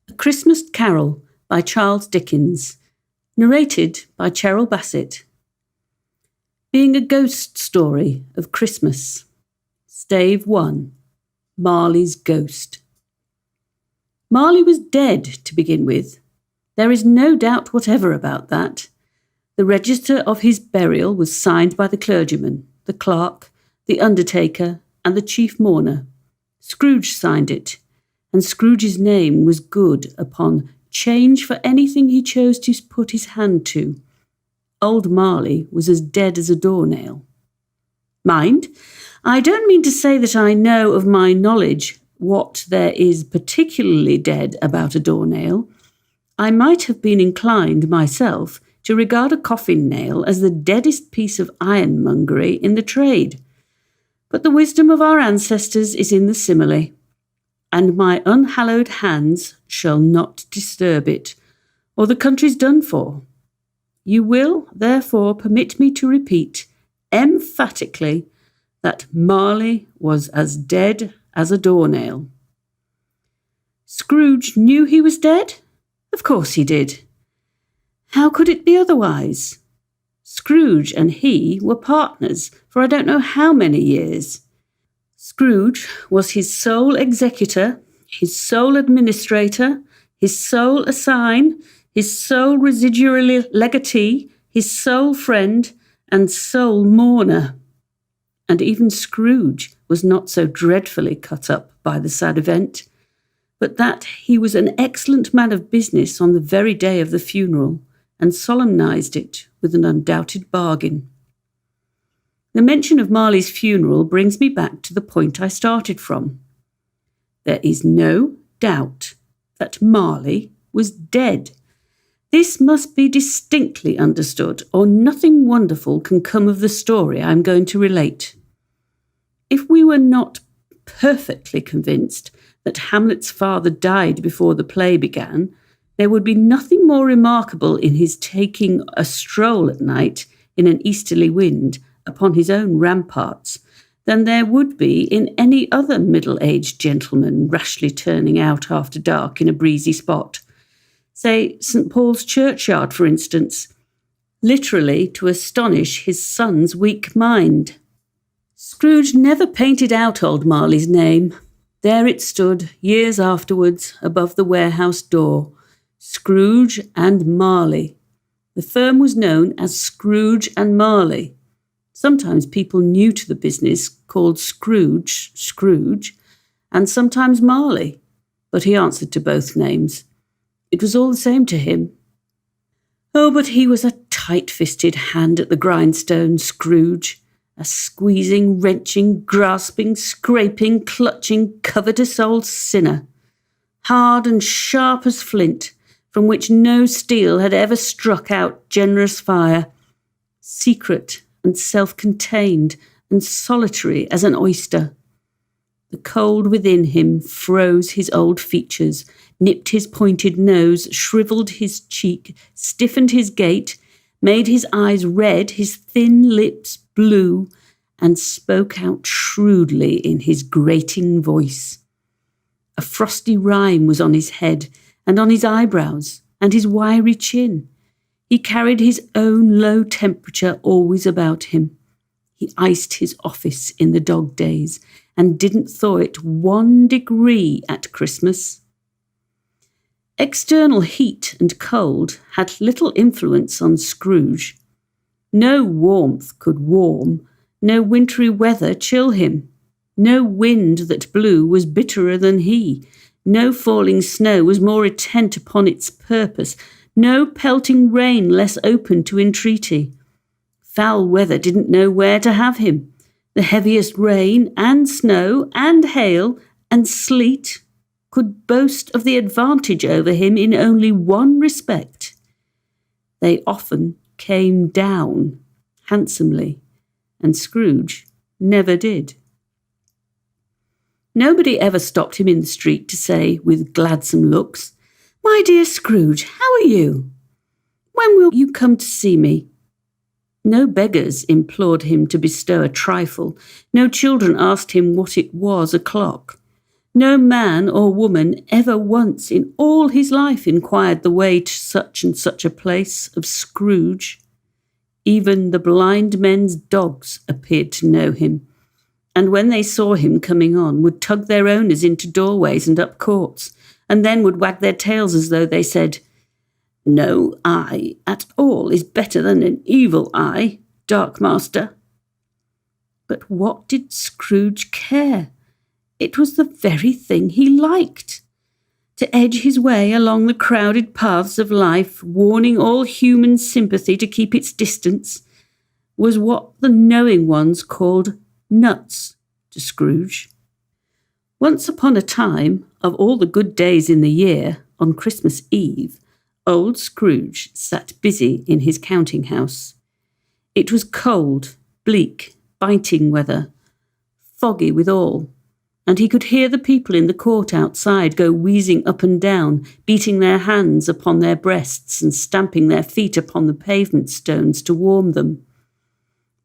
A Christmas Carol by Charles Dickens, narrated by Cheryl Bassett. Being a ghost story of Christmas. Stave 1. Marley's Ghost. Marley was dead to begin with. There is no doubt whatever about that. The register of his burial was signed by the clergyman, the clerk, the undertaker, and the chief mourner. Scrooge signed it, and Scrooge's name was good upon change for anything he chose to put his hand to. Old Marley was as dead as a doornail. Mind, I don't mean to say that I know of my knowledge what there is particularly dead about a doornail. I might have been inclined myself to regard a coffin nail as the deadest piece of ironmongery in the trade. But the wisdom of our ancestors is in the simile, and my unhallowed hands shall not disturb it, or the country's done for. You will, therefore, permit me to repeat emphatically that Marley was as dead as a doornail. Scrooge knew he was dead? Of course he did. How could it be otherwise? Scrooge and he were partners for I don't know how many years. Scrooge was his sole executor, his sole administrator, his sole assign, his sole residual legatee, his sole friend, and sole mourner. And even Scrooge was not so dreadfully cut up by the sad event, but that he was an excellent man of business on the very day of the funeral, and solemnized it with an undoubted bargain. The mention of Marley's funeral brings me back to the point I started from. There is no doubt that Marley was dead. This must be distinctly understood, or nothing wonderful can come of the story I am going to relate. If we were not perfectly convinced that Hamlet's father died before the play began, there would be nothing more remarkable in his taking a stroll at night in an easterly wind upon his own ramparts than there would be in any other middle-aged gentleman rashly turning out after dark in a breezy spot. Say St. Paul's churchyard, for instance, literally to astonish his son's weak mind. Scrooge never painted out old Marley's name. There it stood, years afterwards, above the warehouse door, Scrooge and Marley. The firm was known as Scrooge and Marley. Sometimes people new to the business called Scrooge, and sometimes Marley, but he answered to both names. It was all the same to him. Oh, but he was a tight-fisted hand at the grindstone, Scrooge, a squeezing, wrenching, grasping, scraping, clutching, covetous old sinner, hard and sharp as flint, from which no steel had ever struck out generous fire, secret and self-contained and solitary as an oyster. The cold within him froze his old features, nipped his pointed nose, shriveled his cheek, stiffened his gait, made his eyes red, his thin lips blue, and spoke out shrewdly in his grating voice. A frosty rime was on his head and on his eyebrows and his wiry chin. He carried his own low temperature always about him. He iced his office in the dog days and didn't thaw it 1 degree at Christmas. External heat and cold had little influence on Scrooge. No warmth could warm, no wintry weather chill him. No wind that blew was bitterer than he. No falling snow was more intent upon its purpose. No pelting rain less open to entreaty. Foul weather didn't know where to have him. The heaviest rain and snow and hail and sleet could boast of the advantage over him in only one respect. They often came down handsomely, and Scrooge never did. Nobody ever stopped him in the street to say, with gladsome looks, "My dear Scrooge, how are you? When will you come to see me?" No beggars implored him to bestow a trifle. No children asked him what it was o'clock. No man or woman ever once in all his life inquired the way to such and such a place of Scrooge. Even the blind men's dogs appeared to know him, and when they saw him coming on, would tug their owners into doorways and up courts, and then would wag their tails as though they said, "No eye at all is better than an evil eye, Dark Master." But what did Scrooge care? It was the very thing he liked. To edge his way along the crowded paths of life, warning all human sympathy to keep its distance, was what the knowing ones called nuts to Scrooge. Once upon a time, of all the good days in the year, on Christmas Eve, old Scrooge sat busy in his counting house. It was cold, bleak, biting weather, foggy withal, and he could hear the people in the court outside go wheezing up and down, beating their hands upon their breasts and stamping their feet upon the pavement stones to warm them.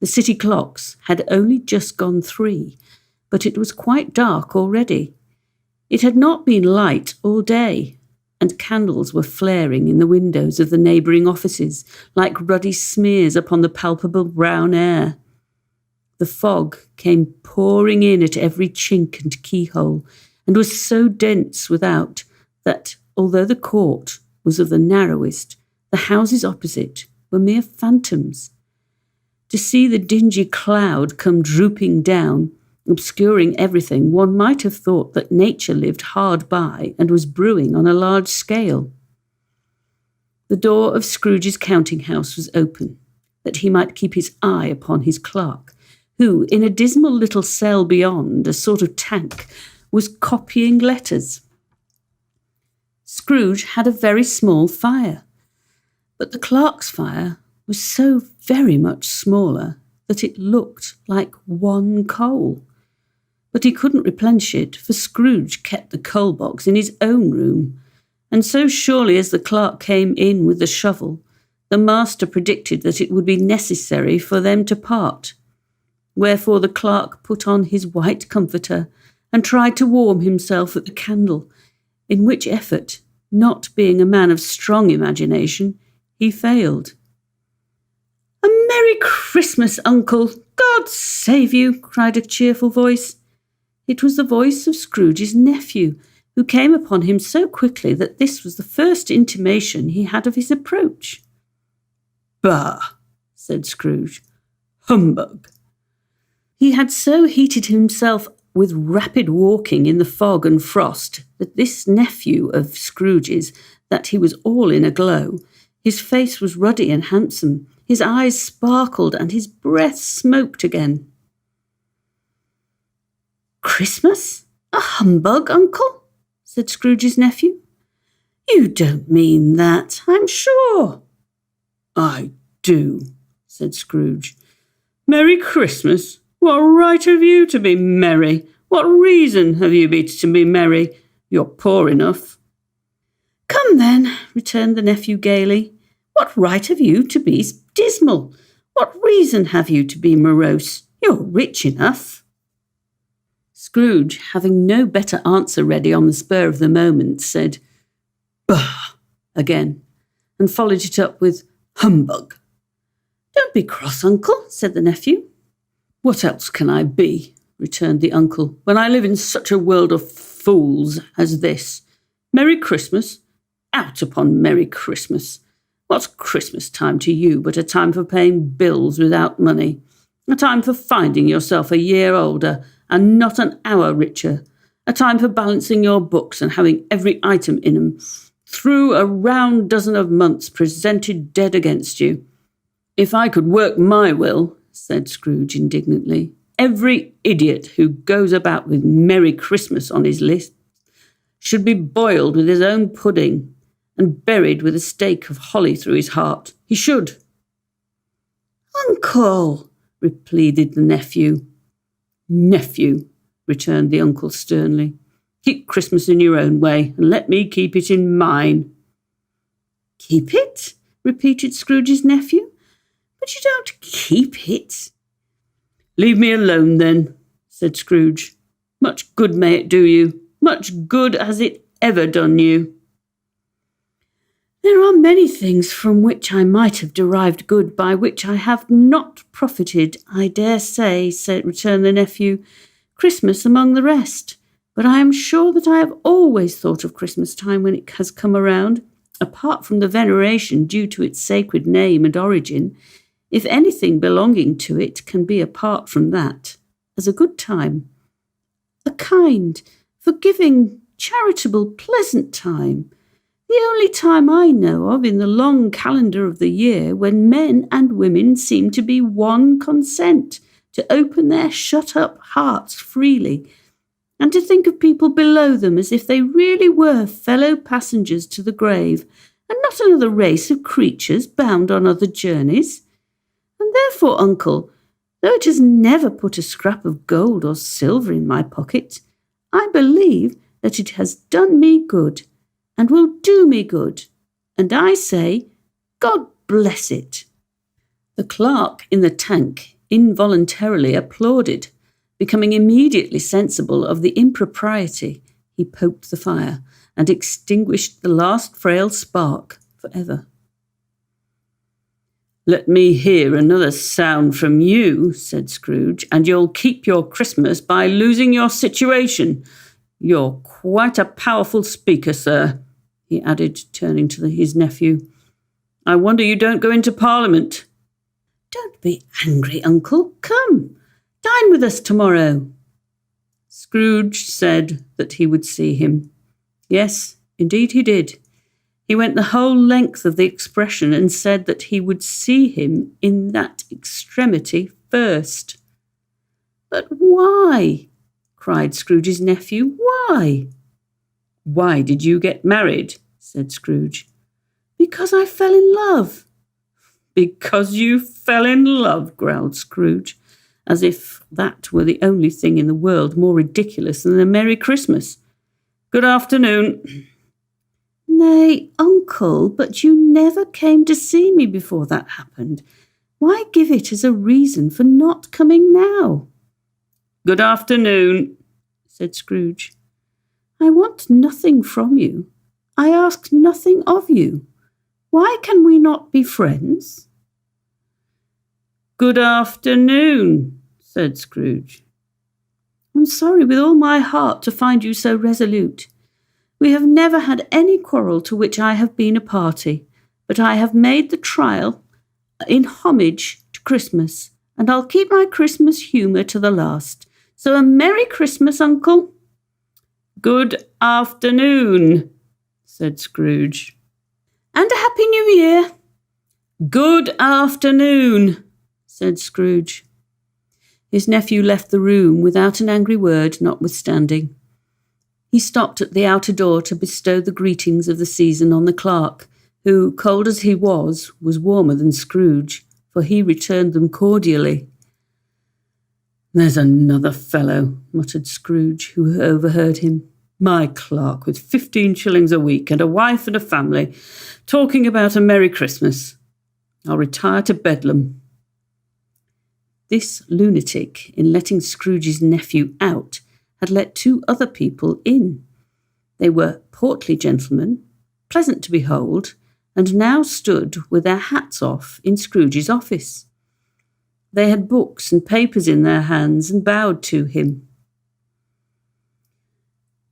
The city clocks had only just gone 3, but it was quite dark already. It had not been light all day, and candles were flaring in the windows of the neighbouring offices like ruddy smears upon the palpable brown air. The fog came pouring in at every chink and keyhole, and was so dense without that, although the court was of the narrowest, the houses opposite were mere phantoms. To see the dingy cloud come drooping down, obscuring everything, one might have thought that nature lived hard by and was brewing on a large scale. The door of Scrooge's counting house was open, that he might keep his eye upon his clerk, who, in a dismal little cell beyond, a sort of tank, was copying letters. Scrooge had a very small fire, but the clerk's fire was so very much smaller that it looked like one coal. But he couldn't replenish it, for Scrooge kept the coal box in his own room, and so surely as the clerk came in with the shovel, the master predicted that it would be necessary for them to part. Wherefore the clerk put on his white comforter and tried to warm himself at the candle, in which effort, not being a man of strong imagination, he failed. "A Merry Christmas, Uncle! God save you!" cried a cheerful voice. It was the voice of Scrooge's nephew, who came upon him so quickly that this was the first intimation he had of his approach. "Bah!" said Scrooge. "Humbug!" He had so heated himself with rapid walking in the fog and frost that this nephew of Scrooge's, that he was all in a glow. His face was ruddy and handsome, his eyes sparkled, and his breath smoked again. "Christmas? A humbug, Uncle?" said Scrooge's nephew. "You don't mean that, I'm sure." "I do," said Scrooge. "Merry Christmas? What right have you to be merry? What reason have you to be merry? You're poor enough." "Come then," returned the nephew gaily. "What right have you to be dismal? What reason have you to be morose? You're rich enough." Scrooge, having no better answer ready on the spur of the moment, said, "Bah!" again, and followed it up with, "Humbug!" "Don't be cross, Uncle," said the nephew. "What else can I be," returned the uncle, "when I live in such a world of fools as this? Merry Christmas? Out upon Merry Christmas! What's Christmas time to you but a time for paying bills without money? A time for finding yourself a year older and not an hour richer? A time for balancing your books and having every item in 'em through a round dozen of months presented dead against you? If I could work my will," said Scrooge indignantly, "every idiot who goes about with Merry Christmas on his list should be boiled with his own pudding and buried with a stake of holly through his heart. He should." "Uncle," repleaded the nephew. "Nephew," returned the uncle sternly, "keep Christmas in your own way and let me keep it in mine." "Keep it?" repeated Scrooge's nephew. "But you don't keep it." "Leave me alone then," said Scrooge. "Much good may it do you. Much good has it ever done you?" "There are many things from which I might have derived good by which I have not profited, I dare say," returned the nephew, "Christmas among the rest. But I am sure that I have always thought of Christmas time when it has come around, apart from the veneration due to its sacred name and origin, if anything belonging to it can be apart from that, as a good time. A kind, forgiving, charitable, pleasant time. The only time I know of in the long calendar of the year when men and women seem to be one consent, to open their shut-up hearts freely, and to think of people below them as if they really were fellow passengers to the grave, and not another race of creatures bound on other journeys. And therefore, uncle, though it has never put a scrap of gold or silver in my pocket, I believe that it has done me good, and will do me good, and I say, God bless it." The clerk in the tank involuntarily applauded. Becoming immediately sensible of the impropriety, he poked the fire and extinguished the last frail spark for ever. "Let me hear another sound from you," said Scrooge, "and you'll keep your Christmas by losing your situation. You're quite a powerful speaker, sir," he added, turning to his nephew. "I wonder you don't go into Parliament." "Don't be angry, uncle. Come, dine with us tomorrow." Scrooge said that he would see him. Yes, indeed he did. He went the whole length of the expression and said that he would see him in that extremity first. "But why?" cried Scrooge's nephew. "Why?" "Why did you get married?" said Scrooge. "Because I fell in love." "Because you fell in love," growled Scrooge, as if that were the only thing in the world more ridiculous than a Merry Christmas. "Good afternoon." "Nay, uncle, but you never came to see me before that happened. Why give it as a reason for not coming now?" "Good afternoon," said Scrooge. "I want nothing from you. I ask nothing of you. Why can we not be friends?" "Good afternoon," said Scrooge. "I'm sorry with all my heart to find you so resolute. We have never had any quarrel to which I have been a party, but I have made the trial in homage to Christmas, and I'll keep my Christmas humour to the last. So a Merry Christmas, uncle." "Good afternoon," said Scrooge. "And a Happy New Year." "Good afternoon," said Scrooge. His nephew left the room without an angry word, notwithstanding. He stopped at the outer door to bestow the greetings of the season on the clerk, who, cold as he was warmer than Scrooge, for he returned them cordially. "There's another fellow," muttered Scrooge, who overheard him. "My clerk with 15 shillings a week and a wife and a family, talking about a Merry Christmas. I'll retire to Bedlam." This lunatic, in letting Scrooge's nephew out, had let 2 other people in. They were portly gentlemen, pleasant to behold, and now stood with their hats off in Scrooge's office. They had books and papers in their hands and bowed to him.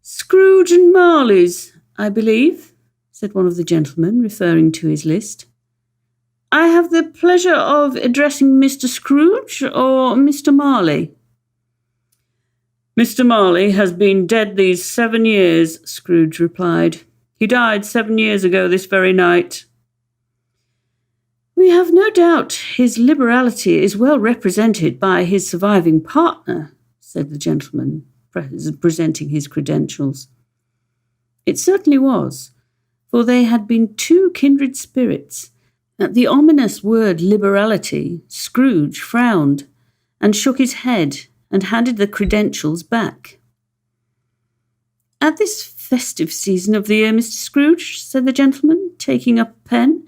"Scrooge and Marley's, I believe," said one of the gentlemen, referring to his list. "I have the pleasure of addressing Mr. Scrooge or Mr. Marley." "Mr. Marley has been dead these 7 years," Scrooge replied. "He died 7 years ago this very night." "We have no doubt his liberality is well represented by his surviving partner," said the gentleman, presenting his credentials. It certainly was, for they had been 2 kindred spirits. At the ominous word liberality, Scrooge frowned and shook his head and handed the credentials back. "At this festive season of the year, Mr. Scrooge," said the gentleman, taking up a pen,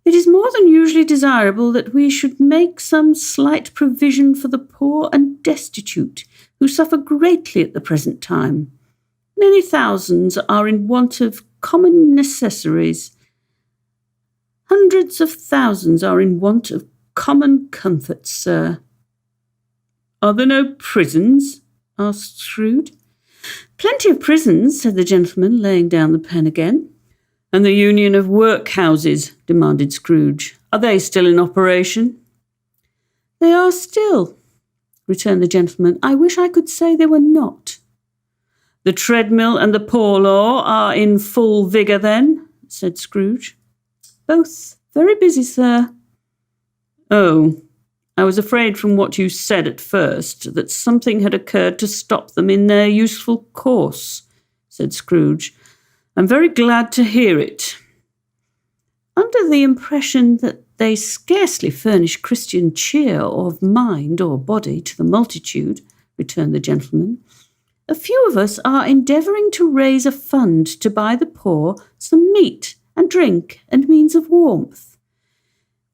"it is more than usually desirable that we should make some slight provision for the poor and destitute who suffer greatly at the present time. Many thousands are in want of common necessaries. Hundreds of thousands are in want of common comforts, sir." "Are there no prisons?" asked Scrooge. "Plenty of prisons," said the gentleman, laying down the pen again. "And the Union of Workhouses?" demanded Scrooge. "Are they still in operation?" "They are still," returned the gentleman. "I wish I could say they were not." "The treadmill and the poor law are in full vigour then?" said Scrooge. "Both very busy, sir." "Oh, I was afraid from what you said at first that something had occurred to stop them in their useful course," said Scrooge. "I'm very glad to hear it." "Under the impression that they scarcely furnish Christian cheer of mind or body to the multitude," returned the gentleman, "a few of us are endeavouring to raise a fund to buy the poor some meat and drink and means of warmth.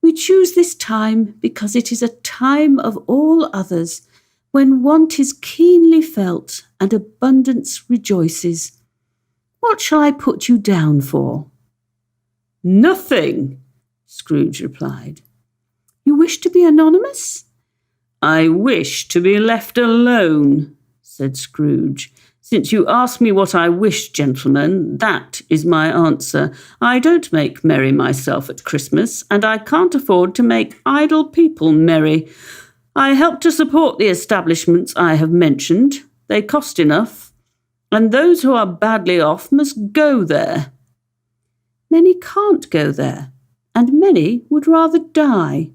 We choose this time because it is a time of all others when want is keenly felt and abundance rejoices. What shall I put you down for?" "Nothing," Scrooge replied. "You wish to be anonymous?" "I wish to be left alone," said Scrooge. "Since you ask me what I wish, gentlemen, that is my answer. I don't make merry myself at Christmas, and I can't afford to make idle people merry. I help to support the establishments I have mentioned. They cost enough, and those who are badly off must go there." "Many can't go there, and many would rather die."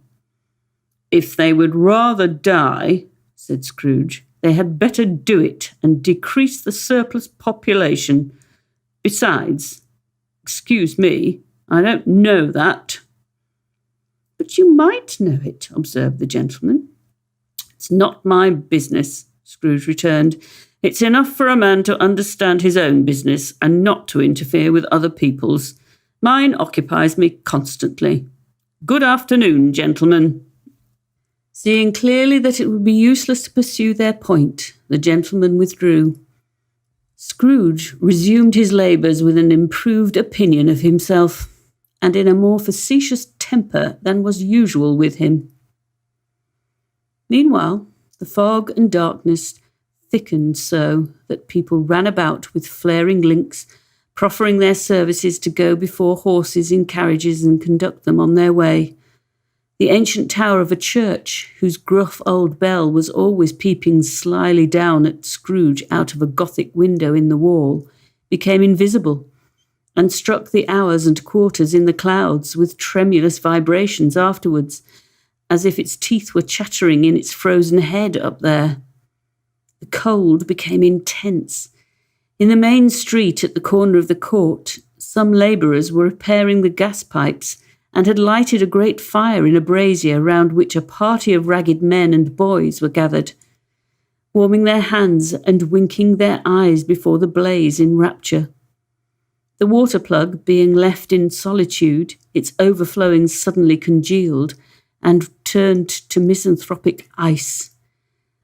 "If they would rather die," said Scrooge, "they had better do it and decrease the surplus population. Besides, excuse me, I don't know that." "But you might know it," observed the gentleman. "It's not my business," Scrooge returned. "It's enough for a man to understand his own business and not to interfere with other people's. Mine occupies me constantly. Good afternoon, gentlemen." Seeing clearly that it would be useless to pursue their point, the gentleman withdrew. Scrooge resumed his labours with an improved opinion of himself, and in a more facetious temper than was usual with him. Meanwhile, the fog and darkness thickened so that people ran about with flaring links, proffering their services to go before horses in carriages and conduct them on their way. The ancient tower of a church, whose gruff old bell was always peeping slyly down at Scrooge out of a Gothic window in the wall, became invisible, and struck the hours and quarters in the clouds with tremulous vibrations afterwards, as if its teeth were chattering in its frozen head up there. The cold became intense. In the main street at the corner of the court, some labourers were repairing the gas pipes and had lighted a great fire in a brazier round which a party of ragged men and boys were gathered, warming their hands and winking their eyes before the blaze in rapture. The water plug being left in solitude, its overflowing suddenly congealed and turned to misanthropic ice.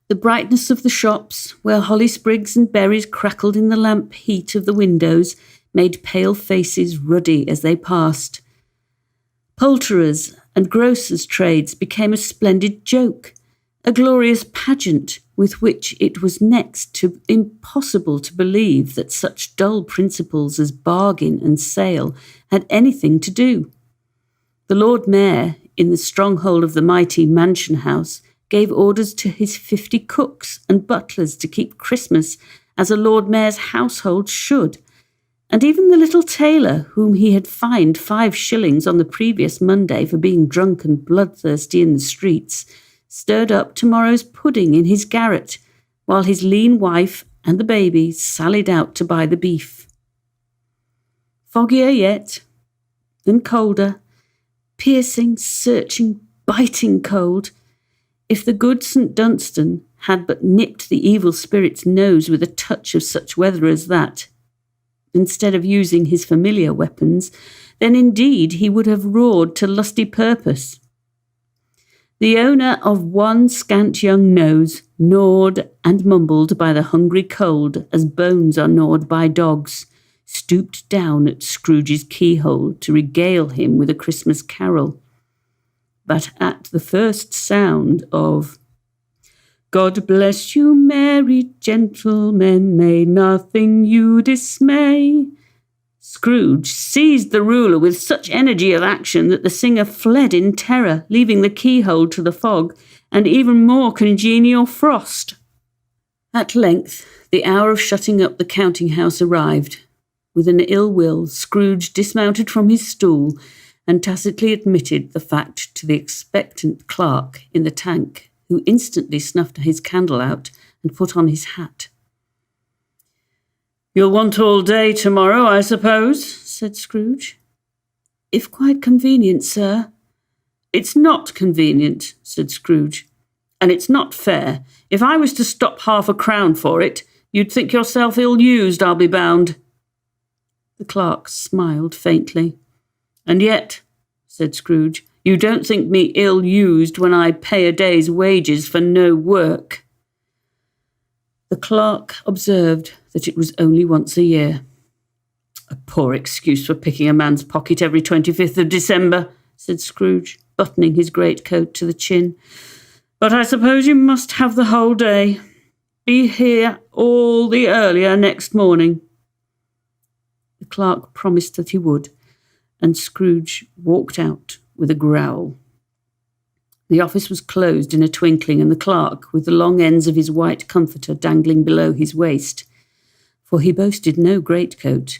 The brightness of the shops, where holly sprigs and berries crackled in the lamp heat of the windows, made pale faces ruddy as they passed. Poulterers' and grocers' trades became a splendid joke, a glorious pageant with which it was next to impossible to believe that such dull principles as bargain and sale had anything to do. The Lord Mayor, in the stronghold of the mighty mansion house, gave orders to his 50 cooks and butlers to keep Christmas as a Lord Mayor's household should, and even the little tailor, whom he had fined 5 shillings on the previous Monday for being drunk and bloodthirsty in the streets, stirred up tomorrow's pudding in his garret, while his lean wife and the baby sallied out to buy the beef. Foggier yet, and colder, piercing, searching, biting cold. If the good St. Dunstan had but nipped the evil spirit's nose with a touch of such weather as that, instead of using his familiar weapons, then indeed he would have roared to lusty purpose. The owner of one scant young nose, gnawed and mumbled by the hungry cold as bones are gnawed by dogs, stooped down at Scrooge's keyhole to regale him with a Christmas carol. But at the first sound of "God bless you, merry gentlemen, may nothing you dismay," Scrooge seized the ruler with such energy of action that the singer fled in terror, leaving the keyhole to the fog and even more congenial frost. At length, the hour of shutting up the counting-house arrived. With an ill will, Scrooge dismounted from his stool and tacitly admitted the fact to the expectant clerk in the tank, who instantly snuffed his candle out and put on his hat. "You'll want all day tomorrow, I suppose," said Scrooge. "If quite convenient, sir." "It's not convenient," said Scrooge, "and it's not fair. If I was to stop £half-a-crown for it, you'd think yourself ill-used, I'll be bound." The clerk smiled faintly. "And yet," said Scrooge, "you don't think me ill-used when I pay a day's wages for no work." The clerk observed that it was only once a year. "A poor excuse for picking a man's pocket every 25th of December," said Scrooge, buttoning his greatcoat to the chin. "But I suppose you must have the whole day. Be here all the earlier next morning." The clerk promised that he would, and Scrooge walked out with a growl. The office was closed in a twinkling, and the clerk, with the long ends of his white comforter dangling below his waist, for he boasted no greatcoat,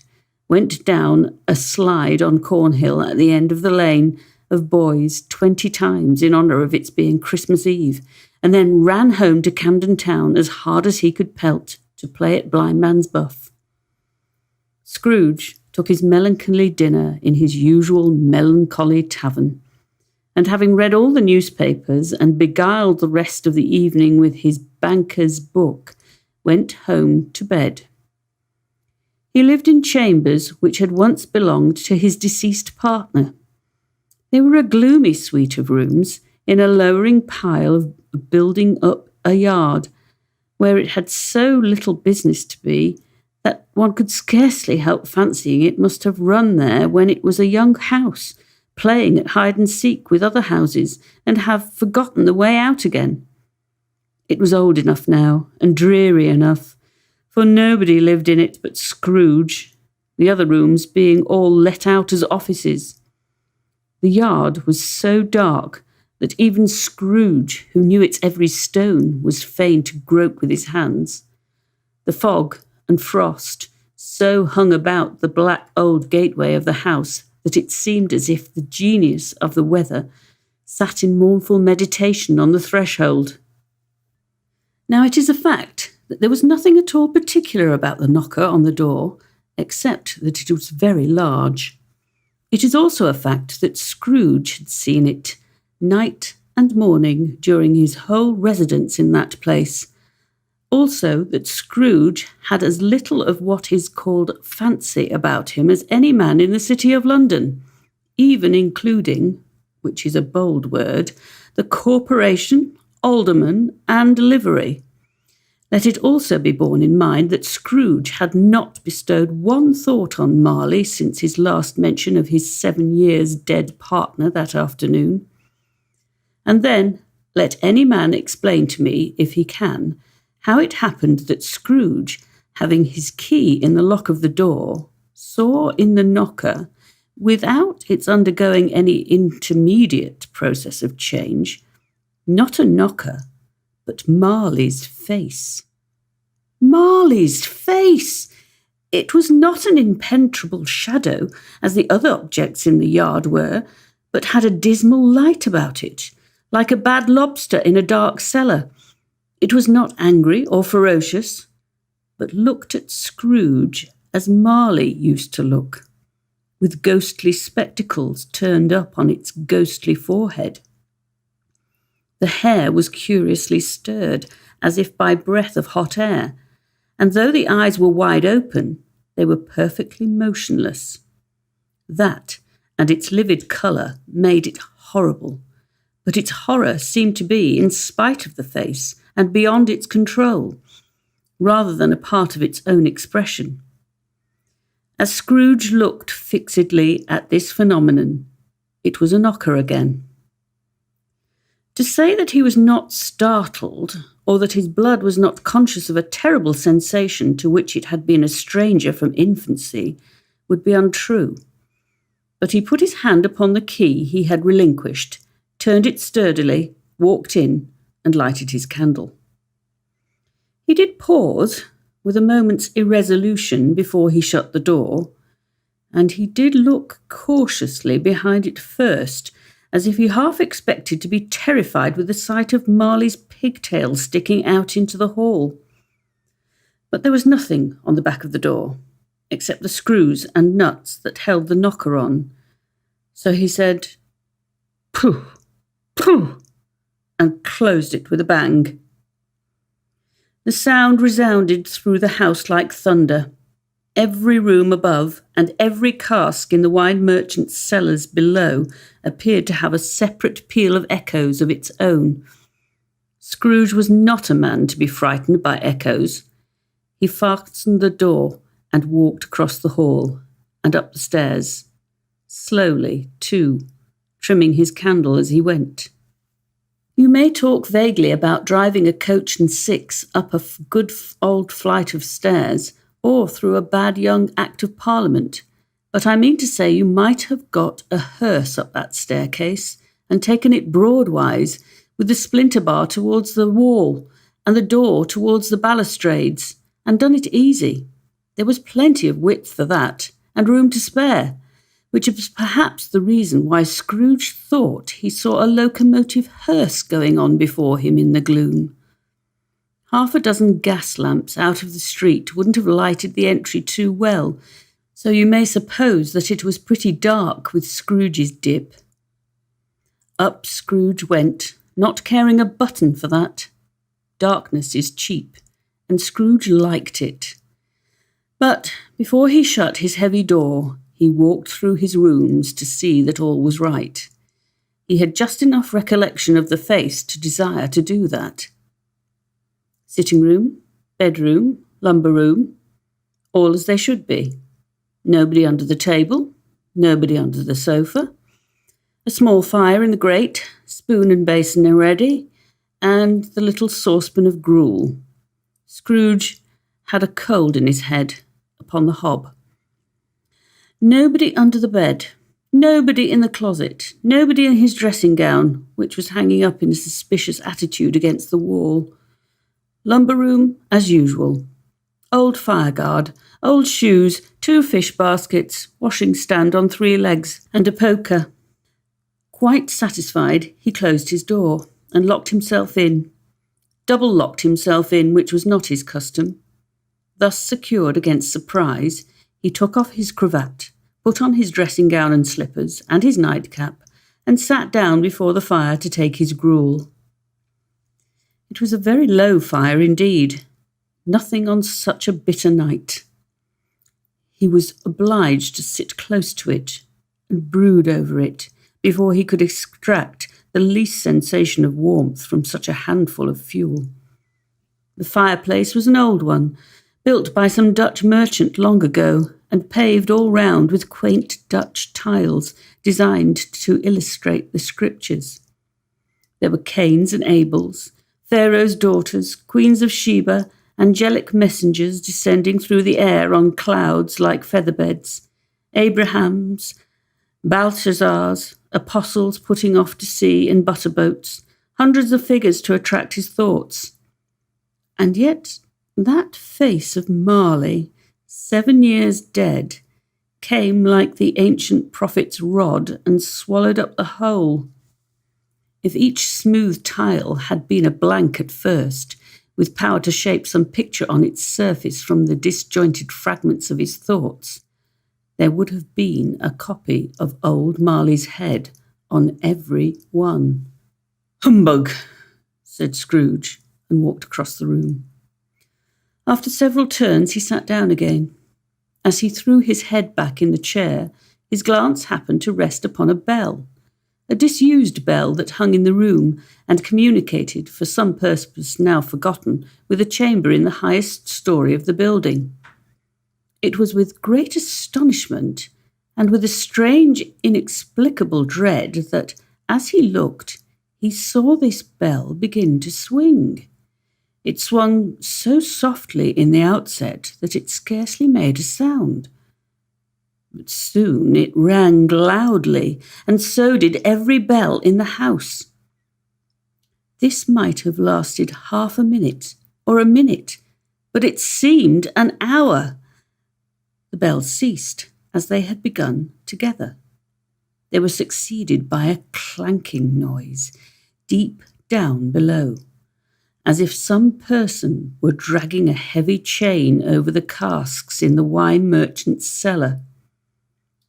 went down a slide on Cornhill at the end of the lane of boys 20 times in honour of its being Christmas Eve, and then ran home to Camden Town as hard as he could pelt to play at blindman's buff. Scrooge took his melancholy dinner in his usual melancholy tavern, and having read all the newspapers and beguiled the rest of the evening with his banker's book, went home to bed. He lived in chambers which had once belonged to his deceased partner. They were a gloomy suite of rooms in a lowering pile of building up a yard, where it had so little business to be that one could scarcely help fancying it must have run there when it was a young house, playing at hide-and-seek with other houses, and have forgotten the way out again. It was old enough now, and dreary enough, for nobody lived in it but Scrooge, the other rooms being all let out as offices. The yard was so dark that even Scrooge, who knew its every stone, was fain to grope with his hands. The fog and frost so hung about the black old gateway of the house that it seemed as if the genius of the weather sat in mournful meditation on the threshold. Now it is a fact that there was nothing at all particular about the knocker on the door, except that it was very large. It is also a fact that Scrooge had seen it night and morning during his whole residence in that place. Also that Scrooge had as little of what is called fancy about him as any man in the city of London, even including, which is a bold word, the corporation, alderman, and livery. Let it also be borne in mind that Scrooge had not bestowed one thought on Marley since his last mention of his 7 years dead partner that afternoon. And then let any man explain to me, if he can, how it happened that Scrooge, having his key in the lock of the door, saw in the knocker, without its undergoing any intermediate process of change, not a knocker, but Marley's face. Marley's face! It was not an impenetrable shadow, as the other objects in the yard were, but had a dismal light about it, like a bad lobster in a dark cellar. It was not angry or ferocious, but looked at Scrooge as Marley used to look, with ghostly spectacles turned up on its ghostly forehead. The hair was curiously stirred, as if by breath of hot air, and though the eyes were wide open, they were perfectly motionless. That, and its livid colour, made it horrible, but its horror seemed to be in spite of the face and beyond its control, rather than a part of its own expression. As Scrooge looked fixedly at this phenomenon, it was a knocker again. To say that he was not startled, or that his blood was not conscious of a terrible sensation to which it had been a stranger from infancy, would be untrue. But he put his hand upon the key he had relinquished, turned it sturdily, walked in, and lighted his candle. He did pause, with a moment's irresolution before he shut the door, and he did look cautiously behind it first, as if he half expected to be terrified with the sight of Marley's pigtail sticking out into the hall. But there was nothing on the back of the door, except the screws and nuts that held the knocker on. So he said, "Pooh, pooh," and closed it with a bang. The sound resounded through the house like thunder. Every room above and every cask in the wine merchant's cellars below appeared to have a separate peal of echoes of its own. Scrooge was not a man to be frightened by echoes. He fastened the door and walked across the hall and up the stairs, slowly, too, trimming his candle as he went. You may talk vaguely about driving a coach and six up a good old flight of stairs, or through a bad young Act of Parliament, but I mean to say you might have got a hearse up that staircase and taken it broadwise, with the splinter bar towards the wall and the door towards the balustrades, and done it easy. There was plenty of width for that, and room to spare, which was perhaps the reason why Scrooge thought he saw a locomotive hearse going on before him in the gloom. Half a dozen gas lamps out of the street wouldn't have lighted the entry too well, so you may suppose that it was pretty dark with Scrooge's dip. Up Scrooge went, not caring a button for that. Darkness is cheap, and Scrooge liked it. But before he shut his heavy door, he walked through his rooms to see that all was right. He had just enough recollection of the face to desire to do that. Sitting room, bedroom, lumber room, all as they should be. Nobody under the table, nobody under the sofa. A small fire in the grate, spoon and basin are ready, and the little saucepan of gruel. Scrooge had a cold in his head upon the hob. Nobody under the bed, nobody in the closet, nobody in his dressing gown, which was hanging up in a suspicious attitude against the wall. Lumber room, as usual. Old fireguard, old shoes, 2 fish baskets, washing stand on 3 legs, and a poker. Quite satisfied, he closed his door and locked himself in. Double-locked himself in, which was not his custom. Thus secured against surprise, he took off his cravat, put on his dressing gown and slippers, and his nightcap, and sat down before the fire to take his gruel. It was a very low fire indeed. Nothing on such a bitter night. He was obliged to sit close to it and brood over it before he could extract the least sensation of warmth from such a handful of fuel. The fireplace was an old one, built by some Dutch merchant long ago, and paved all round with quaint Dutch tiles designed to illustrate the scriptures. There were Cains and Abels, Pharaoh's daughters, queens of Sheba, angelic messengers descending through the air on clouds like featherbeds, Abrahams, Belshazzars, apostles putting off to sea in butterboats, hundreds of figures to attract his thoughts. And yet that face of Marley, 7 years dead, came like the ancient prophet's rod and swallowed up the whole. If each smooth tile had been a blank at first, with power to shape some picture on its surface from the disjointed fragments of his thoughts, there would have been a copy of old Marley's head on every one. "Humbug," said Scrooge, and walked across the room. After several turns, he sat down again. As he threw his head back in the chair, his glance happened to rest upon a bell, a disused bell that hung in the room and communicated, for some purpose now forgotten, with a chamber in the highest story of the building. It was with great astonishment and with a strange, inexplicable dread that, as he looked, he saw this bell begin to swing. It swung so softly in the outset that it scarcely made a sound. But soon it rang loudly, and so did every bell in the house. This might have lasted half a minute or a minute, but it seemed an hour. The bells ceased as they had begun together. They were succeeded by a clanking noise deep down below, as if some person were dragging a heavy chain over the casks in the wine merchant's cellar.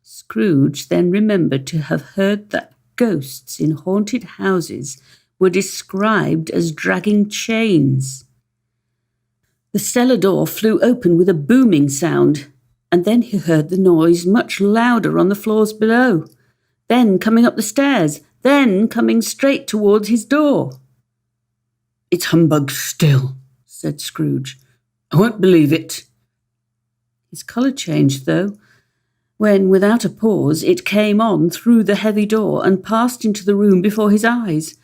Scrooge then remembered to have heard that ghosts in haunted houses were described as dragging chains. The cellar door flew open with a booming sound, and then he heard the noise much louder on the floors below, then coming up the stairs, then coming straight towards his door. "It's humbug still," said Scrooge. "I won't believe it." His colour changed, though, when, without a pause, it came on through the heavy door and passed into the room before his eyes.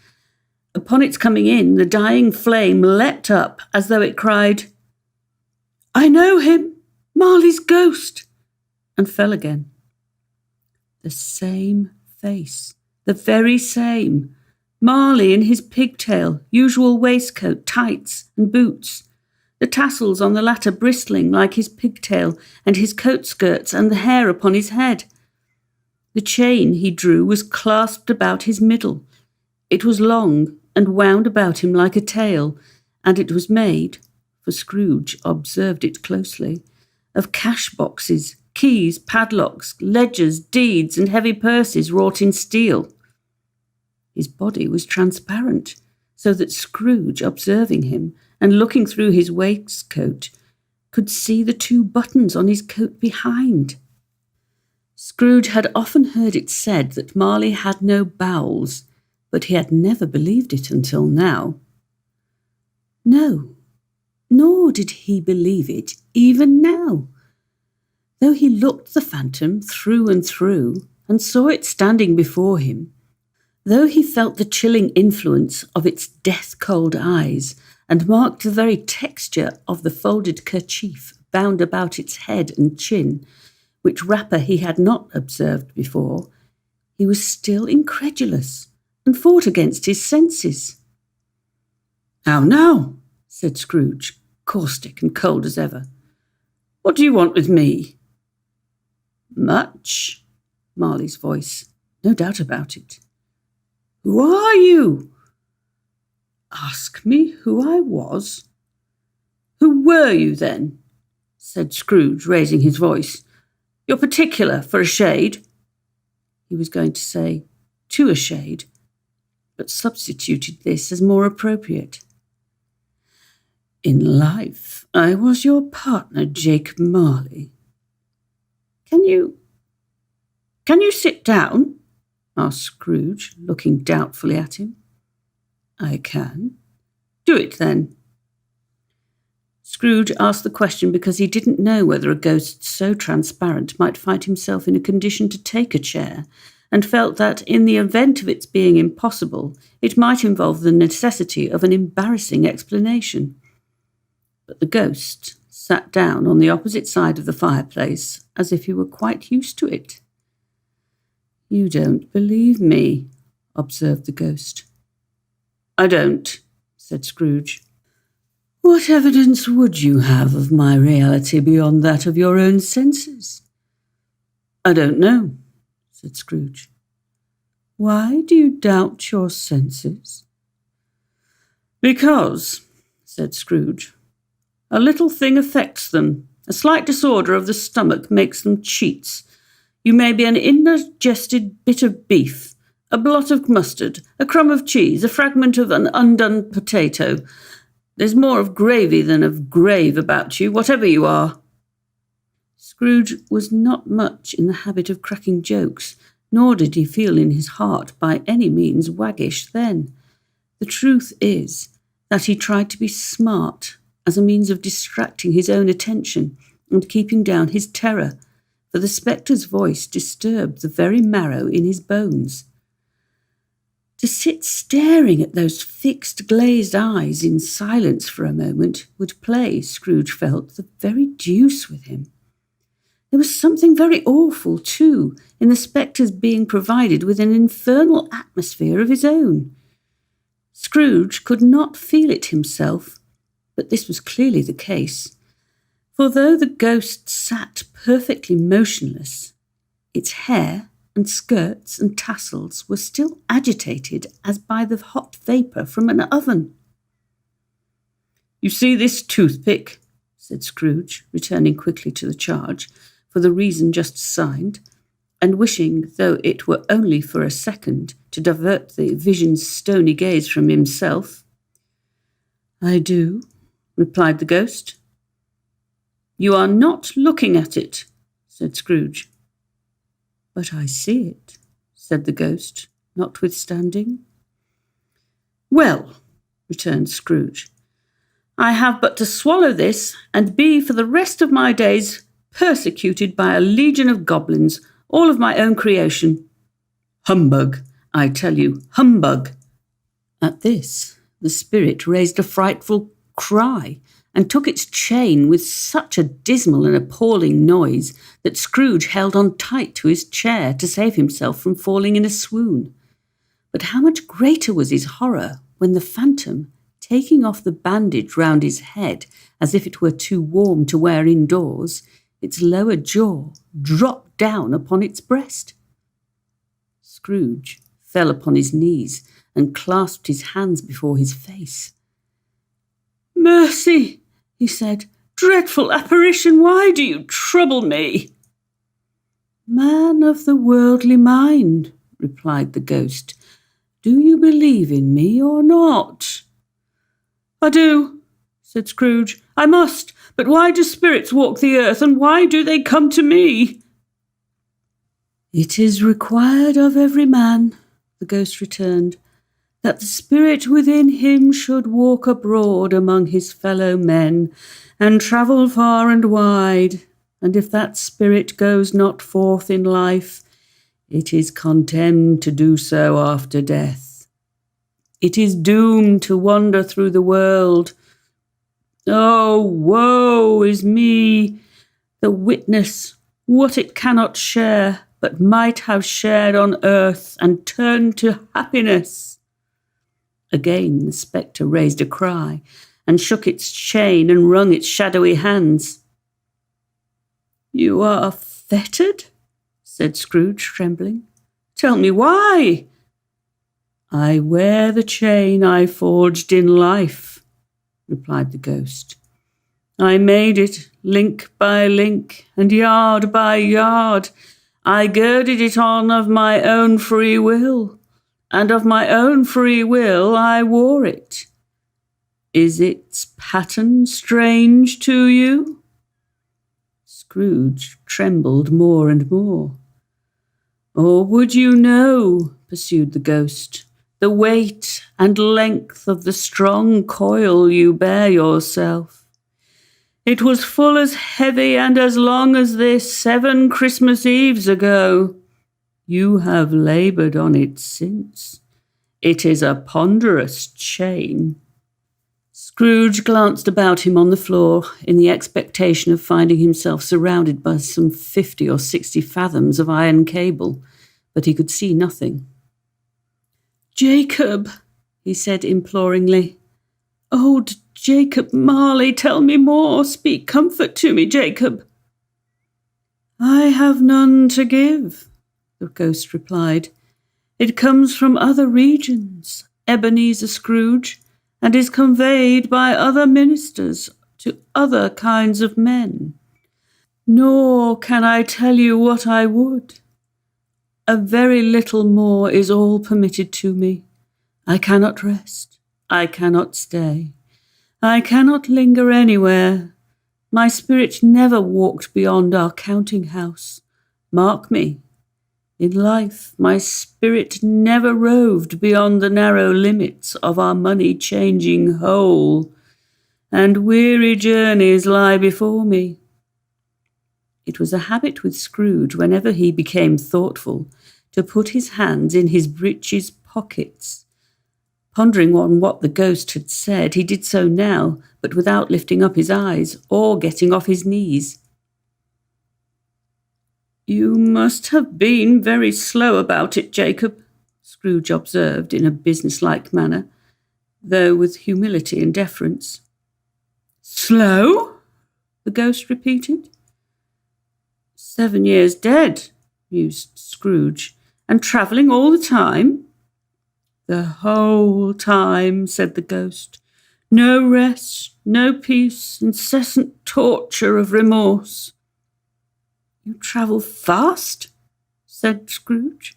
Upon its coming in, the dying flame leapt up as though it cried, "I know him, Marley's ghost," and fell again. The same face, the very same. Marley in his pigtail, usual waistcoat, tights and boots, the tassels on the latter bristling like his pigtail and his coat skirts and the hair upon his head. The chain he drew was clasped about his middle. It was long and wound about him like a tail, and it was made, for Scrooge observed it closely, of cash boxes, keys, padlocks, ledgers, deeds, and heavy purses wrought in steel. His body was transparent, so that Scrooge, observing him and looking through his waistcoat, could see the 2 buttons on his coat behind. Scrooge had often heard it said that Marley had no bowels, but he had never believed it until now. No, nor did he believe it even now. Though he looked the phantom through and through and saw it standing before him, though he felt the chilling influence of its death-cold eyes and marked the very texture of the folded kerchief bound about its head and chin, which wrapper he had not observed before, he was still incredulous and fought against his senses. "How now?" said Scrooge, caustic and cold as ever. "What do you want with me?" "Much," Marley's voice, no doubt about it. "Who are you?" "Ask me who I was?" "Who were you, then?" said Scrooge, raising his voice. "You're particular for a shade." He was going to say, "to a shade," but substituted this as more appropriate. "In life, I was your partner, Jacob Marley." Can you sit down?" asked Scrooge, looking doubtfully at him. "I can." "Do it, then." Scrooge asked the question because he didn't know whether a ghost so transparent might find himself in a condition to take a chair, and felt that, in the event of its being impossible, it might involve the necessity of an embarrassing explanation. But the ghost sat down on the opposite side of the fireplace, as if he were quite used to it. "You don't believe me," observed the ghost. "I don't," said Scrooge. "What evidence would you have of my reality beyond that of your own senses?" "I don't know," said Scrooge. "Why do you doubt your senses?" "Because," said Scrooge, "a little thing affects them. A slight disorder of the stomach makes them cheats. You may be an indigested bit of beef, a blot of mustard, a crumb of cheese, a fragment of an undone potato. There's more of gravy than of grave about you, whatever you are." Scrooge was not much in the habit of cracking jokes, nor did he feel in his heart by any means waggish then. The truth is that he tried to be smart as a means of distracting his own attention and keeping down his terror, for the spectre's voice disturbed the very marrow in his bones. To sit staring at those fixed glazed eyes in silence for a moment would play, Scrooge felt, the very deuce with him. There was something very awful, too, in the spectre's being provided with an infernal atmosphere of his own. Scrooge could not feel it himself, but this was clearly the case, for though the ghost sat perfectly motionless, its hair and skirts and tassels were still agitated as by the hot vapour from an oven. "You see this toothpick?" said Scrooge, returning quickly to the charge, for the reason just assigned, and wishing, though it were only for a second, to divert the vision's stony gaze from himself. "I do," replied the ghost. "You are not looking at it," said Scrooge. "But I see it," said the ghost, notwithstanding. "Well," returned Scrooge, "I have but to swallow this, and be for the rest of my days persecuted by a legion of goblins, all of my own creation. Humbug, I tell you, humbug." At this, the spirit raised a frightful cry, and took its chain with such a dismal and appalling noise that Scrooge held on tight to his chair to save himself from falling in a swoon. But how much greater was his horror when the phantom, taking off the bandage round his head as if it were too warm to wear indoors, its lower jaw dropped down upon its breast. Scrooge fell upon his knees and clasped his hands before his face. "Mercy," he said, "dreadful apparition, why do you trouble me?" "Man of the worldly mind," replied the ghost, "do you believe in me or not?" "I do," said Scrooge. "I must. But why do spirits walk the earth, and why do they come to me?" "It is required of every man," the ghost returned, "that the spirit within him should walk abroad among his fellow men, and travel far and wide, and if that spirit goes not forth in life, it is condemned to do so after death. It is doomed to wander through the world. Oh, woe is me, the witness, what it cannot share, but might have shared on earth and turned to happiness." Again the spectre raised a cry, and shook its chain and wrung its shadowy hands. "You are fettered?" said Scrooge, trembling. "Tell me why." "I wear the chain I forged in life," replied the ghost. "I made it link by link and yard by yard. I girded it on of my own free will, and of my own free will I wore it. Is its pattern strange to you?" Scrooge trembled more and more. "Or would you know," pursued the ghost, "the weight and length of the strong coil you bear yourself? It was full as heavy and as long as this 7 Christmas Eves ago. You have laboured on it since. It is a ponderous chain." Scrooge glanced about him on the floor in the expectation of finding himself surrounded by some 50 or 60 fathoms of iron cable, but he could see nothing. "Jacob," he said imploringly. "Old Jacob Marley, tell me more. Speak comfort to me, Jacob." "I have none to give," the ghost replied. "It comes from other regions, Ebenezer Scrooge, and is conveyed by other ministers to other kinds of men. Nor can I tell you what I would. A very little more is all permitted to me. I cannot rest. I cannot stay. I cannot linger anywhere. My spirit never walked beyond our counting-house. Mark me. In life, my spirit never roved beyond the narrow limits of our money-changing hole, and weary journeys lie before me." It was a habit with Scrooge, whenever he became thoughtful, to put his hands in his breeches pockets. Pondering on what the ghost had said, he did so now, but without lifting up his eyes or getting off his knees. "You must have been very slow about it, Jacob," Scrooge observed in a businesslike manner, though with humility and deference. "Slow?" the ghost repeated. 7 years dead," mused Scrooge, "and travelling all the time?" "The whole time," said the ghost. "No rest, no peace, incessant torture of remorse." "You travel fast?" said Scrooge.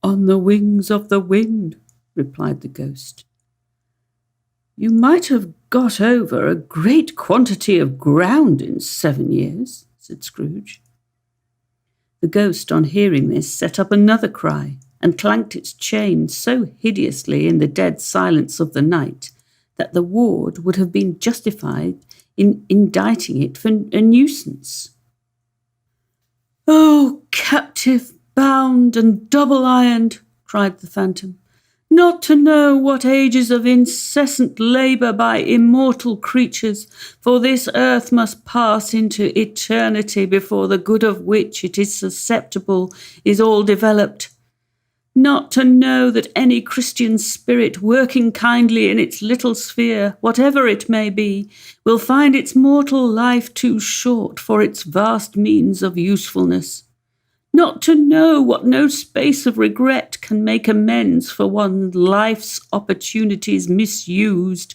"On the wings of the wind," replied the ghost. "You might have got over a great quantity of ground in 7 years," said Scrooge. The ghost, on hearing this, set up another cry, and clanked its chain so hideously in the dead silence of the night that the ward would have been justified in indicting it for a nuisance. "Oh, captive, bound, and double-ironed," cried the phantom, "not to know what ages of incessant labour by immortal creatures, for this earth must pass into eternity before the good of which it is susceptible is all developed. Not to know that any Christian spirit working kindly in its little sphere, whatever it may be, will find its mortal life too short for its vast means of usefulness. Not to know what no space of regret can make amends for one's life's opportunities misused.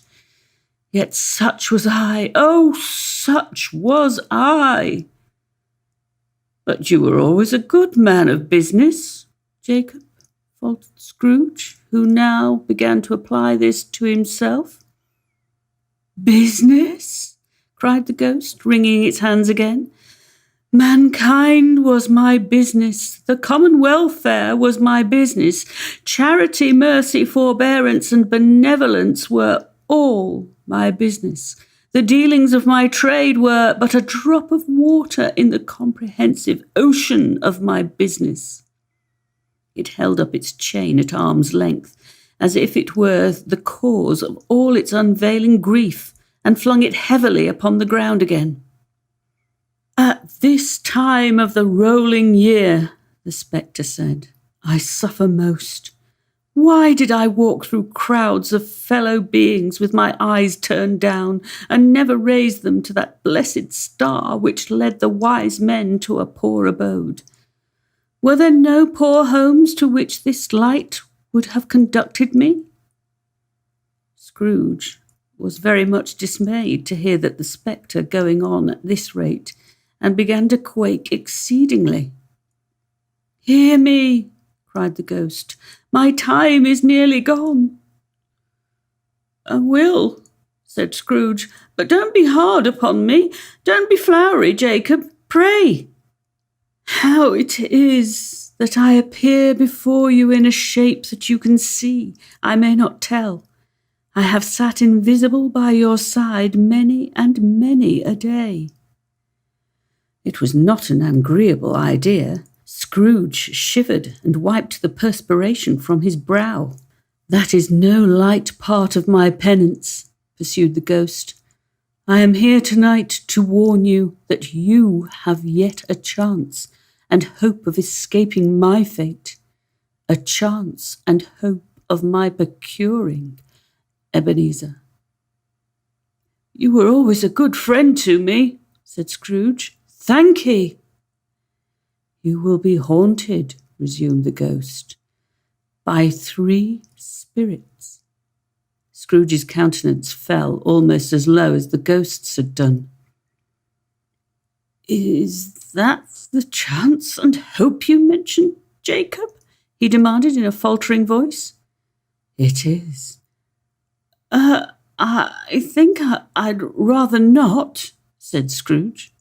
Yet such was I, oh, such was I." "But you were always a good man of business, Jacob," faltered Scrooge, who now began to apply this to himself. "Business?" cried the ghost, wringing its hands again. "Mankind was my business. The common welfare was my business. Charity, mercy, forbearance, and benevolence were all my business. The dealings of my trade were but a drop of water in the comprehensive ocean of my business." It held up its chain at arm's length, as if it were the cause of all its unveiling grief, and flung it heavily upon the ground again. "At this time of the rolling year," the spectre said, "I suffer most. Why did I walk through crowds of fellow beings with my eyes turned down, and never raise them to that blessed star which led the wise men to a poor abode? Were there no poor homes to which this light would have conducted me?" Scrooge was very much dismayed to hear that the spectre going on at this rate, and began to quake exceedingly. "Hear me," cried the ghost. "My time is nearly gone." "I will," said Scrooge, "but don't be hard upon me. Don't be flowery, Jacob, pray." "How it is that I appear before you in a shape that you can see, I may not tell. I have sat invisible by your side many and many a day." It was not an agreeable idea. Scrooge shivered and wiped the perspiration from his brow. "That is no light part of my penance," pursued the ghost. "I am here tonight to warn you that you have yet a chance and hope of escaping my fate, a chance and hope of my procuring, Ebenezer." "You were always a good friend to me," said Scrooge. "Thank ye." "You will be haunted," resumed the ghost, "by 3 spirits." Scrooge's countenance fell almost as low as the ghost's had done. "Is that the chance and hope you mentioned, Jacob?" he demanded in a faltering voice. "It is." I think I'd rather not," said Scrooge.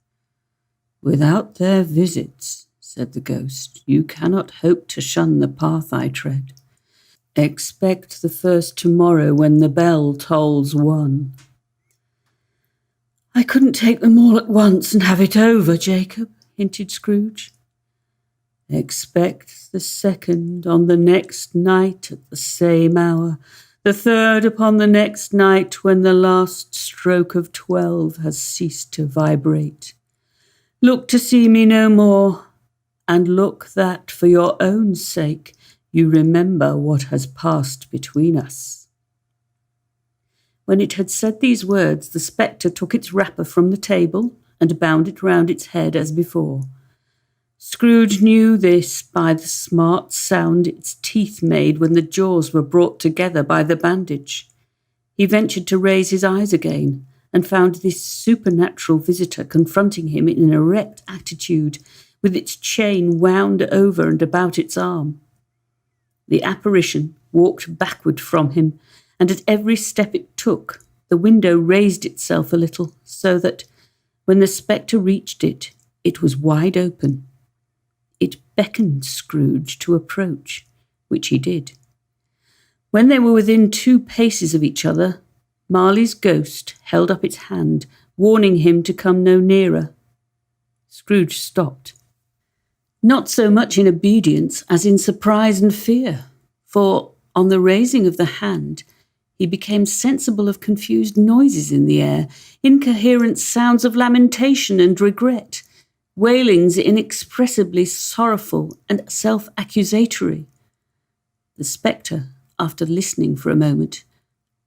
"Without their visits," said the ghost. "You cannot hope to shun the path I tread. Expect the first tomorrow when the bell tolls 1. "I couldn't take them all at once and have it over, Jacob," hinted Scrooge. "Expect the second on the next night at the same hour, the third upon the next night when the last stroke of 12 has ceased to vibrate. Look to see me no more, and look that, for your own sake, you remember what has passed between us." When it had said these words, the spectre took its wrapper from the table and bound it round its head as before. Scrooge knew this by the smart sound its teeth made when the jaws were brought together by the bandage. He ventured to raise his eyes again, and found this supernatural visitor confronting him in an erect attitude, with its chain wound over and about its arm. The apparition walked backward from him, and at every step it took, the window raised itself a little, so that, when the spectre reached it, it was wide open. It beckoned Scrooge to approach, which he did. When they were within 2 paces of each other, Marley's ghost held up its hand, warning him to come no nearer. Scrooge stopped. Not so much in obedience as in surprise and fear, for, on the raising of the hand, he became sensible of confused noises in the air, incoherent sounds of lamentation and regret, wailings inexpressibly sorrowful and self-accusatory. The spectre, after listening for a moment,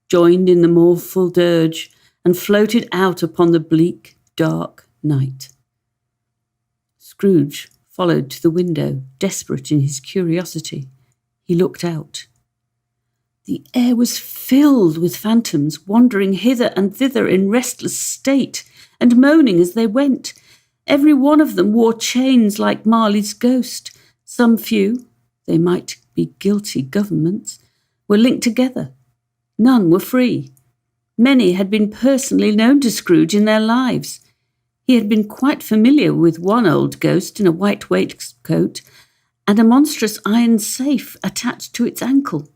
joined in the mournful dirge and floated out upon the bleak, dark night. Scrooge followed to the window, desperate in his curiosity. He looked out. The air was filled with phantoms, wandering hither and thither in restless state, and moaning as they went. Every one of them wore chains like Marley's ghost. Some few, they might be guilty governments, were linked together. None were free. Many had been personally known to Scrooge in their lives. He had been quite familiar with one old ghost in a white waistcoat and a monstrous iron safe attached to its ankle,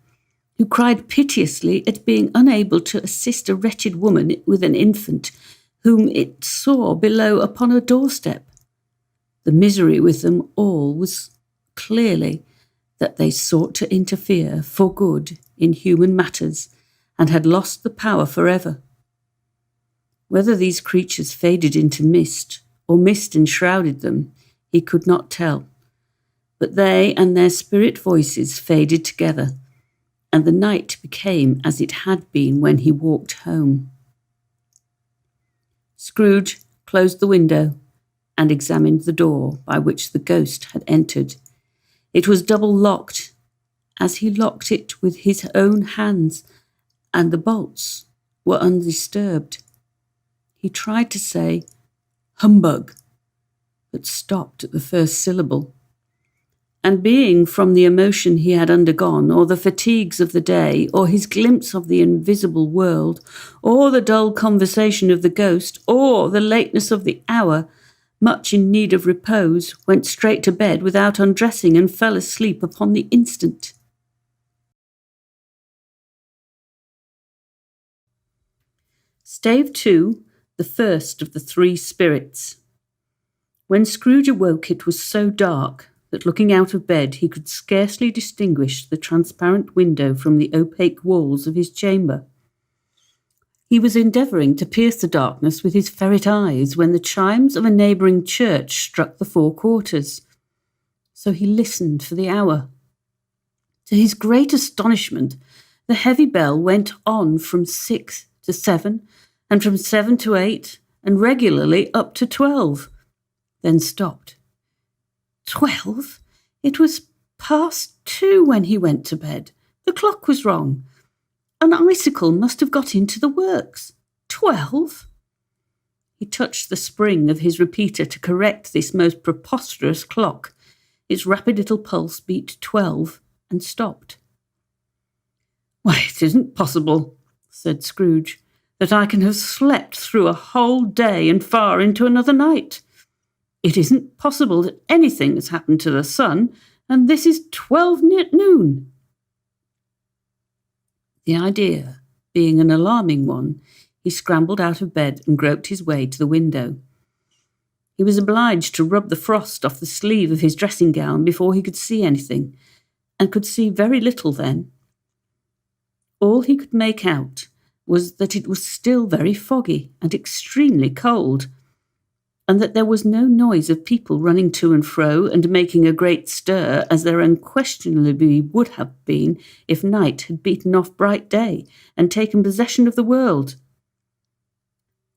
who cried piteously at being unable to assist a wretched woman with an infant whom it saw below upon her doorstep. The misery with them all was clearly that they sought to interfere for good in human matters and had lost the power forever. Whether these creatures faded into mist or mist enshrouded them, he could not tell, but they and their spirit voices faded together, and the night became as it had been when he walked home. Scrooge closed the window and examined the door by which the ghost had entered. It was double locked, as he locked it with his own hands, and the bolts were undisturbed. He tried to say, "Humbug," but stopped at the first syllable. And being from the emotion he had undergone, or the fatigues of the day, or his glimpse of the invisible world, or the dull conversation of the ghost, or the lateness of the hour, much in need of repose, went straight to bed without undressing and fell asleep upon the instant. Stave 2, the first of the 3 spirits. When Scrooge awoke, it was so dark that looking out of bed he could scarcely distinguish the transparent window from the opaque walls of his chamber. He was endeavouring to pierce the darkness with his ferret eyes when the chimes of a neighbouring church struck the 4 quarters. So he listened for the hour. To his great astonishment, the heavy bell went on from 6 to 7, and from 7 to 8, and regularly up to 12, then stopped. 12? It was past 2 when he went to bed. The clock was wrong. An icicle must have got into the works. 12? He touched the spring of his repeater to correct this most preposterous clock. Its rapid little pulse beat 12 and stopped. "Why, it isn't possible," said Scrooge, "that I can have slept through a whole day and far into another night. It isn't possible that anything has happened to the sun, and this is 12 at noon. The idea being an alarming one, he scrambled out of bed and groped his way to the window. He was obliged to rub the frost off the sleeve of his dressing gown before he could see anything, and could see very little then. All he could make out was that it was still very foggy and extremely cold, and that there was no noise of people running to and fro and making a great stir, as there unquestionably would have been if night had beaten off bright day and taken possession of the world.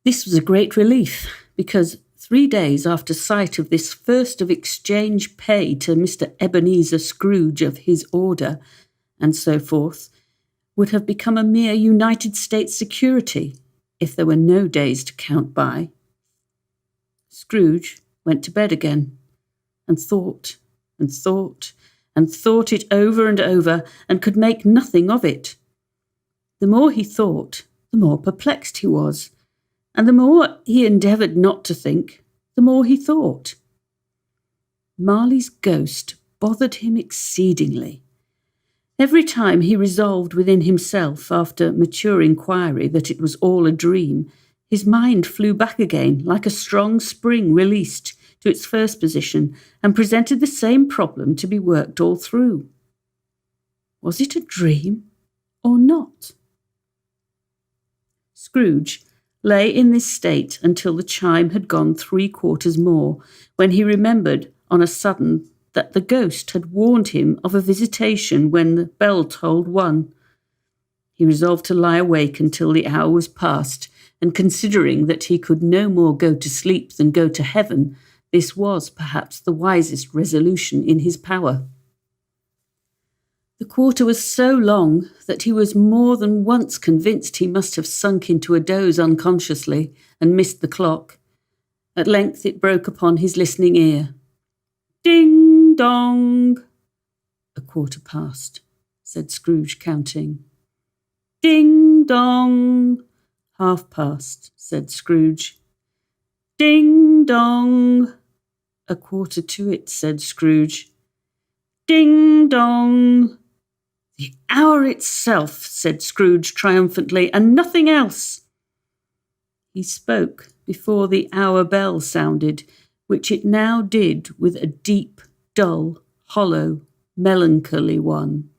This was a great relief, because 3 days after sight of this first of exchange pay to Mr. Ebenezer Scrooge of his order, and so forth, would have become a mere United States security, if there were no days to count by. Scrooge went to bed again, and thought, and thought, and thought it over and over, and could make nothing of it. The more he thought, the more perplexed he was, and the more he endeavoured not to think, the more he thought. Marley's ghost bothered him exceedingly. Every time he resolved within himself, after mature inquiry, that it was all a dream, his mind flew back again like a strong spring released to its first position, and presented the same problem to be worked all through. Was it a dream or not? Scrooge lay in this state until the chime had gone 3/4 more, when he remembered on a sudden that the ghost had warned him of a visitation when the bell tolled 1. He resolved to lie awake until the hour was past, and considering that he could no more go to sleep than go to heaven, this was perhaps the wisest resolution in his power. The quarter was so long that he was more than once convinced he must have sunk into a doze unconsciously and missed the clock. At length it broke upon his listening ear. Ding dong! 1/4 past, said Scrooge, counting. Ding dong! 1/2 past, said Scrooge. Ding dong! 1/4 to it, said Scrooge. Ding dong! The hour itself, said Scrooge triumphantly, and nothing else. He spoke before the hour bell sounded, which it now did with a deep, dull, hollow, melancholy one.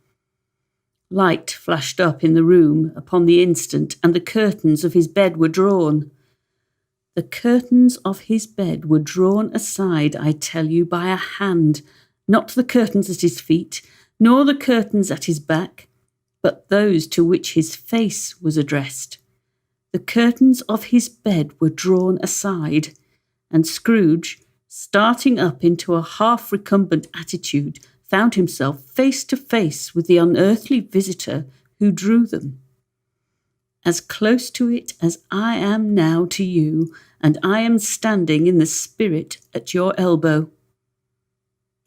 Light flashed up in the room upon the instant, and the curtains of his bed were drawn. The curtains of his bed were drawn aside, I tell you, by a hand, not the curtains at his feet, nor the curtains at his back, but those to which his face was addressed. The curtains of his bed were drawn aside, and Scrooge, starting up into a half-recumbent attitude, found himself face to face with the unearthly visitor who drew them. As close to it as I am now to you, and I am standing in the spirit at your elbow.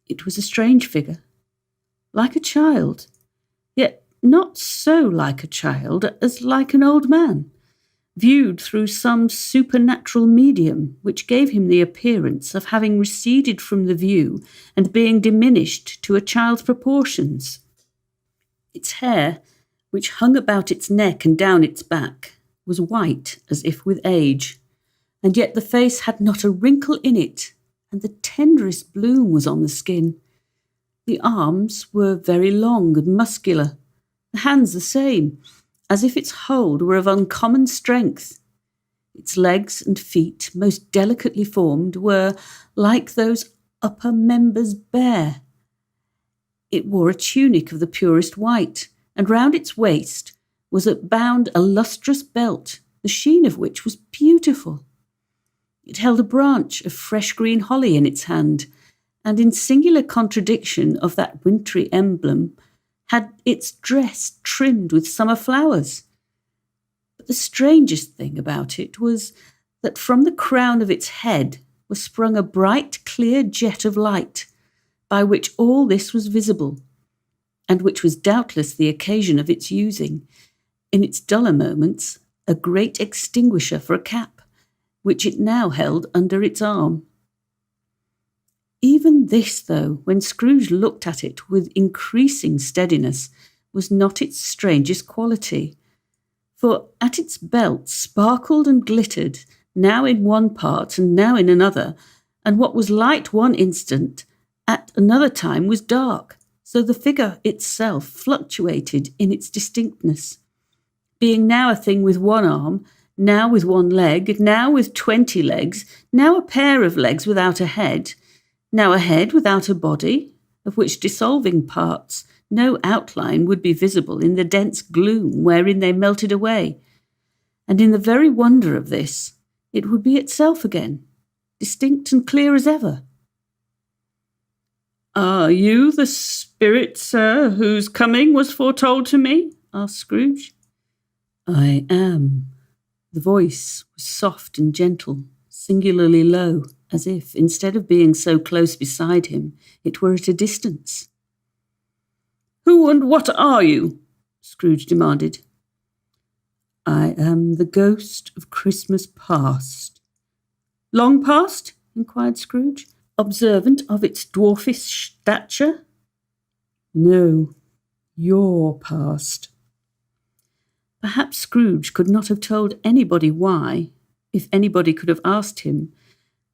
It was a strange figure, like a child, yet not so like a child as like an old man, viewed through some supernatural medium which gave him the appearance of having receded from the view and being diminished to a child's proportions. Its hair, which hung about its neck and down its back, was white as if with age, and yet the face had not a wrinkle in it, and the tenderest bloom was on the skin. The arms were very long and muscular, the hands the same, as if its hold were of uncommon strength. Its legs and feet, most delicately formed, were, like those upper members, bare. It wore a tunic of the purest white, and round its waist was bound a lustrous belt, the sheen of which was beautiful. It held a branch of fresh green holly in its hand, and in singular contradiction of that wintry emblem, had its dress trimmed with summer flowers. But the strangest thing about it was that from the crown of its head was sprung a bright, clear jet of light, by which all this was visible, and which was doubtless the occasion of its using, in its duller moments, a great extinguisher for a cap, which it now held under its arm. Even this, though, when Scrooge looked at it with increasing steadiness, was not its strangest quality. For at its belt sparkled and glittered, now in one part and now in another, and what was light one instant, at another time was dark, so the figure itself fluctuated in its distinctness, being now a thing with one arm, now with one leg, now with 20 legs, now a pair of legs without a head, now a head without a body, of which dissolving parts no outline would be visible in the dense gloom wherein they melted away. And in the very wonder of this, it would be itself again, distinct and clear as ever. "Are you the spirit, sir, whose coming was foretold to me?" asked Scrooge. "I am." The voice was soft and gentle, singularly low, as if, instead of being so close beside him, it were at a distance. "Who and what are you?" Scrooge demanded. "I am the ghost of Christmas past." "Long past?" inquired Scrooge, observant of its dwarfish stature. "No, your past." Perhaps Scrooge could not have told anybody why, if anybody could have asked him,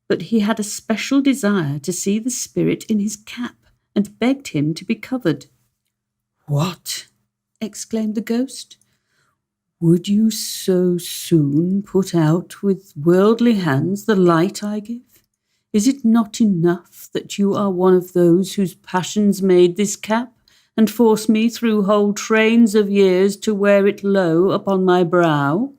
but he had a special desire to see the spirit in his cap, and begged him to be covered. "What?" exclaimed the ghost. "Would you so soon put out with worldly hands the light I give? Is it not enough that you are one of those whose passions made this cap, and force me through whole trains of years to wear it low upon my brow?"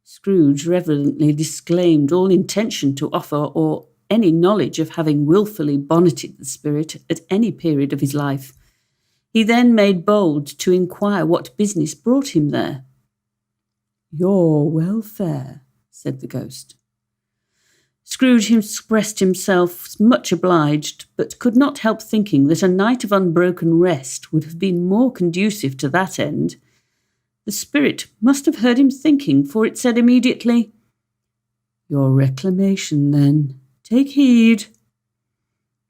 Scrooge reverently disclaimed all intention to offer or any knowledge of having wilfully bonneted the spirit at any period of his life. He then made bold to inquire what business brought him there. "Your welfare," said the ghost. Scrooge expressed himself much obliged, but could not help thinking that a night of unbroken rest would have been more conducive to that end. The spirit must have heard him thinking, for it said immediately, "Your reclamation, then. Take heed."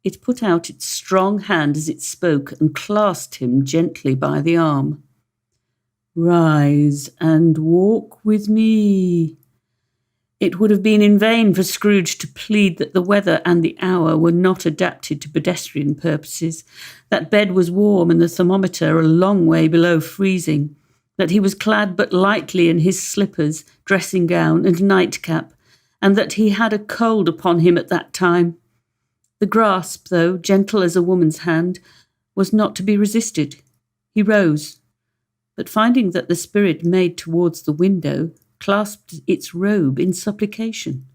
It put out its strong hand as it spoke and clasped him gently by the arm. "Rise and walk with me." It would have been in vain for Scrooge to plead that the weather and the hour were not adapted to pedestrian purposes, that bed was warm and the thermometer a long way below freezing, that he was clad but lightly in his slippers, dressing gown, and nightcap, and that he had a cold upon him at that time. The grasp, though gentle as a woman's hand, was not to be resisted. He rose, but finding that the spirit made towards the window, clasped its robe in supplication.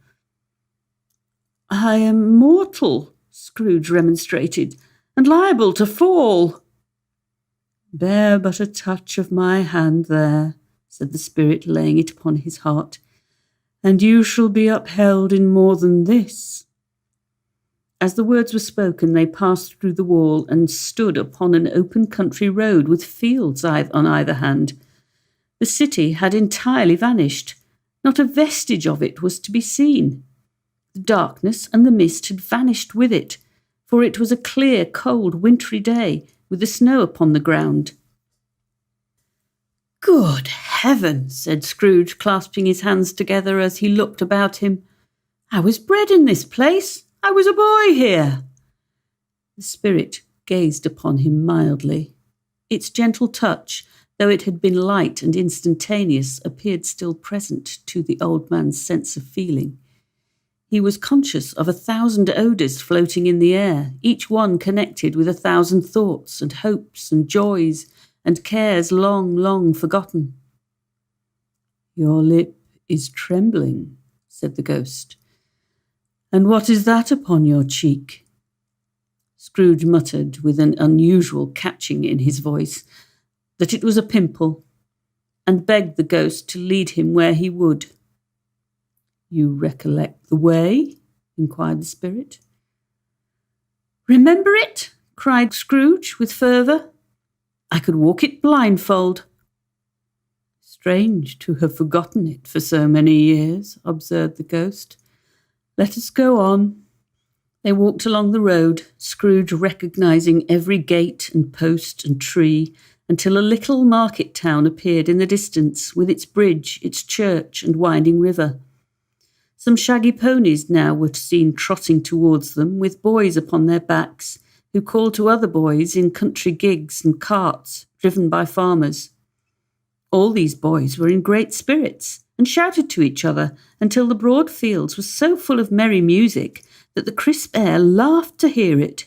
"I am mortal," Scrooge remonstrated, "and liable to fall." "Bear but a touch of my hand there," said the spirit, laying it upon his heart, "and you shall be upheld in more than this." As the words were spoken, they passed through the wall and stood upon an open country road with fields on either hand. The city had entirely vanished. Not a vestige of it was to be seen. The darkness and the mist had vanished with it, for it was a clear, cold, wintry day, with the snow upon the ground. "Good heaven," said Scrooge, clasping his hands together as he looked about him. "I was bred in this place. I was a boy here." The spirit gazed upon him mildly. Its gentle touch, though it had been light and instantaneous, appeared still present to the old man's sense of feeling. He was conscious of 1,000 odours floating in the air, each one connected with 1,000 thoughts and hopes and joys and cares long, long forgotten. "Your lip is trembling," said the ghost. "And what is that upon your cheek?" Scrooge muttered, with an unusual catching in his voice, that it was a pimple, and begged the ghost to lead him where he would. "You recollect the way?" inquired the spirit. "Remember it?" cried Scrooge with fervour. "I could walk it blindfold." "Strange to have forgotten it for so many years," observed the ghost. "Let us go on. They walked along the road, Scrooge recognising every gate and post and tree, until a little market town appeared in the distance, with its bridge, its church, and winding river. Some shaggy ponies now were seen trotting towards them, with boys upon their backs, who called to other boys in country gigs and carts, driven by farmers. All these boys were in great spirits, and shouted to each other until the broad fields were so full of merry music that the crisp air laughed to hear it.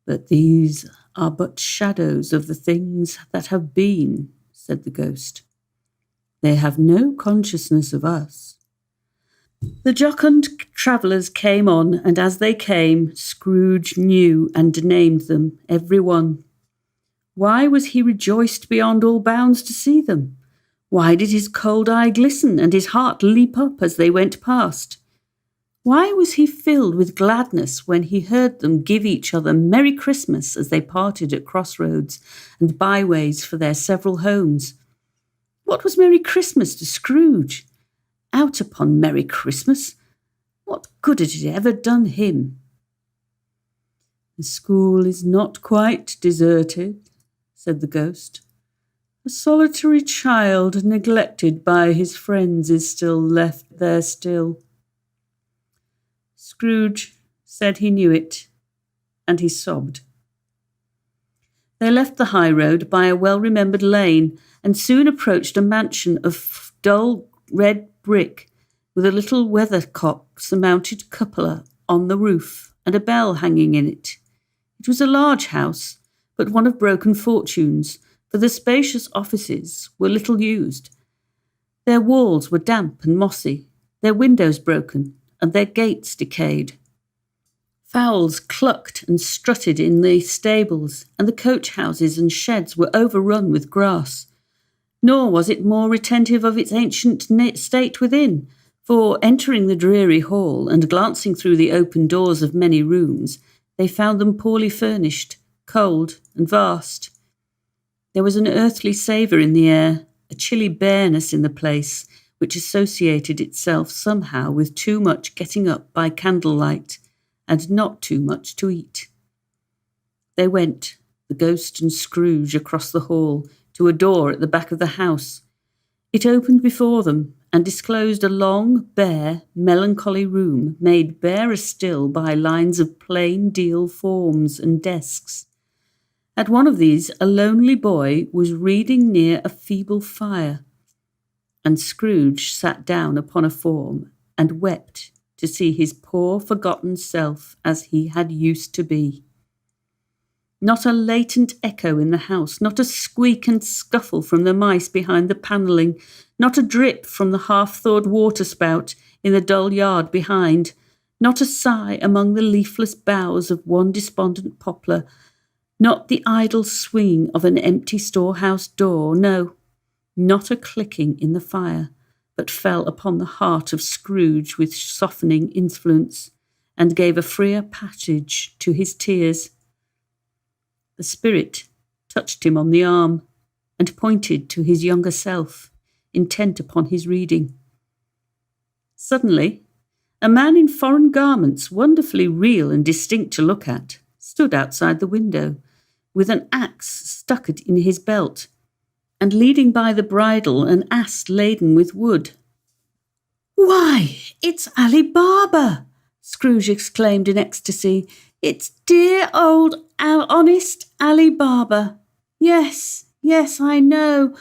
"But these are but shadows of the things that have been," said the ghost. "They have no consciousness of us." The jocund travellers came on, and as they came, Scrooge knew and named them, every one. Why was he rejoiced beyond all bounds to see them? Why did his cold eye glisten and his heart leap up as they went past? Why was he filled with gladness when he heard them give each other Merry Christmas as they parted at crossroads and byways for their several homes? What was Merry Christmas to Scrooge? Out upon Merry Christmas? What good had it ever done him? "The school is not quite deserted," said the ghost. "A solitary child neglected by his friends is still left there still." Scrooge said he knew it, and he sobbed. They left the high road by a well-remembered lane, and soon approached a mansion of dull red brick, with a little weathercock-surmounted cupola on the roof, and a bell hanging in it. It was a large house, but one of broken fortunes, for the spacious offices were little used. Their walls were damp and mossy, their windows broken, and their gates decayed. Fowls clucked and strutted in the stables, and the coach houses and sheds were overrun with grass. Nor was it more retentive of its ancient state within, for entering the dreary hall and glancing through the open doors of many rooms, they found them poorly furnished, cold and vast. There was an earthly savour in the air, a chilly bareness in the place, which associated itself somehow with too much getting up by candlelight, and not too much to eat. They went, the ghost and Scrooge, across the hall, to a door at the back of the house. It opened before them, and disclosed a long, bare, melancholy room, made barer still by lines of plain deal forms and desks. At one of these a lonely boy was reading near a feeble fire, and Scrooge sat down upon a form and wept to see his poor forgotten self as he had used to be. Not a latent echo in the house, not a squeak and scuffle from the mice behind the panelling, not a drip from the half-thawed water-spout in the dull yard behind, not a sigh among the leafless boughs of one despondent poplar, not the idle swinging of an empty storehouse door, no, not a clicking in the fire, but fell upon the heart of Scrooge with softening influence, and gave a freer passage to his tears. The spirit touched him on the arm, and pointed to his younger self, intent upon his reading. Suddenly, a man in foreign garments, wonderfully real and distinct to look at, stood outside the window, with an axe stuck in his belt, and leading by the bridle an ass laden with wood. "Why, it's Ali Baba!" Scrooge exclaimed in ecstasy. "It's dear old honest Ali Baba. Yes, I know.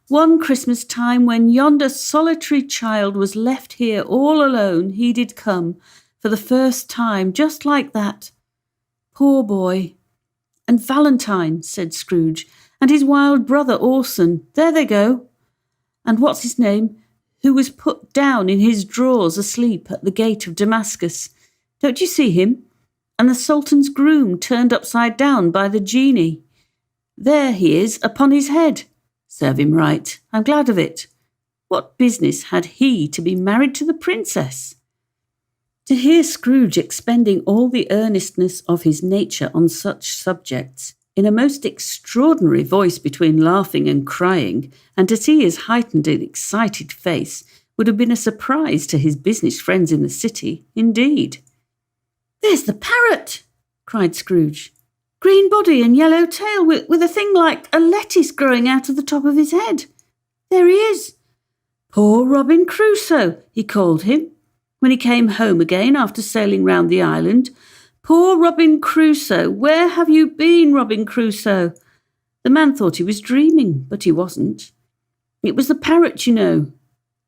One Christmas time when yonder solitary child was left here all alone, he did come, for the first time, just like that. Poor boy. And Valentine," said Scrooge, "and his wild brother Orson, there they go. And what's his name, who was put down in his drawers asleep at the gate of Damascus. Don't you see him? And the Sultan's groom turned upside down by the genie. There he is upon his head. Serve him right. I'm glad of it. What business had he to be married to the princess?" To hear Scrooge expending all the earnestness of his nature on such subjects, in a most extraordinary voice between laughing and crying, and to see his heightened and excited face, would have been a surprise to his business friends in the city, indeed. "There's the parrot!" cried Scrooge. "Green body and yellow tail with a thing like a lettuce growing out of the top of his head. There he is. Poor Robin Crusoe, he called him, when he came home again after sailing round the island. Poor Robin Crusoe, where have you been, Robin Crusoe?" The man thought he was dreaming, but he wasn't. It was the parrot, you know.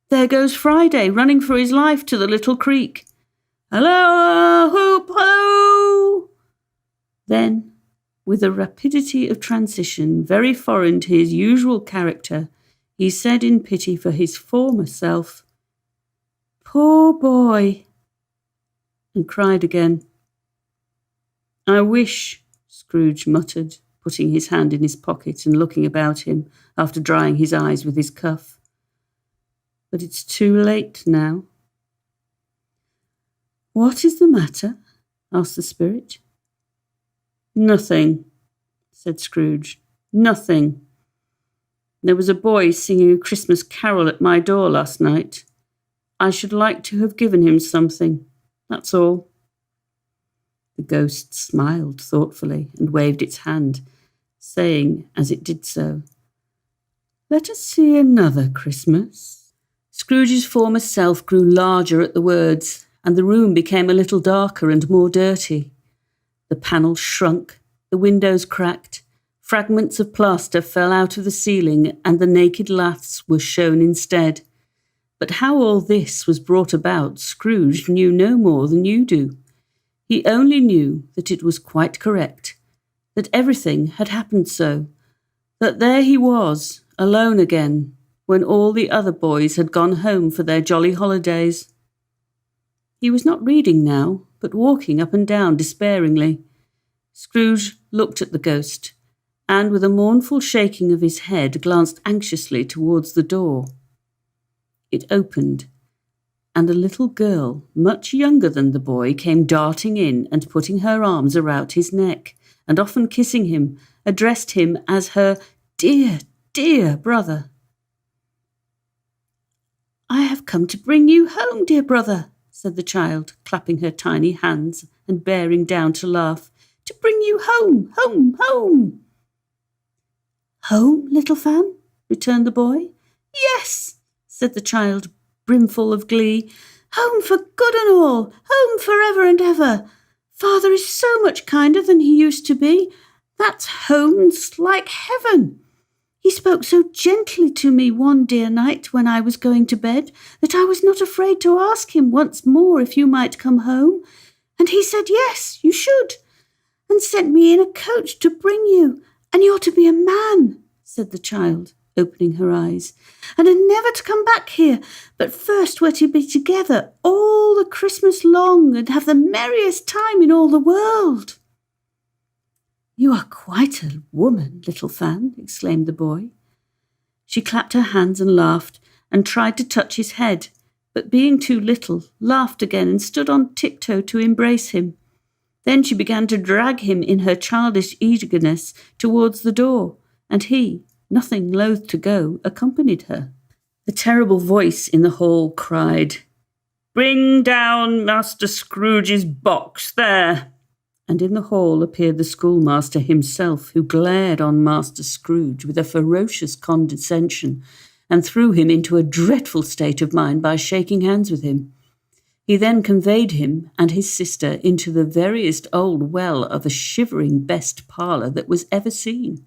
There goes Friday, running for his life to the little creek. "Halloa, hoop, hallo!" Then, with a rapidity of transition very foreign to his usual character, he said in pity for his former self, "Poor boy," and cried again. "I wish," Scrooge muttered, putting his hand in his pocket and looking about him after drying his eyes with his cuff. "But it's too late now." "What is the matter?" asked the spirit. "Nothing," said Scrooge. "Nothing. There was a boy singing a Christmas carol at my door last night. I should like to have given him something. That's all." The ghost smiled thoughtfully and waved its hand, saying as it did so, "Let us see another Christmas." Scrooge's former self grew larger at the words, and the room became a little darker and more dirty. The panels shrunk, the windows cracked, fragments of plaster fell out of the ceiling, and the naked laths were shown instead. But how all this was brought about, Scrooge knew no more than you do. He only knew that it was quite correct, that everything had happened so, that there he was, alone again, when all the other boys had gone home for their jolly holidays. He was not reading now, but walking up and down despairingly. Scrooge looked at the ghost, and with a mournful shaking of his head glanced anxiously towards the door. It opened, and a little girl, much younger than the boy, came darting in and putting her arms about his neck, and often kissing him, addressed him as her dear, dear brother. "I have come to bring you home, dear brother," said the child, clapping her tiny hands and bearing down to laugh. "To bring you home, home, home." "Home, little Fan?" returned the boy. "Yes," said the child, brimful of glee. "Home for good and all, home for ever and ever. Father is so much kinder than he used to be. That's home's like heaven. He spoke so gently to me one dear night when I was going to bed that I was not afraid to ask him once more if you might come home. And he said, yes, you should, and sent me in a coach to bring you. And you're to be a man," said the child, opening her eyes, "and are never to come back here, but first we're to be together all the Christmas long and have the merriest time in all the world." "You are quite a woman, little Fan," exclaimed the boy. She clapped her hands and laughed, and tried to touch his head, but being too little, laughed again and stood on tiptoe to embrace him. Then she began to drag him in her childish eagerness towards the door, and he, nothing loath to go, accompanied her. The terrible voice in the hall cried, "Bring down Master Scrooge's box, there!" And in the hall appeared the schoolmaster himself, who glared on Master Scrooge with a ferocious condescension, and threw him into a dreadful state of mind by shaking hands with him. He then conveyed him and his sister into the veriest old well of a shivering best parlour that was ever seen,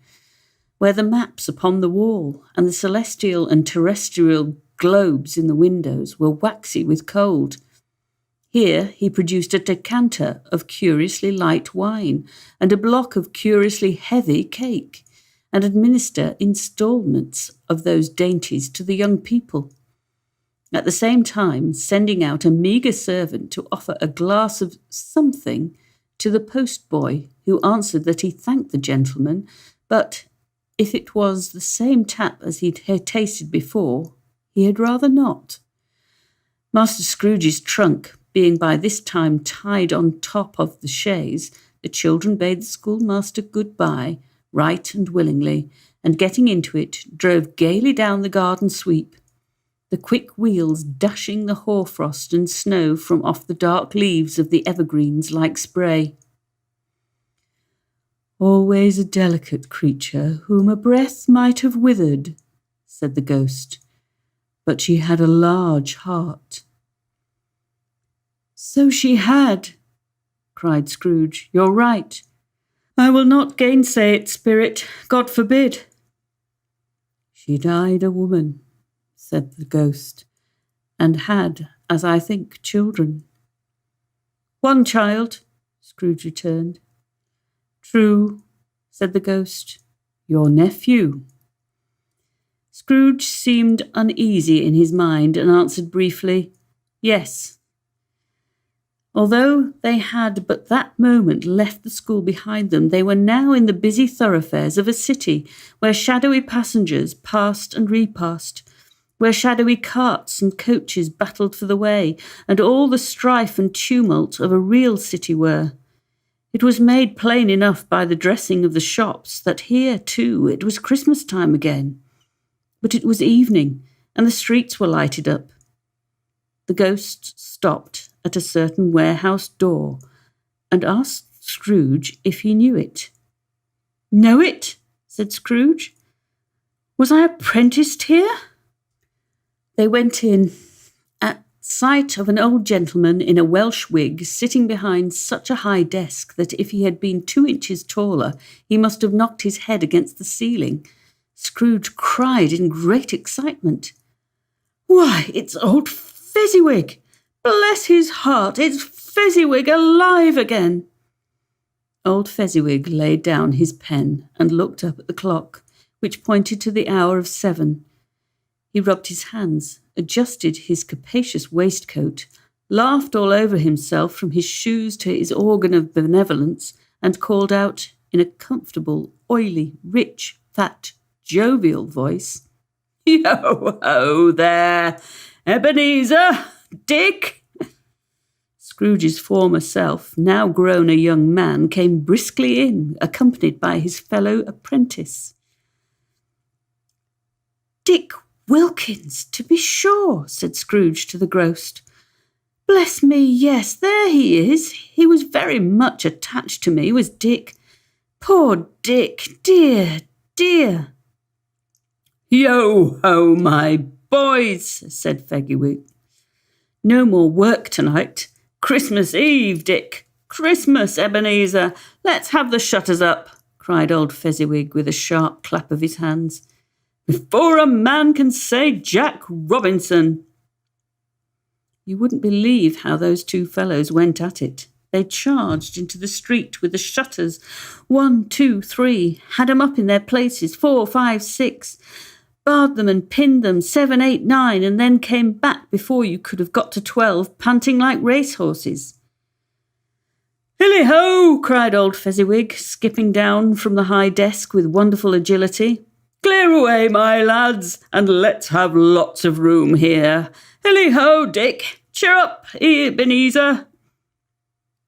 where the maps upon the wall and the celestial and terrestrial globes in the windows were waxy with cold. Here he produced a decanter of curiously light wine and a block of curiously heavy cake, and administered instalments of those dainties to the young people, at the same time sending out a meagre servant to offer a glass of something to the post-boy, who answered that he thanked the gentleman, but if it was the same tap as he had tasted before, he had rather not. Master Scrooge's trunk being by this time tied on top of the chaise, the children bade the schoolmaster good-bye, right and willingly, and getting into it, drove gaily down the garden sweep. the quick wheels dashing the hoarfrost and snow from off the dark leaves of the evergreens like spray. "Always a delicate creature whom a breath might have withered," said the ghost, "but she had a large heart." "So she had," cried Scrooge. "You're right. I will not gainsay it, Spirit. God forbid." "She died a woman," said the ghost, "and had, as I think, children." "One child," Scrooge returned. "True," said the ghost. "Your nephew." Scrooge seemed uneasy in his mind and answered briefly, "Yes." Although they had but that moment left the school behind them, they were now in the busy thoroughfares of a city where shadowy passengers passed and repassed, where shadowy carts and coaches battled for the way, and all the strife and tumult of a real city were. It was made plain enough by the dressing of the shops that here, too, it was Christmas time again. But it was evening, and the streets were lighted up. The ghost stopped at a certain warehouse door and asked Scrooge if he knew it. "Know it?" said Scrooge. "Was I apprenticed here?" They went in, at sight of an old gentleman in a Welsh wig sitting behind such a high desk that if he had been 2 inches taller, he must have knocked his head against the ceiling. Scrooge cried in great excitement, "Why, it's old Fezziwig! Bless his heart, it's Fezziwig alive again!" Old Fezziwig laid down his pen and looked up at the clock, which pointed to the hour of 7. He rubbed his hands, adjusted his capacious waistcoat, laughed all over himself from his shoes to his organ of benevolence, and called out in a comfortable, oily, rich, fat, jovial voice, "Yo-ho there, Ebenezer! Dick!" Scrooge's former self, now grown a young man, came briskly in, accompanied by his fellow apprentice. "Dick Wilkins, to be sure," said Scrooge to the ghost. "Bless me, yes, there he is. He was very much attached to me, was Dick. Poor Dick, dear, dear." "Yo-ho, my boys," said Fezziwig. "No more work tonight. Christmas Eve, Dick. Christmas, Ebenezer. Let's have the shutters up," cried old Fezziwig with a sharp clap of his hands. "Before a man can say Jack Robinson." You wouldn't believe how those two fellows went at it. They charged into the street with the shutters. 1, 2, 3, had 'em up in their places. 4, 5, 6. Barred them and pinned them, 7, 8, 9, and then came back before you could have got to 12, panting like racehorses. "Hilly-ho!" cried old Fezziwig, skipping down from the high desk with wonderful agility. "Clear away, my lads, and let's have lots of room here. Hilly-ho, Dick! Cheer up, Ebenezer!"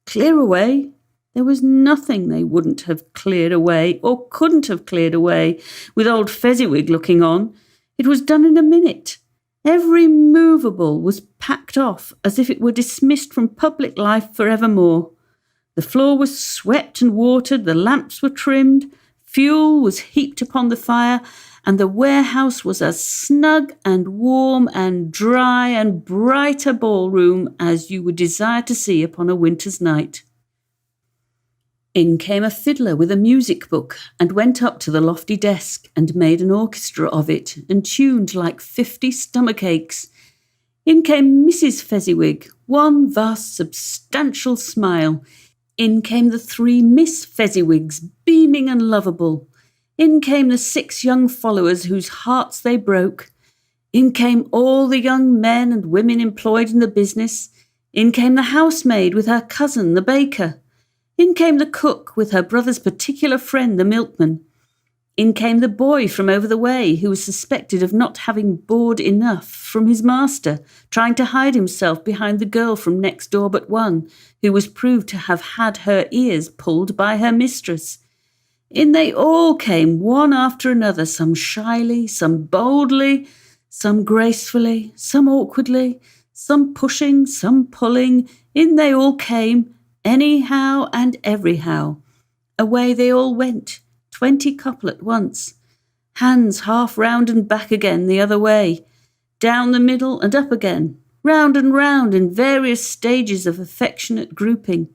Clear away? There was nothing they wouldn't have cleared away, or couldn't have cleared away, with old Fezziwig looking on. It was done in a minute. Every movable was packed off as if it were dismissed from public life for evermore. The floor was swept and watered, the lamps were trimmed, fuel was heaped upon the fire, and the warehouse was as snug and warm and dry and bright a ballroom as you would desire to see upon a winter's night. In came a fiddler with a music book and went up to the lofty desk and made an orchestra of it and tuned like 50 stomach aches. In came Mrs. Fezziwig, one vast substantial smile. In came the 3 Miss Fezziwigs, beaming and lovable. In came the 6 young followers whose hearts they broke. In came all the young men and women employed in the business. In came the housemaid with her cousin, the baker. In came the cook with her brother's particular friend, the milkman. In came the boy from over the way, who was suspected of not having board enough from his master, trying to hide himself behind the girl from next door but one, who was proved to have had her ears pulled by her mistress. In they all came, one after another, some shyly, some boldly, Some gracefully, some awkwardly, some pushing, some pulling, in they all came, anyhow and everyhow. Away they all went, 20 couple at once, hands half round and back again the other way, down the middle and up again, round and round in various stages of affectionate grouping.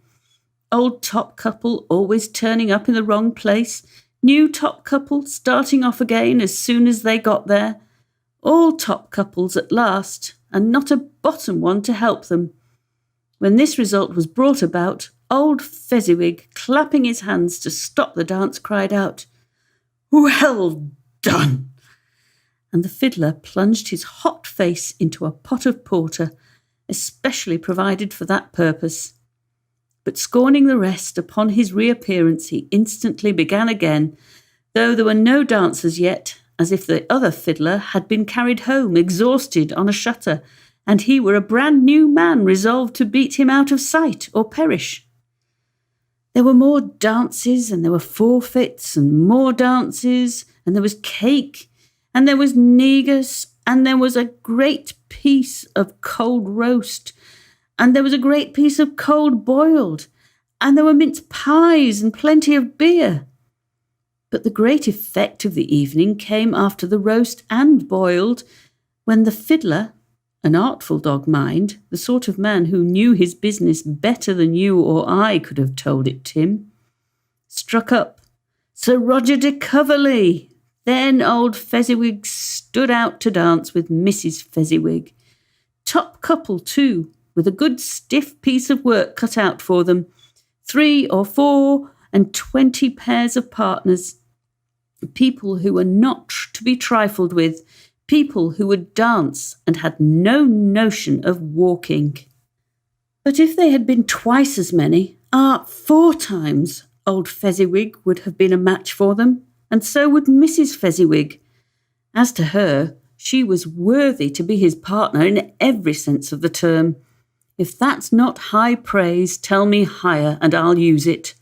Old top couple always turning up in the wrong place, new top couple starting off again as soon as they got there, all top couples at last, and not a bottom one to help them. When this result was brought about, old Fezziwig, clapping his hands to stop the dance, cried out, "Well done!" And the fiddler plunged his hot face into a pot of porter, especially provided for that purpose. But scorning the rest, upon his reappearance he instantly began again, though there were no dancers yet, as if the other fiddler had been carried home exhausted on a shutter, and he were a brand new man resolved to beat him out of sight or perish. There were more dances, and there were forfeits, and more dances, and there was cake, and there was negus, and there was a great piece of cold roast, and there was a great piece of cold boiled, and there were mince pies and plenty of beer. But the great effect of the evening came after the roast and boiled, when the fiddler, an artful dog, mind, the sort of man who knew his business better than you or I could have told it, Tim, struck up, "Sir Roger de Coverley." Then old Fezziwig stood out to dance with Mrs. Fezziwig. Top couple, too, with a good stiff piece of work cut out for them, 3 or 4 and 20 pairs of partners, people who were not to be trifled with, people who would dance and had no notion of walking. But if they had been twice as many, 4 times, old Fezziwig would have been a match for them, and so would Mrs. Fezziwig. As to her, she was worthy to be his partner in every sense of the term. If that's not high praise, tell me higher, and I'll use it.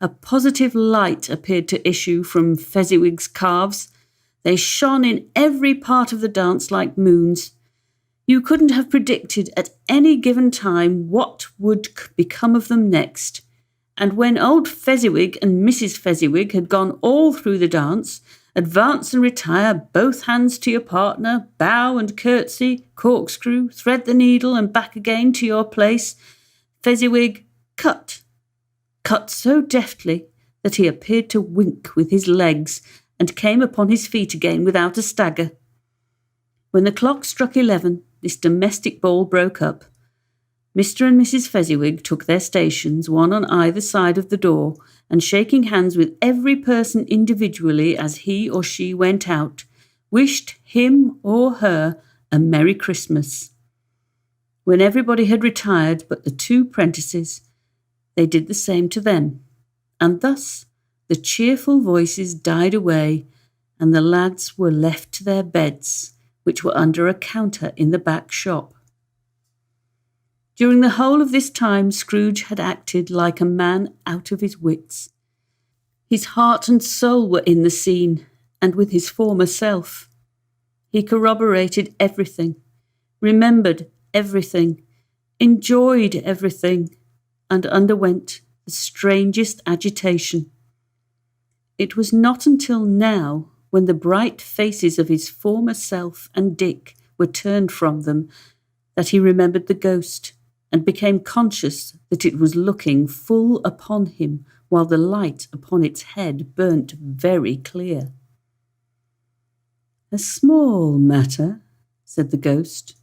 A positive light appeared to issue from Fezziwig's calves. They shone in every part of the dance like moons. You couldn't have predicted at any given time what would become of them next. And when old Fezziwig and Mrs. Fezziwig had gone all through the dance, advance and retire, both hands to your partner, bow and curtsy, corkscrew, thread the needle and back again to your place, Fezziwig cut so deftly that he appeared to wink with his legs and came upon his feet again without a stagger. When the clock struck 11, this domestic ball broke up. Mr. and Mrs. Fezziwig took their stations, one on either side of the door, and shaking hands with every person individually as he or she went out, wished him or her a Merry Christmas. When everybody had retired but the 2 prentices, they did the same to them, and thus the cheerful voices died away, and the lads were left to their beds, which were under a counter in the back shop. During the whole of this time, Scrooge had acted like a man out of his wits. His heart and soul were in the scene, and with his former self. He corroborated everything, remembered everything, enjoyed everything, and underwent the strangest agitation. It was not until now, when the bright faces of his former self and Dick were turned from them, that he remembered the ghost, and became conscious that it was looking full upon him while the light upon its head burnt very clear. "A small matter," said the ghost,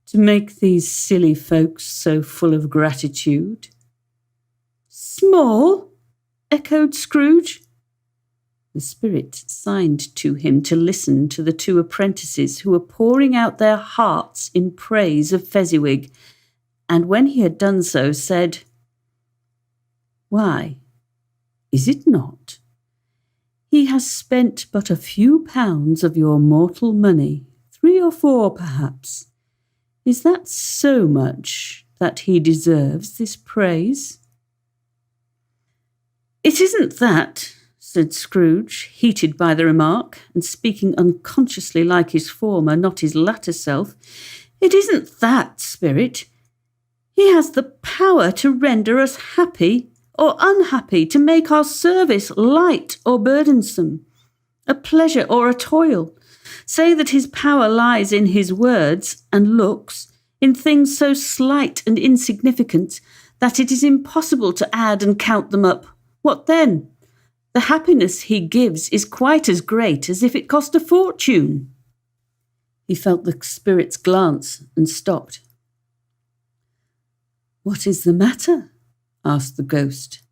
"to make these silly folks so full of gratitude." "Small?" echoed Scrooge. The spirit signed to him to listen to the 2 apprentices who were pouring out their hearts in praise of Fezziwig, and when he had done so, said, "Why, is it not? He has spent but a few pounds of your mortal money, 3 or 4 perhaps. Is that so much that he deserves this praise?" "It isn't that," said Scrooge, heated by the remark, and speaking unconsciously like his former, not his latter self. "It isn't that, Spirit. He has the power to render us happy or unhappy, to make our service light or burdensome, a pleasure or a toil. Say that his power lies in his words and looks, in things so slight and insignificant that it is impossible to add and count them up. What then? The happiness he gives is quite as great as if it cost a fortune." He felt the Spirit's glance and stopped. "What is the matter?" asked the ghost.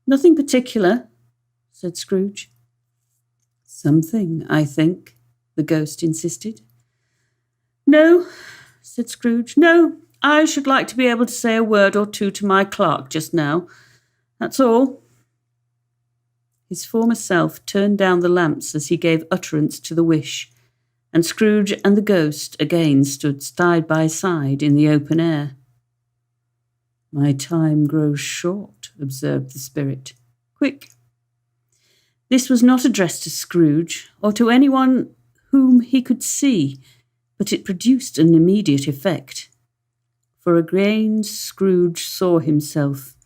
"Nothing particular," said Scrooge. "Something, I think," the ghost insisted. "No," said Scrooge. "No, I should like to be able to say a word or two to my clerk just now. That's all." His former self turned down the lamps as he gave utterance to the wish, and Scrooge and the ghost again stood side by side in the open air. "My time grows short," observed the Spirit. "Quick." This was not addressed to Scrooge or to anyone whom he could see, but it produced an immediate effect. For again Scrooge saw himself.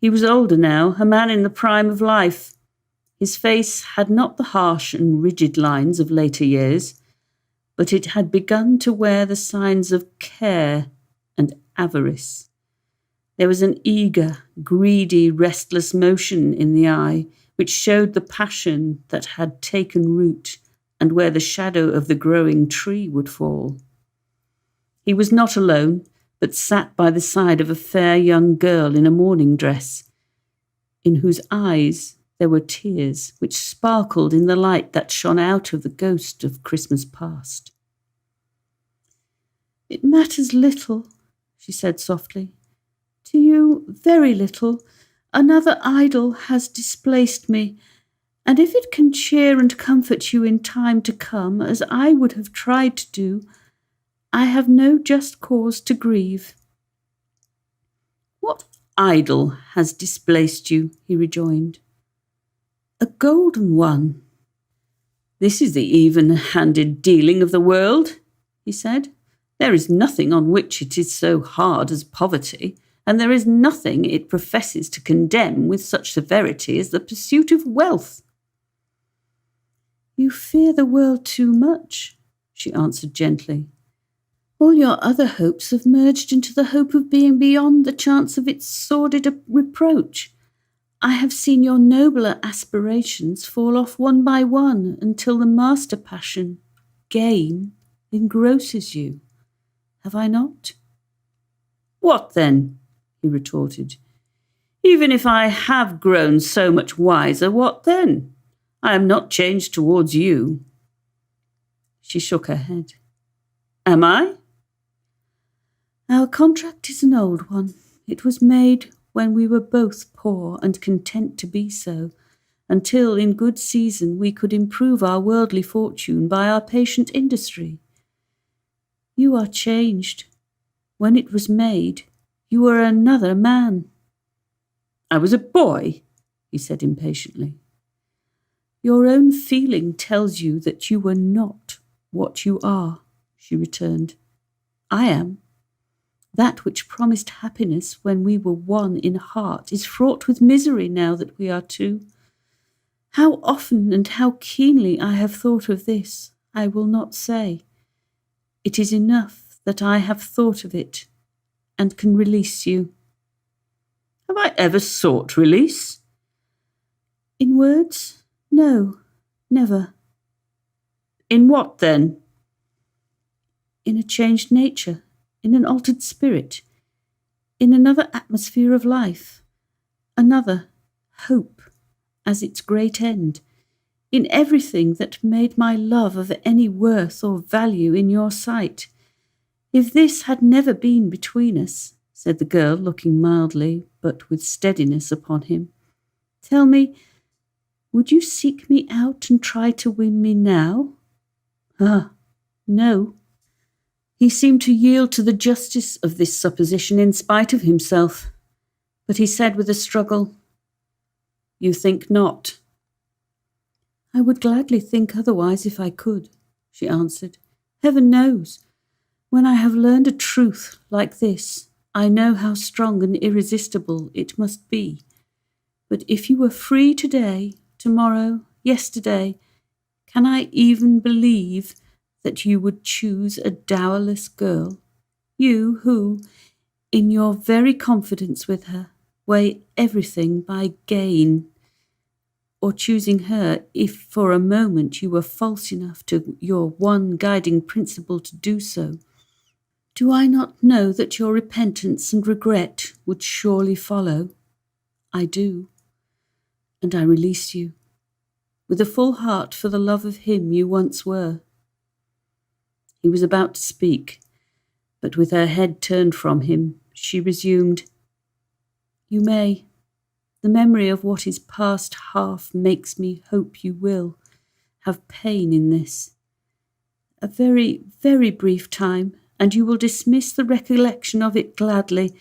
He was older now, a man in the prime of life. His face had not the harsh and rigid lines of later years, but it had begun to wear the signs of care and avarice. There was an eager, greedy, restless motion in the eye, which showed the passion that had taken root and where the shadow of the growing tree would fall. He was not alone, but sat by the side of a fair young girl in a morning dress, in whose eyes there were tears which sparkled in the light that shone out of the ghost of Christmas past. "It matters little," she said softly. "To you, very little. Another idol has displaced me, and if it can cheer and comfort you in time to come, as I would have tried to do, I have no just cause to grieve." "What idol has displaced you?" he rejoined. "A golden one." "This is the even-handed dealing of the world," he said. "There is nothing on which it is so hard as poverty, and there is nothing it professes to condemn with such severity as the pursuit of wealth." "You fear the world too much," she answered gently. "All your other hopes have merged into the hope of being beyond the chance of its sordid reproach. I have seen your nobler aspirations fall off one by one until the master passion, gain, engrosses you. Have I not?" "What then?" he retorted. "Even if I have grown so much wiser, what then? I am not changed towards you." She shook her head. "Am I?" "Our contract is an old one. It was made when we were both poor and content to be so, until in good season we could improve our worldly fortune by our patient industry. You are changed. When it was made, you were another man." "I was a boy," he said impatiently. "Your own feeling tells you that you were not what you are," she returned. "I am. That which promised happiness when we were one in heart is fraught with misery now that we are two. How often and how keenly I have thought of this, I will not say. It is enough that I have thought of it and can release you." "Have I ever sought release?" "In words? No, never." "In what then?" "In a changed nature, in an altered spirit, in another atmosphere of life, another hope as its great end, in everything that made my love of any worth or value in your sight. If this had never been between us," said the girl, looking mildly but with steadiness upon him, "tell me, would you seek me out and try to win me now?" "Ah, no." He seemed to yield to the justice of this supposition in spite of himself, but he said with a struggle, You think not?" "I would gladly think otherwise if I could," she answered. "Heaven knows, when I have learned a truth like this, I know how strong and irresistible it must be. But if you were free today, tomorrow, yesterday, can I even believe that you would choose a dowerless girl? You who, in your very confidence with her, weigh everything by gain, or choosing her if for a moment you were false enough to your one guiding principle to do so. Do I not know that your repentance and regret would surely follow? I do, and I release you, with a full heart for the love of him you once were." He was about to speak, but with her head turned from him, she resumed, "You may. The memory of what is past half makes me hope you will have pain in this. A very, very brief time, and you will dismiss the recollection of it gladly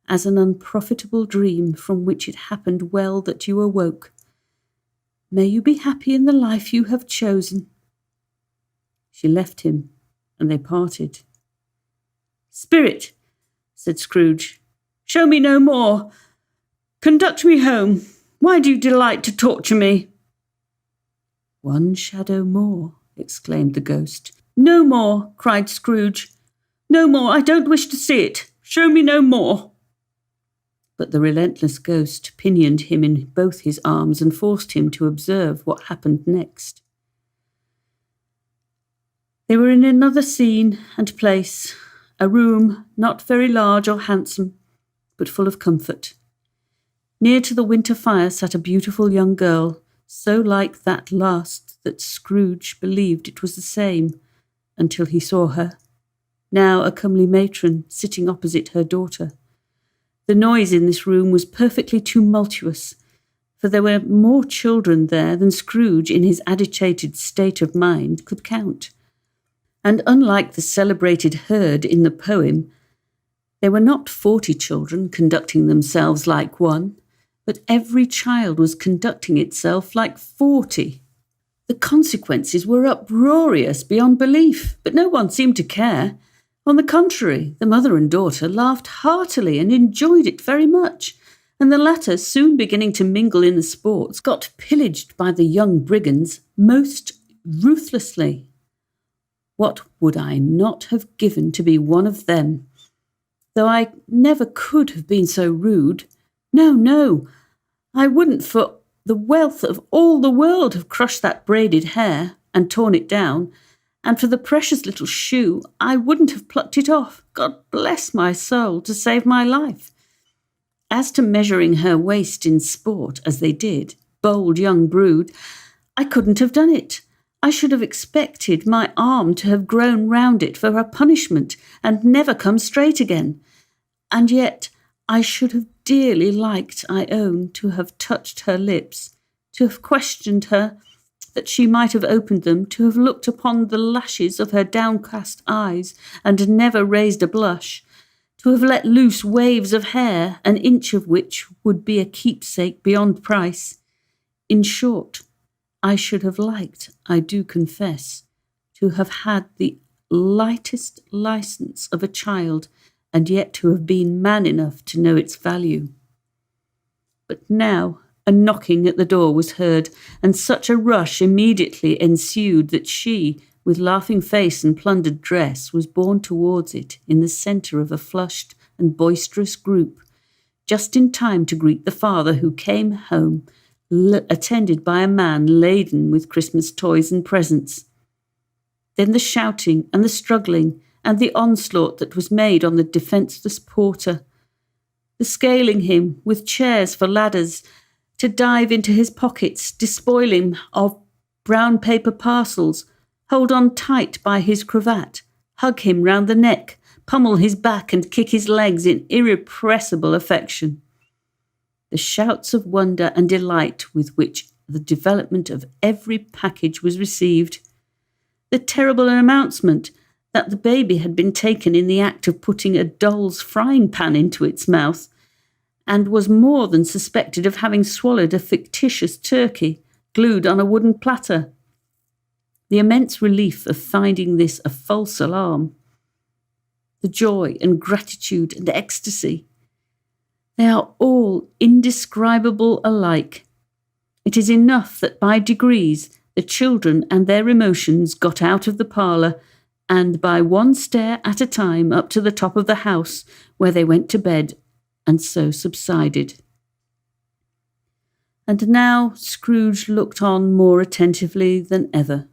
as an unprofitable dream from which it happened well that you awoke. May you be happy in the life you have chosen." She left him, and they parted. "Spirit," said Scrooge, "show me no more. Conduct me home. Why do you delight to torture me?" "One shadow more," exclaimed the ghost. "No more," cried Scrooge. "No more. I don't wish to see it. Show me no more." But the relentless ghost pinioned him in both his arms and forced him to observe what happened next. They were in another scene and place, a room not very large or handsome, but full of comfort. Near to the winter fire sat a beautiful young girl, so like that last that Scrooge believed it was the same, until he saw her, now a comely matron, sitting opposite her daughter. The noise in this room was perfectly tumultuous, for there were more children there than Scrooge, in his agitated state of mind, could count. And unlike the celebrated herd in the poem, there were not 40 children conducting themselves like one, but every child was conducting itself like 40. The consequences were uproarious beyond belief, but no one seemed to care. On the contrary, the mother and daughter laughed heartily and enjoyed it very much, and the latter, soon beginning to mingle in the sports, got pillaged by the young brigands most ruthlessly. What would I not have given to be one of them? Though I never could have been so rude. No, I wouldn't for the wealth of all the world have crushed that braided hair and torn it down, and for the precious little shoe I wouldn't have plucked it off, God bless my soul, to save my life. As to measuring her waist in sport, as they did, bold young brood, I couldn't have done it. I should have expected my arm to have grown round it for a punishment and never come straight again. And yet I should have dearly liked, I own, to have touched her lips, to have questioned her, that she might have opened them, to have looked upon the lashes of her downcast eyes and never raised a blush, to have let loose waves of hair, an inch of which would be a keepsake beyond price. In short, I should have liked, I do confess, to have had the lightest license of a child, and yet to have been man enough to know its value. But now a knocking at the door was heard, and such a rush immediately ensued that she, with laughing face and plundered dress, was borne towards it in the centre of a flushed and boisterous group, just in time to greet the father, who came home, attended by a man laden with Christmas toys and presents. Then the shouting and the struggling and the onslaught that was made on the defenceless porter, the scaling him with chairs for ladders to dive into his pockets, despoil him of brown paper parcels, hold on tight by his cravat, hug him round the neck, pummel his back and kick his legs in irrepressible affection. The shouts of wonder and delight with which the development of every package was received, the terrible announcement that the baby had been taken in the act of putting a doll's frying pan into its mouth, and was more than suspected of having swallowed a fictitious turkey glued on a wooden platter. The immense relief of finding this a false alarm, the joy and gratitude and ecstasy, they are all indescribable alike. It is enough that by degrees the children and their emotions got out of the parlour, and by one stair at a time up to the top of the house, where they went to bed, and so subsided. And now Scrooge looked on more attentively than ever,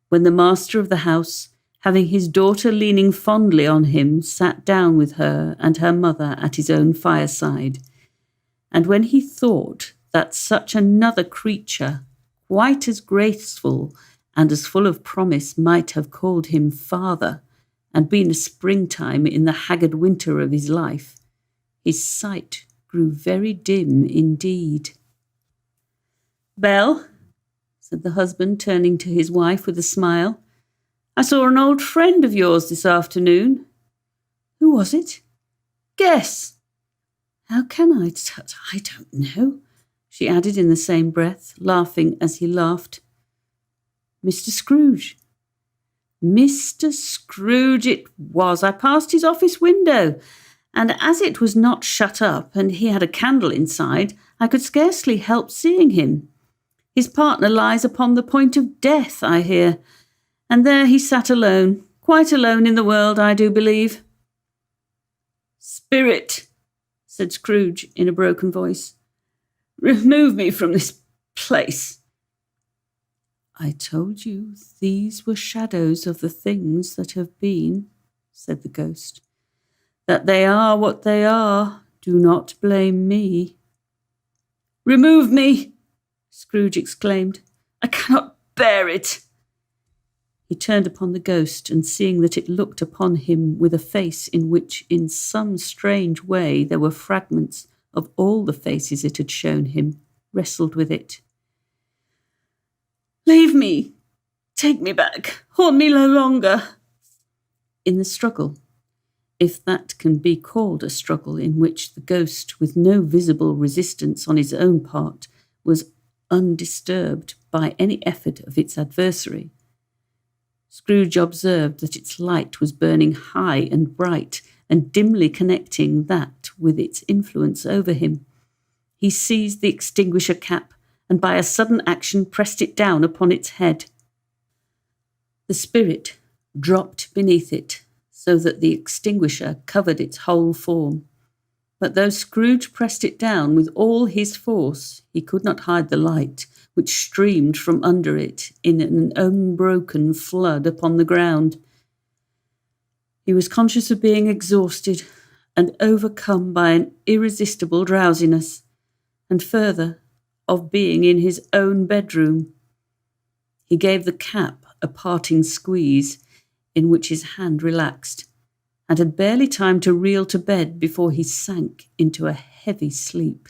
when the master of the house, having his daughter leaning fondly on him, sat down with her and her mother at his own fireside, and when he thought that such another creature, quite as graceful and as full of promise, might have called him father, and been a springtime in the haggard winter of his life, his sight grew very dim indeed. "Belle," said the husband, turning to his wife with a smile, "I saw an old friend of yours this afternoon." "Who was it?" "Guess." "How can I? I don't know," she added in the same breath, laughing as he laughed. "Mr. Scrooge." "Mr. Scrooge it was. I passed his office window, and as it was not shut up and he had a candle inside, I could scarcely help seeing him. His partner lies upon the point of death, I hear, and there he sat alone, quite alone in the world, I do believe." "Spirit," said Scrooge in a broken voice, "remove me from this place." "I told you these were shadows of the things that have been," said the ghost. "That they are what they are, do not blame me." "Remove me!" Scrooge exclaimed. "I cannot bear it." He turned upon the ghost, and seeing that it looked upon him with a face in which in some strange way there were fragments of all the faces it had shown him, wrestled with it. "Leave me! Take me back! Haunt me no longer!" In the struggle, if that can be called a struggle in which the ghost, with no visible resistance on his own part, was undisturbed by any effort of its adversary, Scrooge observed that its light was burning high and bright, and dimly connecting that with its influence over him. He seized the extinguisher cap, and by a sudden action pressed it down upon its head. The spirit dropped beneath it, so that the extinguisher covered its whole form. But though Scrooge pressed it down with all his force, he could not hide the light, which streamed from under it in an unbroken flood upon the ground. He was conscious of being exhausted and overcome by an irresistible drowsiness, and further, of being in his own bedroom. He gave the cap a parting squeeze, in which his hand relaxed, and had barely time to reel to bed before he sank into a heavy sleep.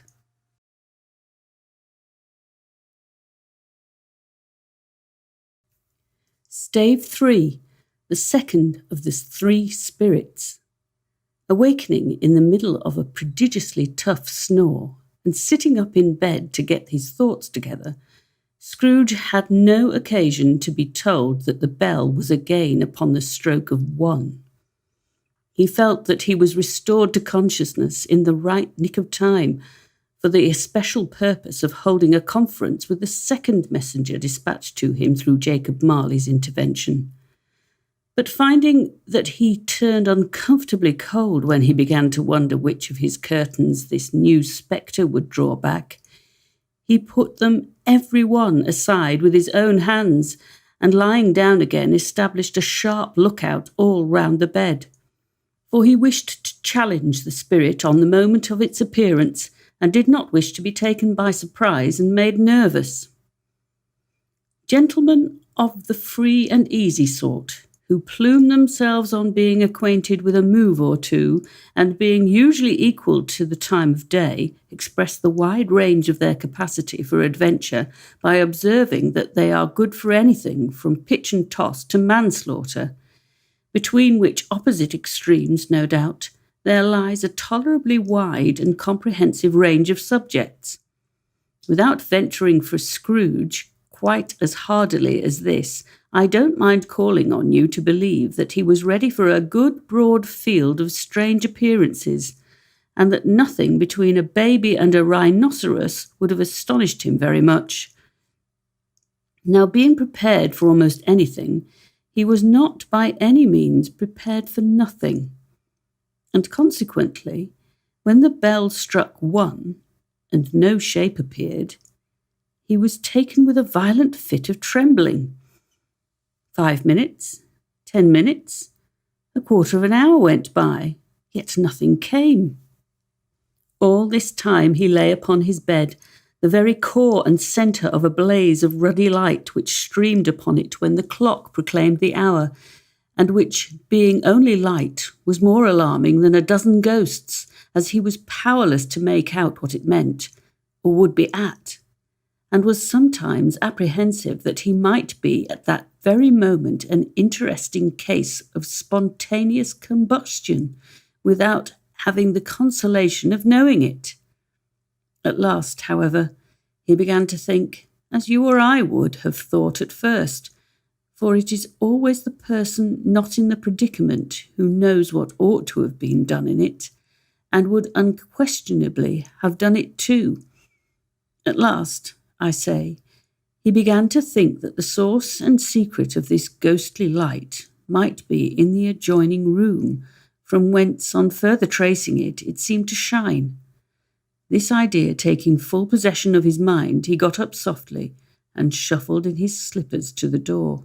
Stave 3, the second of the three spirits. Awakening in the middle of a prodigiously tough snore, and sitting up in bed to get his thoughts together, Scrooge had no occasion to be told that the bell was again upon the stroke of 1. He felt that he was restored to consciousness in the right nick of time, for the especial purpose of holding a conference with the second messenger dispatched to him through Jacob Marley's intervention. But finding that he turned uncomfortably cold when he began to wonder which of his curtains this new spectre would draw back, he put them every one aside with his own hands, and lying down again established a sharp lookout all round the bed. For he wished to challenge the spirit on the moment of its appearance, and did not wish to be taken by surprise and made nervous. Gentlemen of the free and easy sort, who plume themselves on being acquainted with a move or two, and being usually equal to the time of day, express the wide range of their capacity for adventure by observing that they are good for anything from pitch and toss to manslaughter, between which opposite extremes, no doubt, there lies a tolerably wide and comprehensive range of subjects. Without venturing for Scrooge quite as hardily as this, I don't mind calling on you to believe that he was ready for a good broad field of strange appearances, and that nothing between a baby and a rhinoceros would have astonished him very much. Now, being prepared for almost anything, he was not by any means prepared for nothing. And consequently, when the bell struck 1 and no shape appeared, he was taken with a violent fit of trembling. 5 minutes, 10 minutes, a quarter of an hour went by, yet nothing came. All this time he lay upon his bed, the very core and centre of a blaze of ruddy light which streamed upon it when the clock proclaimed the hour, and which, being only light, was more alarming than a dozen ghosts, as he was powerless to make out what it meant, or would be at, and was sometimes apprehensive that he might be at that very moment an interesting case of spontaneous combustion, without having the consolation of knowing it. At last, however, he began to think, as you or I would have thought at first, for it is always the person not in the predicament who knows what ought to have been done in it, and would unquestionably have done it too. At last, I say, he began to think that the source and secret of this ghostly light might be in the adjoining room, from whence, on further tracing it, it seemed to shine. This idea taking full possession of his mind, he got up softly and shuffled in his slippers to the door.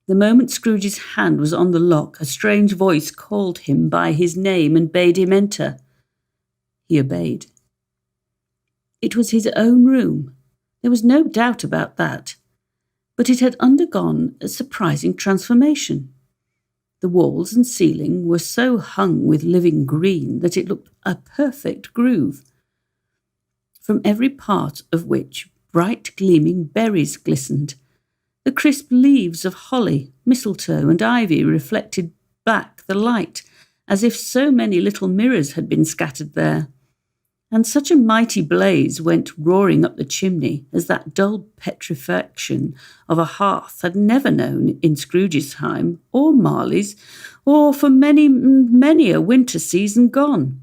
The moment Scrooge's hand was on the lock, a strange voice called him by his name and bade him enter. He obeyed. It was his own room. There was no doubt about that. But it had undergone a surprising transformation. The walls and ceiling were so hung with living green that it looked a perfect groove, from every part of which bright gleaming berries glistened. The crisp leaves of holly, mistletoe, and ivy reflected back the light, as if so many little mirrors had been scattered there. And such a mighty blaze went roaring up the chimney as that dull petrifaction of a hearth had never known in Scrooge's time, or Marley's, or for many, many a winter season gone.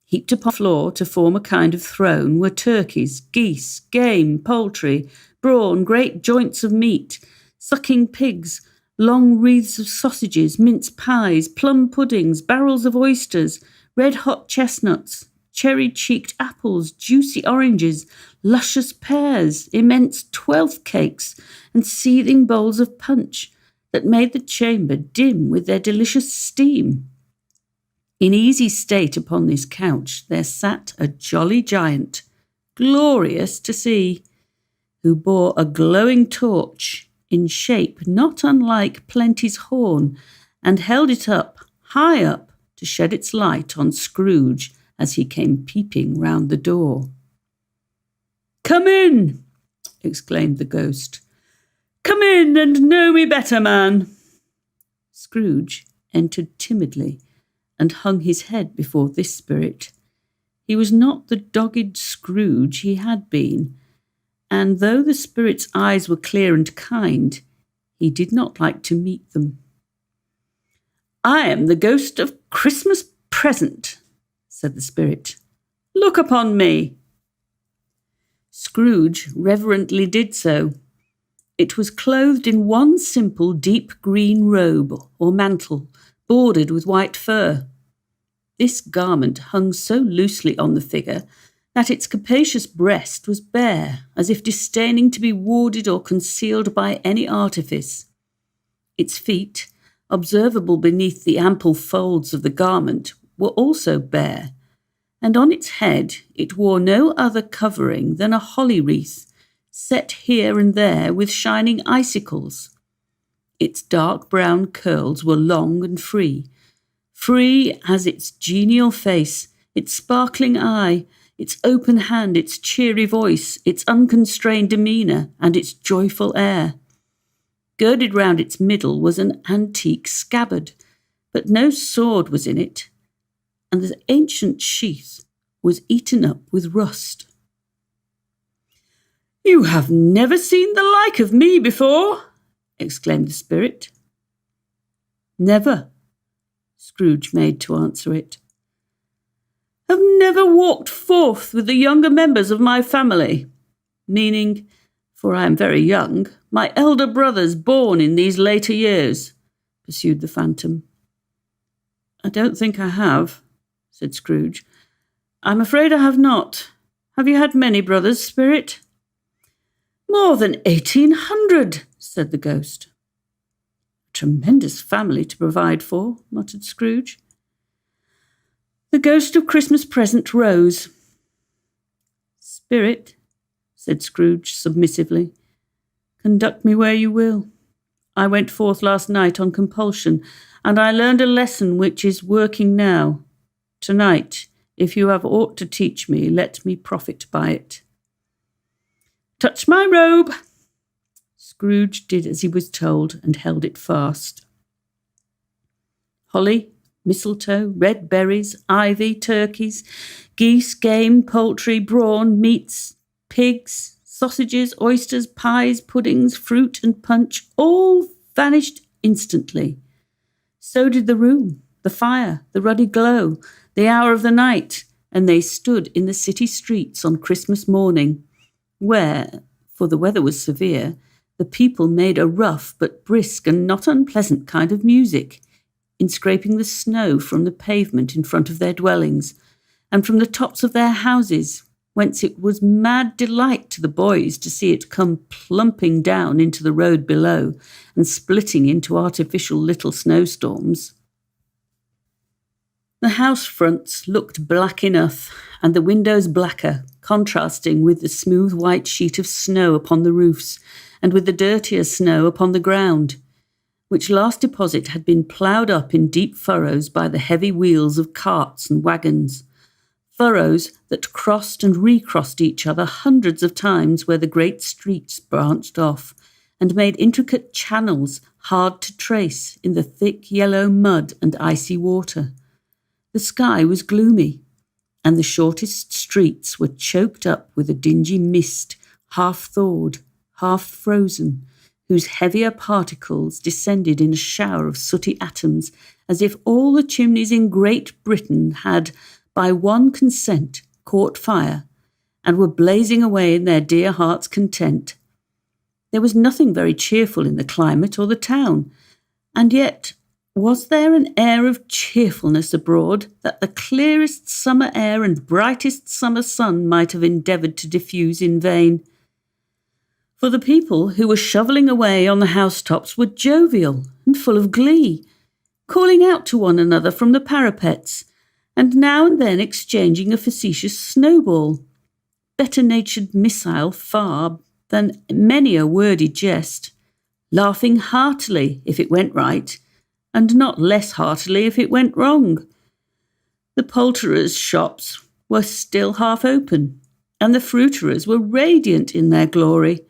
Heaped upon the floor to form a kind of throne were turkeys, geese, game, poultry, brawn, great joints of meat, sucking pigs, long wreaths of sausages, mince pies, plum puddings, barrels of oysters, red-hot chestnuts, cherry-cheeked apples, juicy oranges, luscious pears, immense twelfth cakes, and seething bowls of punch that made the chamber dim with their delicious steam. In easy state upon this couch there sat a jolly giant, glorious to see, who bore a glowing torch, in shape not unlike Plenty's horn, and held it up, high up, to shed its light on Scrooge as he came peeping round the door. "Come in," exclaimed the ghost. "Come in and know me better, man." Scrooge entered timidly and hung his head before this spirit. He was not the dogged Scrooge he had been, and though the spirit's eyes were clear and kind, he did not like to meet them. "I am the ghost of Christmas present," said the spirit. "Look upon me." Scrooge reverently did so. It was clothed in one simple deep green robe or mantle, bordered with white fur. This garment hung so loosely on the figure that its capacious breast was bare, as if disdaining to be warded or concealed by any artifice. Its feet, observable beneath the ample folds of the garment, were also bare, and on its head it wore no other covering than a holly wreath, set here and there with shining icicles. Its dark brown curls were long and free as its genial face, its sparkling eye, its open hand, its cheery voice, its unconstrained demeanour, and its joyful air. Girded round its middle was an antique scabbard, but no sword was in it, and the ancient sheath was eaten up with rust. "You have never seen the like of me before," exclaimed the spirit. "Never," Scrooge made to answer it. "Have never walked forth with the younger members of my family, meaning, for I am very young, my elder brothers born in these later years," pursued the phantom. "I don't think I have," said Scrooge. "I'm afraid I have not. Have you had many brothers, spirit?" "More than 1,800, said the ghost. "A tremendous family to provide for," muttered Scrooge. The ghost of Christmas present rose. "Spirit," said Scrooge submissively, "conduct me where you will. I went forth last night on compulsion, and I learned a lesson which is working now. Tonight, if you have aught to teach me, let me profit by it." "Touch my robe." Scrooge did as he was told and held it fast. Holly, mistletoe, red berries, ivy, turkeys, geese, game, poultry, brawn, meats, pigs, sausages, oysters, pies, puddings, fruit and punch all vanished instantly. So did the room, the fire, the ruddy glow, the hour of the night, and they stood in the city streets on Christmas morning, where, for the weather was severe, the people made a rough but brisk and not unpleasant kind of music, in scraping the snow from the pavement in front of their dwellings, and from the tops of their houses, whence it was mad delight to the boys to see it come plumping down into the road below, and splitting into artificial little snowstorms. The house fronts looked black enough, and the windows blacker, contrasting with the smooth white sheet of snow upon the roofs, and with the dirtier snow upon the ground, which last deposit had been ploughed up in deep furrows by the heavy wheels of carts and wagons, furrows that crossed and recrossed each other hundreds of times where the great streets branched off, and made intricate channels hard to trace in the thick yellow mud and icy water. The sky was gloomy, and the shortest streets were choked up with a dingy mist, half thawed, half frozen, whose heavier particles descended in a shower of sooty atoms, as if all the chimneys in Great Britain had, by one consent, caught fire, and were blazing away in their dear hearts' content. There was nothing very cheerful in the climate or the town, and yet was there an air of cheerfulness abroad that the clearest summer air and brightest summer sun might have endeavoured to diffuse in vain? For the people who were shovelling away on the housetops were jovial and full of glee, calling out to one another from the parapets, and now and then exchanging a facetious snowball, better-natured missile far than many a wordy jest, laughing heartily if it went right, and not less heartily if it went wrong. The poulterers' shops were still half open, and the fruiterers were radiant in their glory.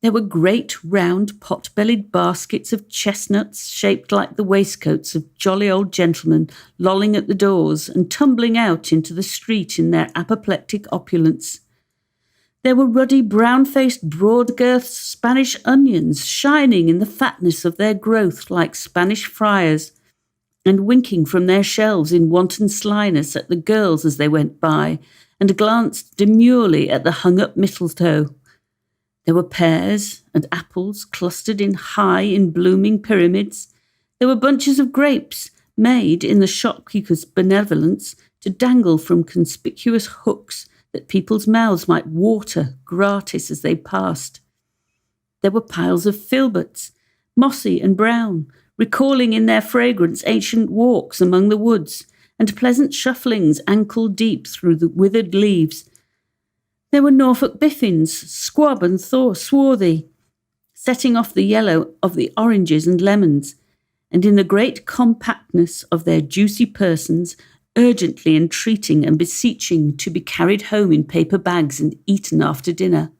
There were great round pot-bellied baskets of chestnuts shaped like the waistcoats of jolly old gentlemen lolling at the doors and tumbling out into the street in their apoplectic opulence. There were ruddy brown-faced broad-girthed Spanish onions shining in the fatness of their growth like Spanish friars, and winking from their shelves in wanton slyness at the girls as they went by, and glanced demurely at the hung-up mistletoe. There were pears and apples clustered in high in blooming pyramids. There were bunches of grapes made, in the shopkeeper's benevolence, to dangle from conspicuous hooks that people's mouths might water gratis as they passed. There were piles of filberts, mossy and brown, recalling in their fragrance ancient walks among the woods, and pleasant shufflings ankle-deep through the withered leaves. There were Norfolk biffins, squab and swarthy, setting off the yellow of the oranges and lemons, and in the great compactness of their juicy persons, urgently entreating and beseeching to be carried home in paper bags and eaten after dinner.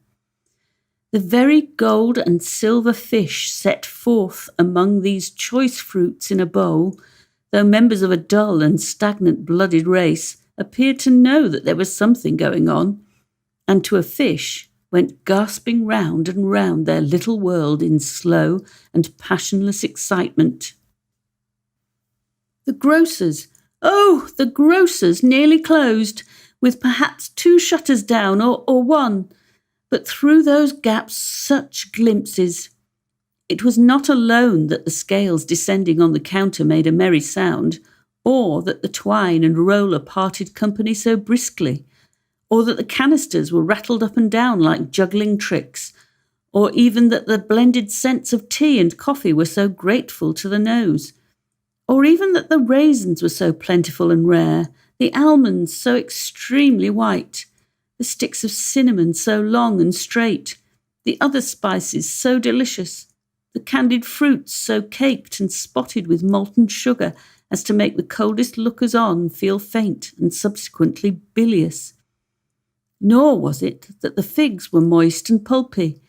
The very gold and silver fish set forth among these choice fruits in a bowl though members of a dull and stagnant-blooded race appeared to know that there was something going on, and to a fish went gasping round and round their little world in slow and passionless excitement. The grocers, the grocers, nearly closed, with perhaps 2 shutters down or 1, but through those gaps such glimpses. It was not alone that the scales descending on the counter made a merry sound, or that the twine and roller parted company so briskly, or that the canisters were rattled up and down like juggling tricks, or even that the blended scents of tea and coffee were so grateful to the nose, or even that the raisins were so plentiful and rare, the almonds so extremely white, the sticks of cinnamon so long and straight, the other spices so delicious, the candied fruits so caked and spotted with molten sugar as to make the coldest lookers-on feel faint and subsequently bilious. Nor was it that the figs were moist and pulpy,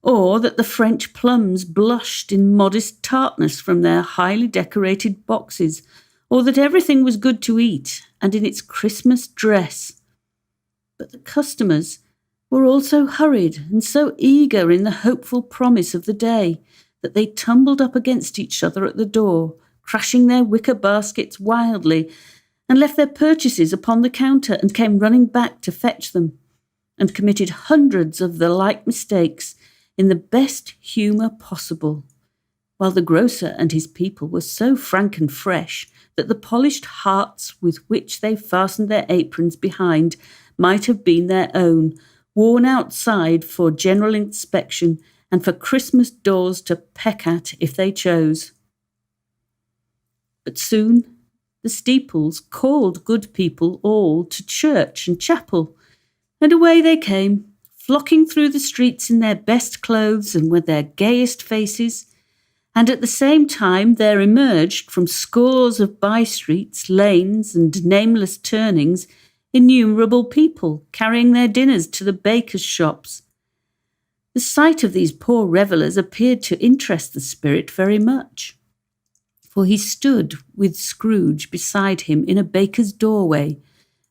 or that the French plums blushed in modest tartness from their highly decorated boxes, or that everything was good to eat and in its Christmas dress. But the customers were all so hurried and so eager in the hopeful promise of the day that they tumbled up against each other at the door, crashing their wicker baskets wildly, and left their purchases upon the counter and came running back to fetch them, and committed hundreds of the like mistakes in the best humour possible, while the grocer and his people were so frank and fresh that the polished hearts with which they fastened their aprons behind might have been their own, worn outside for general inspection and for Christmas doors to peck at if they chose. But soon the steeples called good people all to church and chapel, and away they came, flocking through the streets in their best clothes and with their gayest faces, and at the same time there emerged from scores of by-streets, lanes, and nameless turnings innumerable people carrying their dinners to the bakers' shops. The sight of these poor revellers appeared to interest the spirit very much, for he stood with Scrooge beside him in a baker's doorway,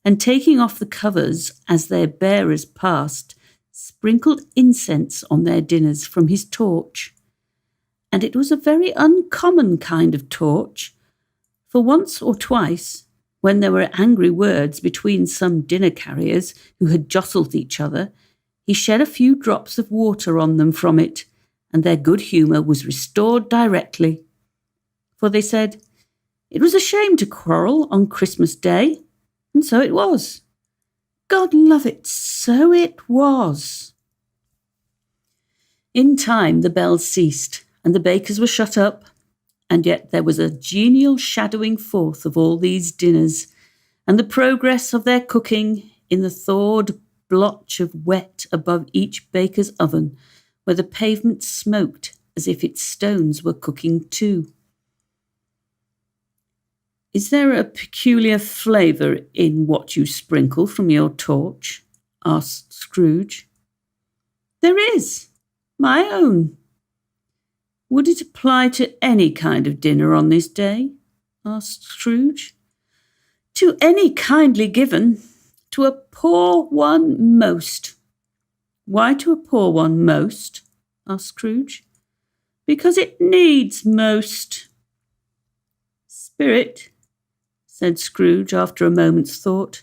and taking off the covers as their bearers passed, sprinkled incense on their dinners from his torch. And it was a very uncommon kind of torch, for once or twice, when there were angry words between some dinner-carriers who had jostled each other, he shed a few drops of water on them from it, and their good humour was restored directly. For they said, it was a shame to quarrel on Christmas Day, and so it was. God love it, so it was. In time the bells ceased, and the bakers were shut up, and yet there was a genial shadowing forth of all these dinners, and the progress of their cooking in the thawed blotch of wet above each baker's oven, where the pavement smoked as if its stones were cooking too. Is there a peculiar flavour in what you sprinkle from your torch? Asked Scrooge. There is, my own. Would it apply to any kind of dinner on this day? Asked Scrooge. To any kindly given, to a poor one most. Why to a poor one most? Asked Scrooge. Because it needs most. Spirit, said Scrooge after a moment's thought,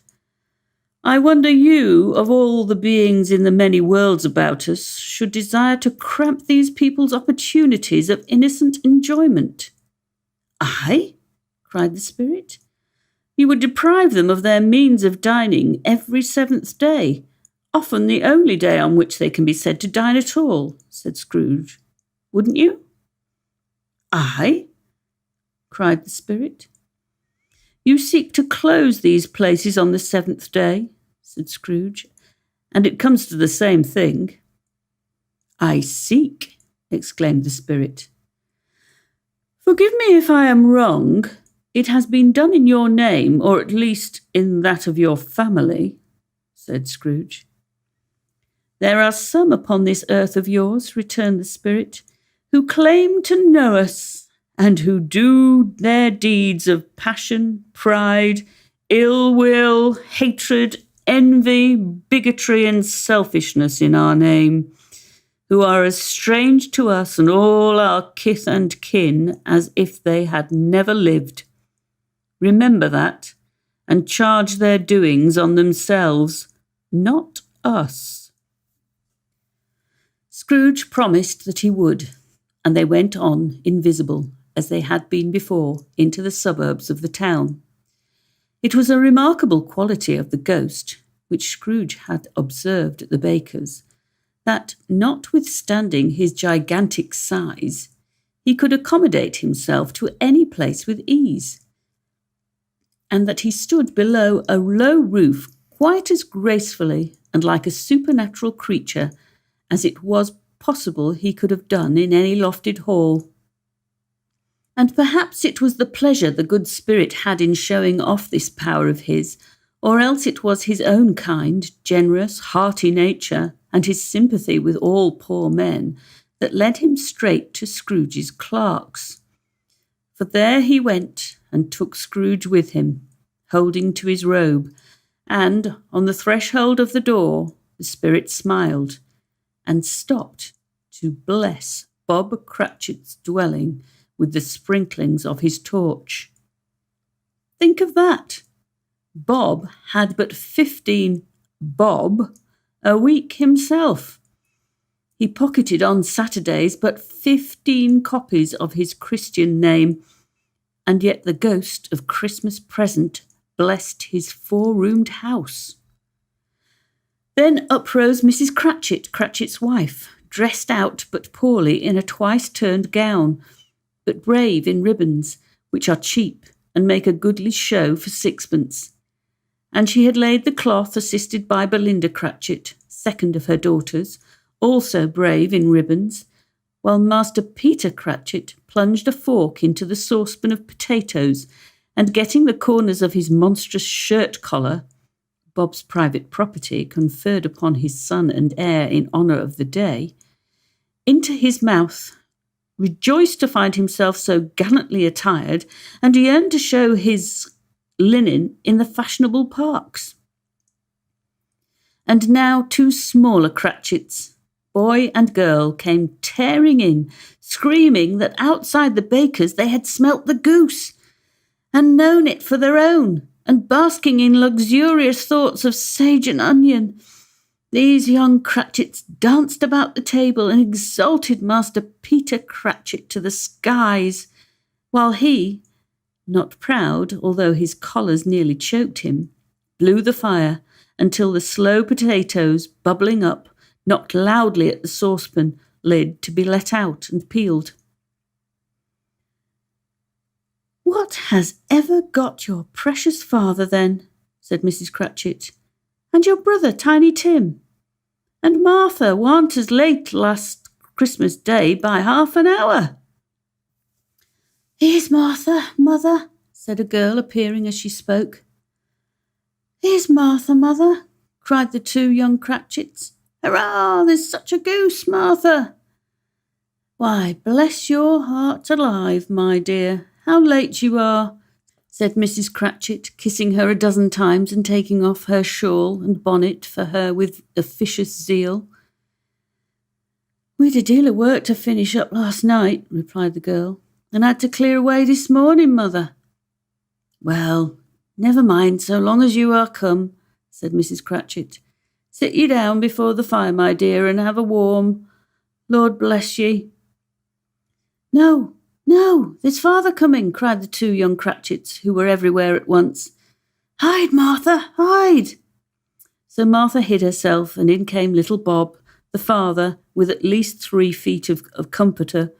I wonder you, of all the beings in the many worlds about us, should desire to cramp these people's opportunities of innocent enjoyment. I? Cried the spirit. You would deprive them of their means of dining every 7th day, often the only day on which they can be said to dine at all, said Scrooge. Wouldn't you? I? Cried the spirit. You seek to close these places on the 7th day, said Scrooge, and it comes to the same thing. I seek, exclaimed the spirit. Forgive me if I am wrong. It has been done in your name, or at least in that of your family, said Scrooge. There are some upon this earth of yours, returned the spirit, who claim to know us, and who do their deeds of passion, pride, ill will, hatred, envy, bigotry, and selfishness in our name, who are as strange to us and all our kith and kin as if they had never lived. Remember that, and charge their doings on themselves, not us." Scrooge promised that he would, and they went on invisible, as they had been before, into the suburbs of the town. It was a remarkable quality of the ghost, which Scrooge had observed at the baker's, that, notwithstanding his gigantic size, he could accommodate himself to any place with ease, and that he stood below a low roof quite as gracefully and like a supernatural creature as it was possible he could have done in any lofted hall. And perhaps it was the pleasure the good spirit had in showing off this power of his, or else it was his own kind, generous, hearty nature, and his sympathy with all poor men, that led him straight to Scrooge's clerk's. For there he went, and took Scrooge with him, holding to his robe, and on the threshold of the door the spirit smiled, and stopped to bless Bob Cratchit's dwelling with the sprinklings of his torch. Think of that! Bob had but 15 bob a week himself. He pocketed on Saturdays but 15 copies of his Christian name, and yet the ghost of Christmas present blessed his 4-roomed house. Then uprose Mrs. Cratchit, Cratchit's wife, dressed out but poorly in a twice-turned gown, but brave in ribbons, which are cheap and make a goodly show for 6pence. And she had laid the cloth, assisted by Belinda Cratchit, second of her daughters, also brave in ribbons, while Master Peter Cratchit plunged a fork into the saucepan of potatoes, and getting the corners of his monstrous shirt collar, Bob's private property conferred upon his son and heir in honour of the day, into his mouth, rejoiced to find himself so gallantly attired, and yearned to show his linen in the fashionable parks. And now 2 smaller Cratchits, boy and girl, came tearing in, screaming that outside the baker's they had smelt the goose, and known it for their own, and basking in luxurious thoughts of sage and onion. These young Cratchits danced about the table and exalted Master Peter Cratchit to the skies, while he, not proud, although his collars nearly choked him, blew the fire until the slow potatoes, bubbling up, knocked loudly at the saucepan lid to be let out and peeled. "What has ever got your precious father, then?" said Mrs. Cratchit. "And your brother, Tiny Tim? And Martha warn't as late last Christmas Day by half an hour." "Here's Martha, mother," said a girl, appearing as she spoke. "Here's Martha, mother," cried the 2 young Cratchits. "Hurrah, there's such a goose, Martha." "Why, bless your heart alive, my dear, how late you are," said Mrs. Cratchit, kissing her a dozen times and taking off her shawl and bonnet for her with officious zeal. "We'd a deal of work to finish up last night," replied the girl, "and had to clear away this morning, mother." "Well, never mind, so long as you are come," said Mrs. Cratchit. "Sit ye down before the fire, my dear, and have a warm. Lord bless ye." "No, no, there's father coming," cried the 2 young Cratchits, who were everywhere at once. "Hide, Martha, hide." So Martha hid herself, and in came little Bob, the father, with at least 3 feet of comforter,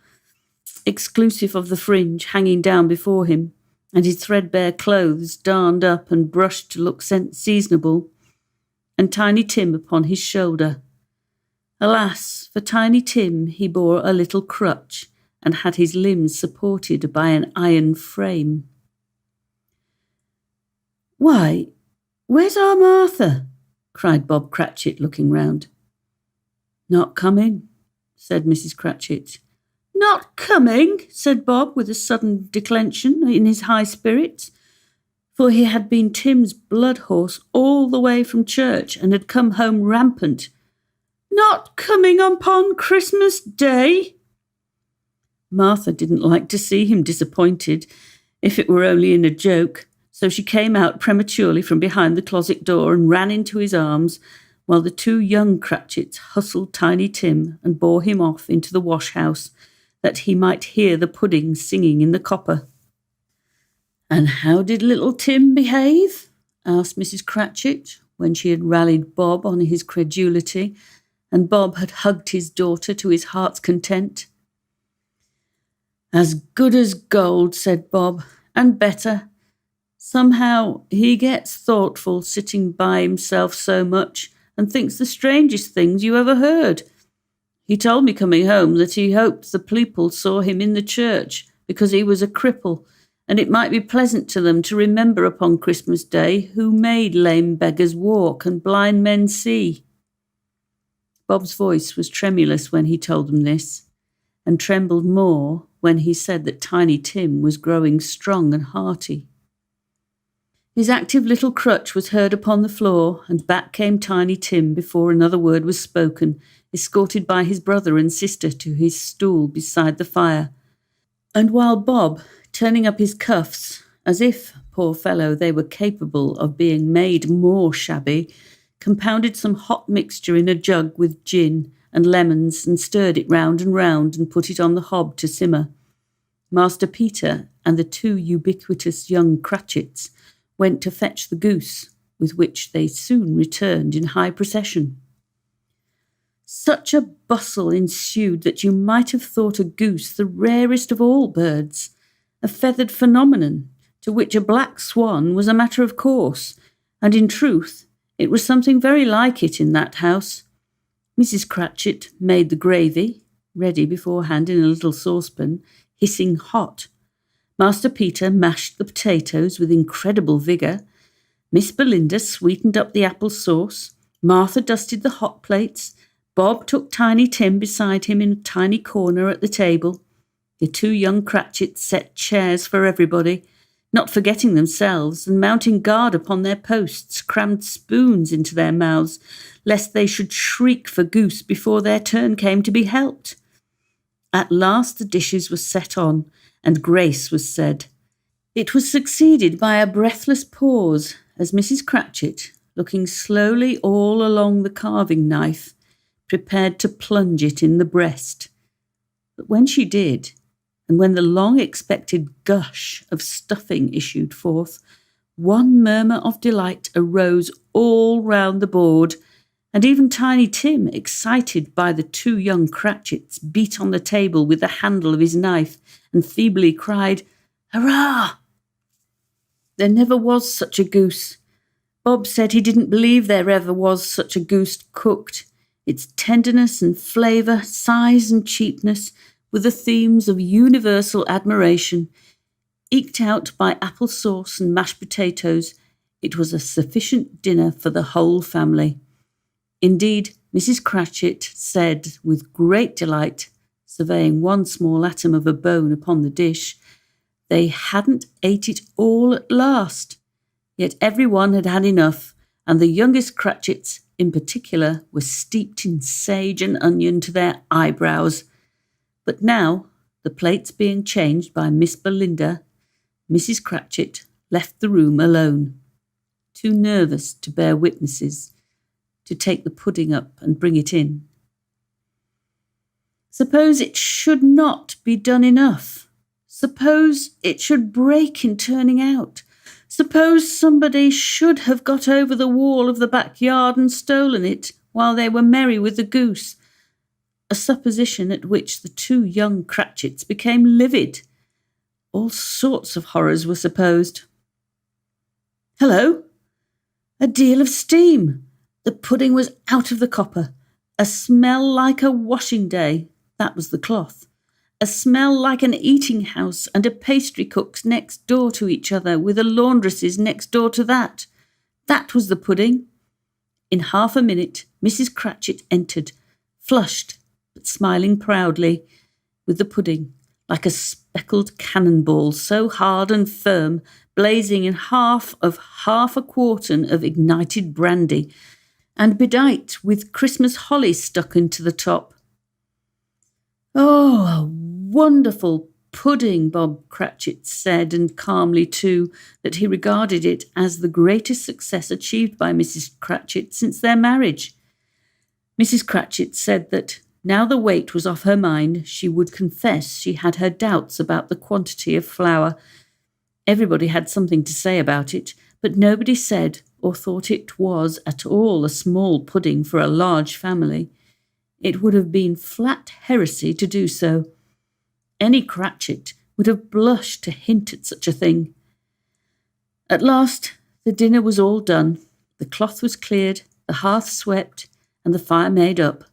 exclusive of the fringe, hanging down before him, and his threadbare clothes darned up and brushed to look seasonable, and Tiny Tim upon his shoulder. Alas, for Tiny Tim he bore a little crutch, and had his limbs supported by an iron frame. "Why, where's our Martha?" cried Bob Cratchit, looking round. "Not come in," said Mrs. Cratchit. Not coming, said Bob with a sudden declension in his high spirits, for he had been Tim's blood horse all the way from church and had come home rampant. Not coming upon Christmas Day? Martha didn't like to see him disappointed, if it were only in a joke, so she came out prematurely from behind the closet door and ran into his arms, while the two young Cratchits hustled Tiny Tim and bore him off into the wash-house, that he might hear the pudding singing in the copper. "And how did little Tim behave?" asked Mrs. Cratchit, when she had rallied Bob on his credulity, and Bob had hugged his daughter to his heart's content. "As good as gold," said Bob, "and better. Somehow he gets thoughtful sitting by himself so much, and thinks the strangest things you ever heard. He told me coming home that he hoped the people saw him in the church, because he was a cripple, and it might be pleasant to them to remember upon Christmas Day who made lame beggars walk and blind men see." Bob's voice was tremulous when he told them this, and trembled more when he said that Tiny Tim was growing strong and hearty. His active little crutch was heard upon the floor, and back came Tiny Tim before another word was spoken, escorted by his brother and sister to his stool beside the fire. And while Bob, turning up his cuffs, as if, poor fellow, they were capable of being made more shabby, compounded some hot mixture in a jug with gin and lemons and stirred it round and put it on the hob to simmer, Master Peter and the two ubiquitous young Cratchits went to fetch the goose, with which they soon returned in high procession. Such a bustle ensued that you might have thought a goose the rarest of all birds, a feathered phenomenon, to which a black swan was a matter of course, and in truth it was something very like it in that house. Mrs. Cratchit made the gravy, ready beforehand in a little saucepan, hissing hot. Master Peter mashed the potatoes with incredible vigour. Miss Belinda sweetened up the apple sauce. Martha dusted the hot plates. Bob took Tiny Tim beside him in a tiny corner at the table. The two young Cratchits set chairs for everybody, not forgetting themselves, and mounting guard upon their posts, crammed spoons into their mouths, lest they should shriek for goose before their turn came to be helped. At last the dishes were set on, and grace was said. It was succeeded by a breathless pause, as Mrs. Cratchit, looking slowly all along the carving knife, prepared to plunge it in the breast. But when she did, and when the long-expected gush of stuffing issued forth, one murmur of delight arose all round the board, and even Tiny Tim, excited by the two young Cratchits, beat on the table with the handle of his knife and feebly cried, "Hurrah!" There never was such a goose. Bob said he didn't believe there ever was such a goose cooked. Its tenderness and flavour, size and cheapness, were the themes of universal admiration. Eked out by apple sauce and mashed potatoes, it was a sufficient dinner for the whole family. Indeed, Mrs. Cratchit said with great delight, surveying one small atom of a bone upon the dish, they hadn't ate it all at last. Yet every one had had enough, and the youngest Cratchits in particular were steeped in sage and onion to their eyebrows. But now, the plates being changed by Miss Belinda, Mrs. Cratchit left the room alone, too nervous to bear witnesses, to take the pudding up and bring it in. Suppose it should not be done enough. Suppose it should break in turning out. Suppose somebody should have got over the wall of the backyard and stolen it while they were merry with the goose, a supposition at which the two young Cratchits became livid. All sorts of horrors were supposed. Hello! A deal of steam! The pudding was out of the copper. A smell like a washing day. That was the cloth. A smell like an eating house and a pastry cook's next door to each other, with a laundress's next door to that. That was the pudding. In half a minute, Mrs. Cratchit entered, flushed but smiling proudly. with the pudding, like a speckled cannonball, so hard and firm, blazing in half a quartern of ignited brandy, and bedight with Christmas holly stuck into the top. "Oh, a wonderful pudding," Bob Cratchit said, and calmly too, that he regarded it as the greatest success achieved by Mrs. Cratchit since their marriage. Mrs. Cratchit said that now the weight was off her mind, she would confess she had her doubts about the quantity of flour. Everybody had something to say about it, but nobody said or thought it was at all a small pudding for a large family. It would have been flat heresy to do so. Any Cratchit would have blushed to hint at such a thing. At last the dinner was all done. The cloth was cleared, the hearth swept, and the fire made up.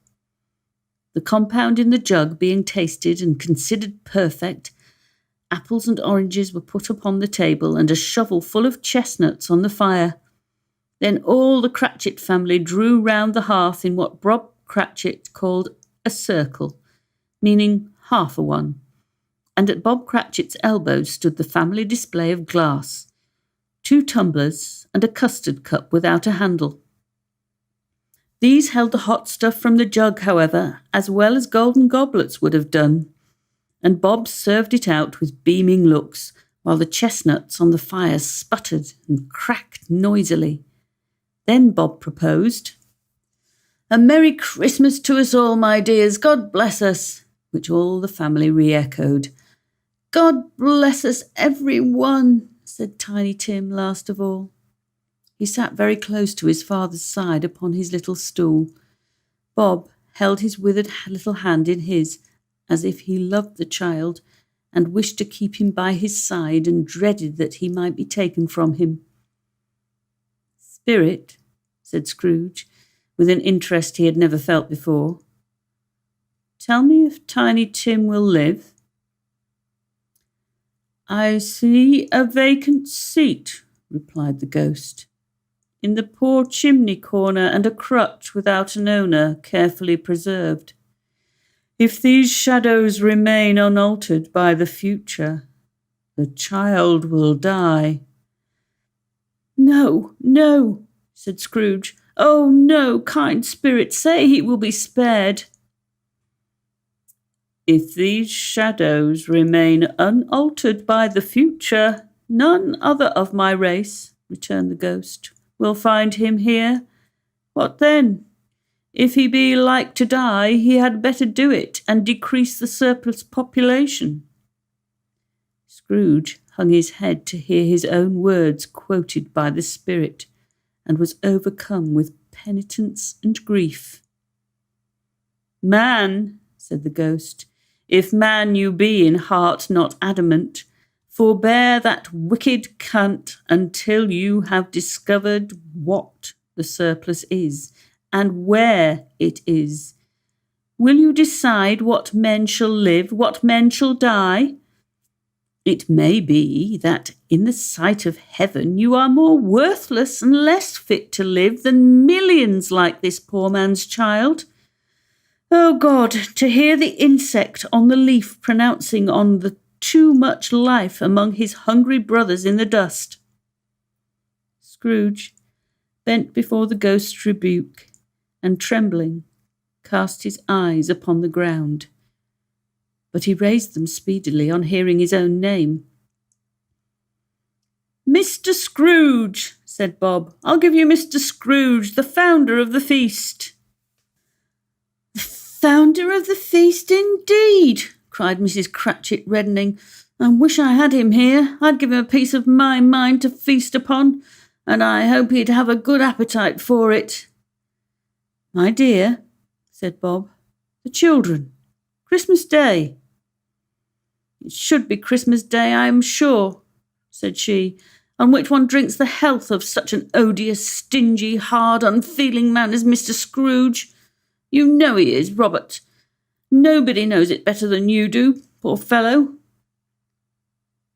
The compound in the jug being tasted and considered perfect, apples and oranges were put upon the table and a shovel full of chestnuts on the fire. Then all the Cratchit family drew round the hearth in what Bob Cratchit called a circle, meaning half a one, and at Bob Cratchit's elbow stood the family display of glass, 2 tumblers and a custard cup without a handle. These held the hot stuff from the jug, however, as well as golden goblets would have done, and Bob served it out with beaming looks, while the chestnuts on the fire sputtered and cracked noisily. Then Bob proposed, "A Merry Christmas to us all, my dears, God bless us," which all the family re-echoed. "God bless us, every one," said Tiny Tim last of all. He sat very close to his father's side upon his little stool. Bob held his withered little hand in his, as if he loved the child and wished to keep him by his side and dreaded that he might be taken from him. "Spirit," said Scrooge, with an interest he had never felt before, "tell me if Tiny Tim will live." "I see a vacant seat," replied the ghost, "in the poor chimney corner, and a crutch without an owner, carefully preserved. If these shadows remain unaltered by the future, the child will die." "No, no," said Scrooge. "Oh, no, kind spirit, say he will be spared." "If these shadows remain unaltered by the future, none other of my race," returned the ghost, "will find him here. What then? If he be like to die, he had better do it and decrease the surplus population." Scrooge hung his head to hear his own words quoted by the spirit, and was overcome with penitence and grief. "Man," said the ghost, "if man you be in heart, not adamant, forbear that wicked cant until you have discovered what the surplus is, and where it is. Will you decide what men shall live, what men shall die? It may be that in the sight of heaven you are more worthless and less fit to live than millions like this poor man's child. Oh God, to hear the insect on the leaf pronouncing on the too much life among his hungry brothers in the dust." Scrooge bent before the ghost's rebuke, and trembling, cast his eyes upon the ground. But he raised them speedily on hearing his own name. "Mr. Scrooge," said Bob. "I'll give you Mr. Scrooge, the founder of the feast." "The founder of the feast, indeed!" cried Mrs. Cratchit, reddening. "I wish I had him here. I'd give him a piece of my mind to feast upon, and I hope he'd have a good appetite for it." "My dear," said Bob, "the children. Christmas Day." "It should be Christmas Day, I am sure," said she, "on which one drinks the health of such an odious, stingy, hard, unfeeling man as Mr. Scrooge. You know he is, Robert. Nobody knows it better than you do, poor fellow."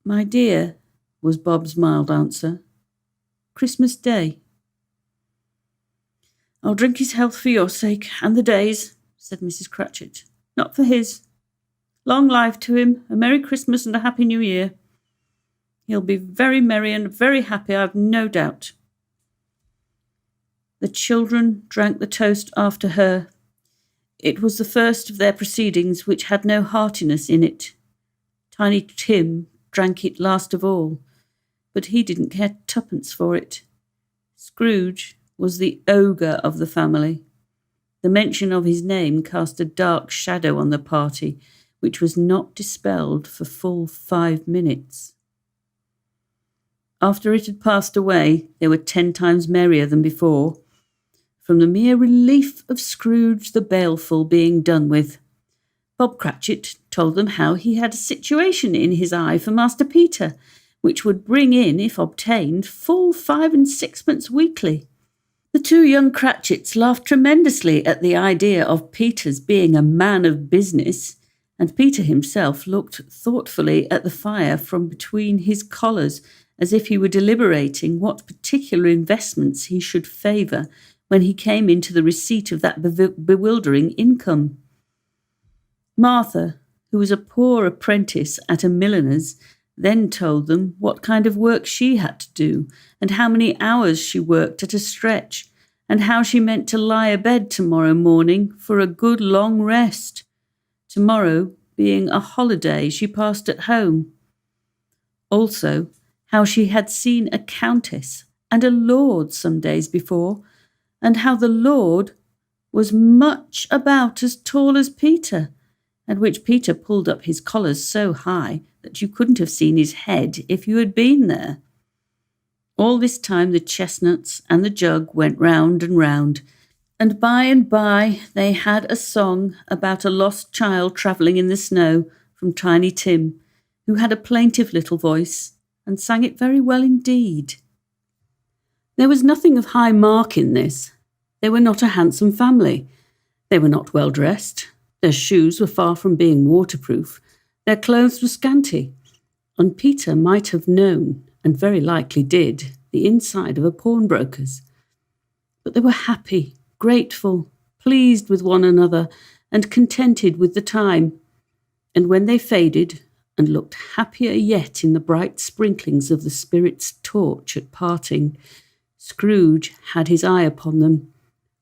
"My dear," was Bob's mild answer, "Christmas Day." "I'll drink his health for your sake, and the day's," said Mrs. Cratchit. "Not for his. Long life to him, a Merry Christmas and a Happy New Year. He'll be very merry and very happy, I've no doubt. The children drank the toast after her. It was the first of their proceedings which had no heartiness in it. Tiny Tim drank it last of all, but he didn't care twopence for it. Scrooge was the ogre of the family. The mention of his name cast a dark shadow on the party, which was not dispelled for full 5 minutes. After it had passed away, they were 10 times merrier than before, from the mere relief of Scrooge the baleful being done with. Bob Cratchit told them how he had a situation in his eye for Master Peter, which would bring in, if obtained, full 5 and 6pence weekly. The 2 young Cratchits laughed tremendously at the idea of Peter's being a man of business, and Peter himself looked thoughtfully at the fire from between his collars, as if he were deliberating what particular investments he should favour when he came into the receipt of that bewildering income. Martha, who was a poor apprentice at a milliner's, then told them what kind of work she had to do, and how many hours she worked at a stretch, and how she meant to lie abed tomorrow morning for a good long rest. Tomorrow being a holiday she passed at home. Also, how she had seen a countess and a lord some days before, and how the lord was much about as tall as Peter, at which Peter pulled up his collars so high that you couldn't have seen his head if you had been there. All this time the chestnuts and the jug went round and by they had a song about a lost child travelling in the snow from Tiny Tim, who had a plaintive little voice and sang it very well indeed. There was nothing of high mark in this. They were not a handsome family. They were not well dressed. Their shoes were far from being waterproof. Their clothes were scanty, and Peter might have known, and very likely did, the inside of a pawnbroker's. But they were happy, grateful, pleased with one another, and contented with the time. And when they faded, and looked happier yet in the bright sprinklings of the spirit's torch at parting, Scrooge had his eye upon them,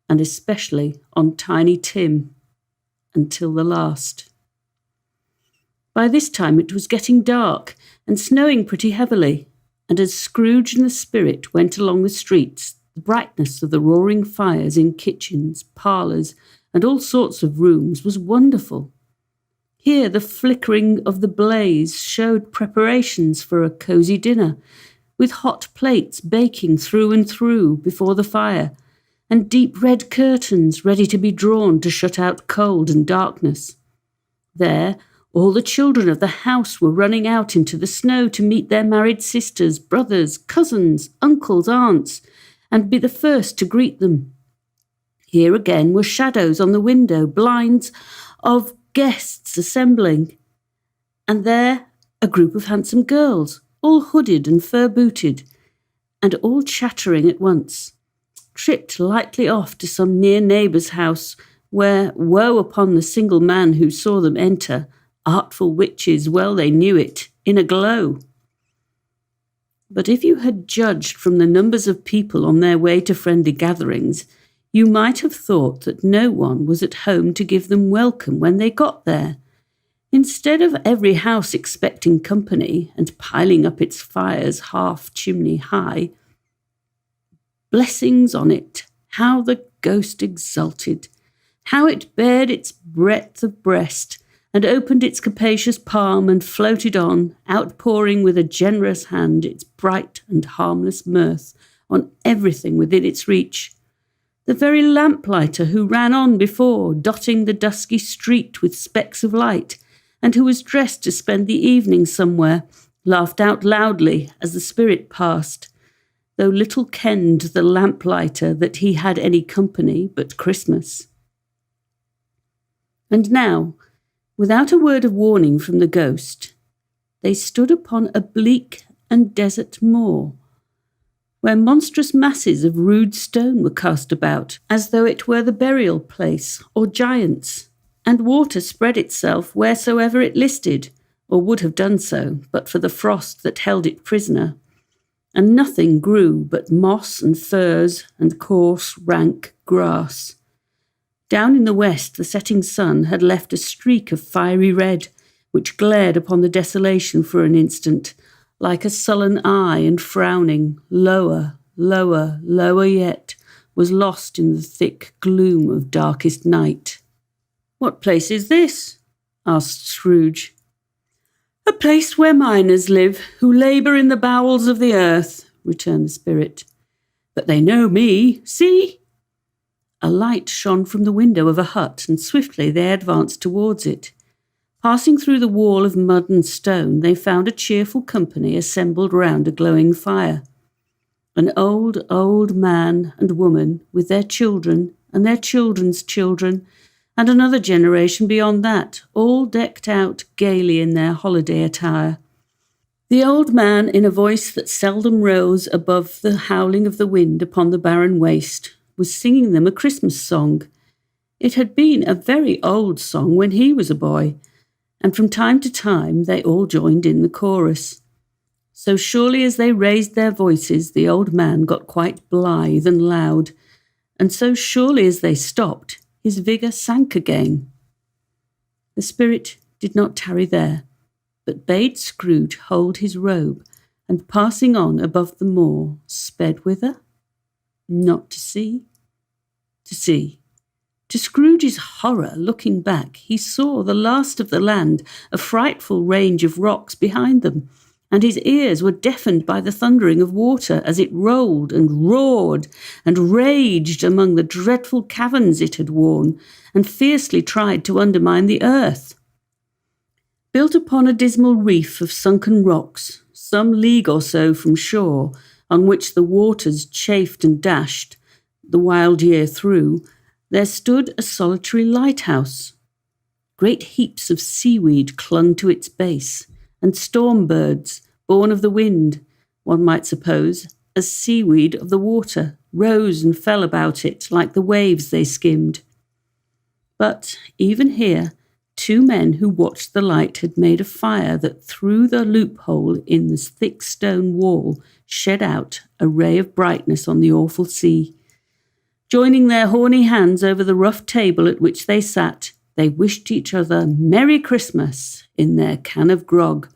and especially on Tiny Tim, until the last. By this time it was getting dark and snowing pretty heavily, and as Scrooge and the spirit went along the streets, the brightness of the roaring fires in kitchens, parlours, and all sorts of rooms was wonderful. Here the flickering of the blaze showed preparations for a cosy dinner, with hot plates baking through and through before the fire, and deep red curtains ready to be drawn to shut out cold and darkness. There, all the children of the house were running out into the snow to meet their married sisters, brothers, cousins, uncles, aunts, and be the first to greet them. Here again were shadows on the window, blinds of guests assembling, and there a group of handsome girls, all hooded and fur-booted, and all chattering at once, tripped lightly off to some near neighbour's house, where, woe upon the single man who saw them enter, artful witches, well they knew it, in a glow. But if you had judged from the numbers of people on their way to friendly gatherings, you might have thought that no one was at home to give them welcome when they got there. Instead of every house expecting company and piling up its fires half chimney high, blessings on it, how the ghost exulted, how it bared its breadth of breast, and opened its capacious palm and floated on, outpouring with a generous hand its bright and harmless mirth on everything within its reach. The very lamplighter who ran on before, dotting the dusky street with specks of light, and who was dressed to spend the evening somewhere, laughed out loudly as the spirit passed, though little kenned the lamplighter that he had any company but Christmas. And now, without a word of warning from the ghost, they stood upon a bleak and desert moor, where monstrous masses of rude stone were cast about, as though it were the burial place or giants, and water spread itself wheresoever it listed, or would have done so but for the frost that held it prisoner, and nothing grew but moss and furze and coarse, rank grass. Down in the west the setting sun had left a streak of fiery red, which glared upon the desolation for an instant, like a sullen eye, and frowning, lower, lower, lower yet, was lost in the thick gloom of darkest night. "What place is this?" asked Scrooge. "A place where miners live, who labour in the bowels of the earth," returned the spirit. "But they know me. See!" A light shone from the window of a hut, and swiftly they advanced towards it. Passing through the wall of mud and stone, they found a cheerful company assembled round a glowing fire. An old, old man and woman, with their children and their children's children, and another generation beyond that, all decked out gaily in their holiday attire. The old man, in a voice that seldom rose above the howling of the wind upon the barren waste, was singing them a Christmas song. It had been a very old song when he was a boy, and from time to time they all joined in the chorus. So surely as they raised their voices, the old man got quite blithe and loud, and so surely as they stopped, his vigour sank again. The spirit did not tarry there, but bade Scrooge hold his robe, and passing on above the moor, sped whither? Not to see. To see. To Scrooge's horror, looking back, he saw the last of the land, a frightful range of rocks behind them, and his ears were deafened by the thundering of water as it rolled and roared and raged among the dreadful caverns it had worn, and fiercely tried to undermine the earth. Built upon a dismal reef of sunken rocks, some league or so from shore, on which the waters chafed and dashed the wild year through, there stood a solitary lighthouse. Great heaps of seaweed clung to its base, and storm birds, born of the wind, one might suppose, as seaweed of the water, rose and fell about it like the waves they skimmed. But even here, 2 men who watched the light had made a fire that through the loophole in the thick stone wall shed out a ray of brightness on the awful sea. Joining their horny hands over the rough table at which they sat, they wished each other Merry Christmas in their can of grog,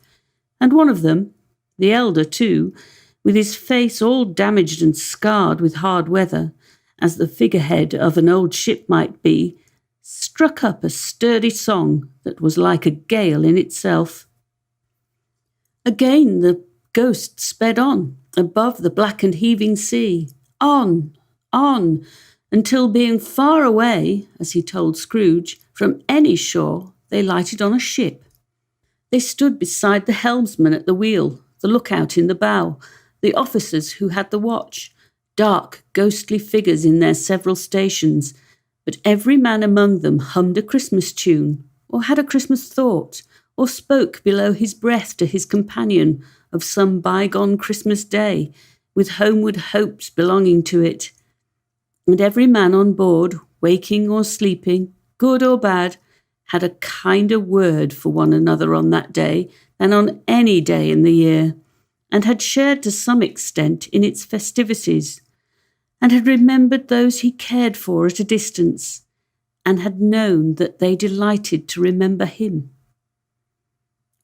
and one of them, the elder too, with his face all damaged and scarred with hard weather, as the figurehead of an old ship might be, struck up a sturdy song that was like a gale in itself. Again the ghost sped on, above the black and heaving sea, on, until being far away, as he told Scrooge, from any shore, they lighted on a ship. They stood beside the helmsman at the wheel, the lookout in the bow, the officers who had the watch, dark, ghostly figures in their several stations, but every man among them hummed a Christmas tune, or had a Christmas thought, or spoke below his breath to his companion of some bygone Christmas day, with homeward hopes belonging to it. And every man on board, waking or sleeping, good or bad, had a kinder word for one another on that day than on any day in the year, and had shared to some extent in its festivities, and had remembered those he cared for at a distance, and had known that they delighted to remember him.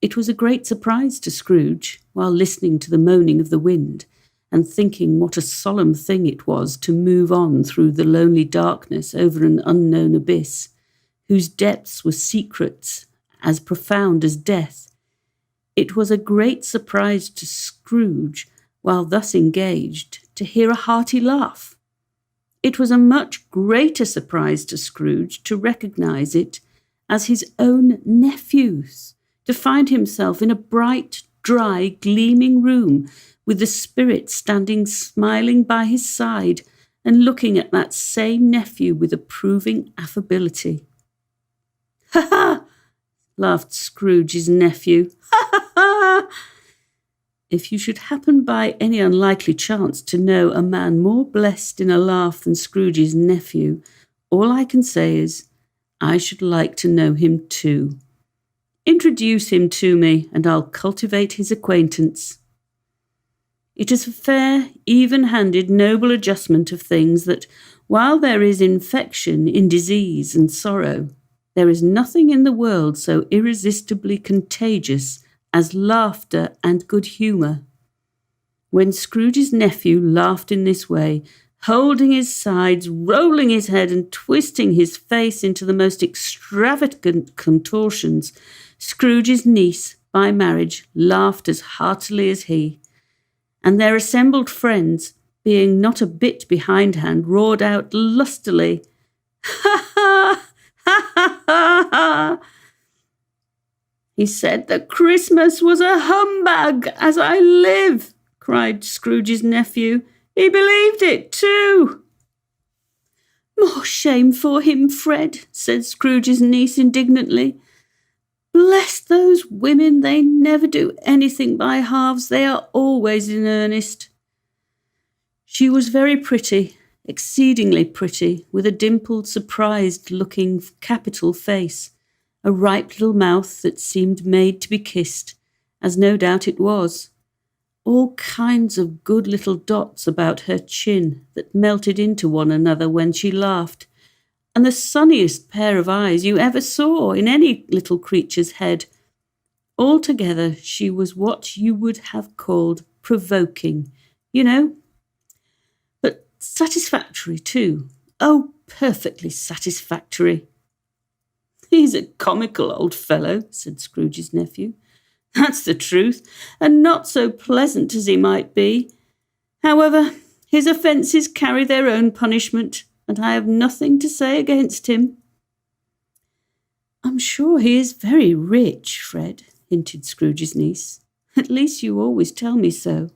It was a great surprise to Scrooge, while listening to the moaning of the wind, and thinking what a solemn thing it was to move on through the lonely darkness over an unknown abyss, whose depths were secrets as profound as death. It was a great surprise to Scrooge, while thus engaged, to hear a hearty laugh. It was a much greater surprise to Scrooge to recognise it as his own nephew's, to find himself in a bright, dry, gleaming room, with the spirit standing smiling by his side and looking at that same nephew with approving affability. "Ha ha!" laughed Scrooge's nephew. "Ha ha ha! If you should happen by any unlikely chance to know a man more blessed in a laugh than Scrooge's nephew, all I can say is, I should like to know him too. Introduce him to me, and I'll cultivate his acquaintance. It is a fair, even-handed, noble adjustment of things that, while there is infection in disease and sorrow, there is nothing in the world so irresistibly contagious as laughter and good humour. When Scrooge's nephew laughed in this way, holding his sides, rolling his head, and twisting his face into the most extravagant contortions, Scrooge's niece, by marriage, laughed as heartily as he, and their assembled friends, being not a bit behindhand, roared out lustily, "Ha ha! Ha ha ha ha! He said that Christmas was a humbug, as I live," cried Scrooge's nephew. "He believed it too." "More shame for him, Fred," said Scrooge's niece indignantly. "Bless those women, they never do anything by halves. They are always in earnest." She was very pretty, exceedingly pretty, with a dimpled, surprised-looking capital face, a ripe little mouth that seemed made to be kissed, as no doubt it was. All kinds of good little dots about her chin that melted into one another when she laughed, and the sunniest pair of eyes you ever saw in any little creature's head. Altogether, she was what you would have called provoking, you know. But satisfactory, too. Oh, perfectly satisfactory. "He's a comical old fellow," said Scrooge's nephew. "That's the truth, and not so pleasant as he might be. However, his offences carry their own punishment, and I have nothing to say against him." "I'm sure he is very rich, Fred," hinted Scrooge's niece. "At least you always tell me so."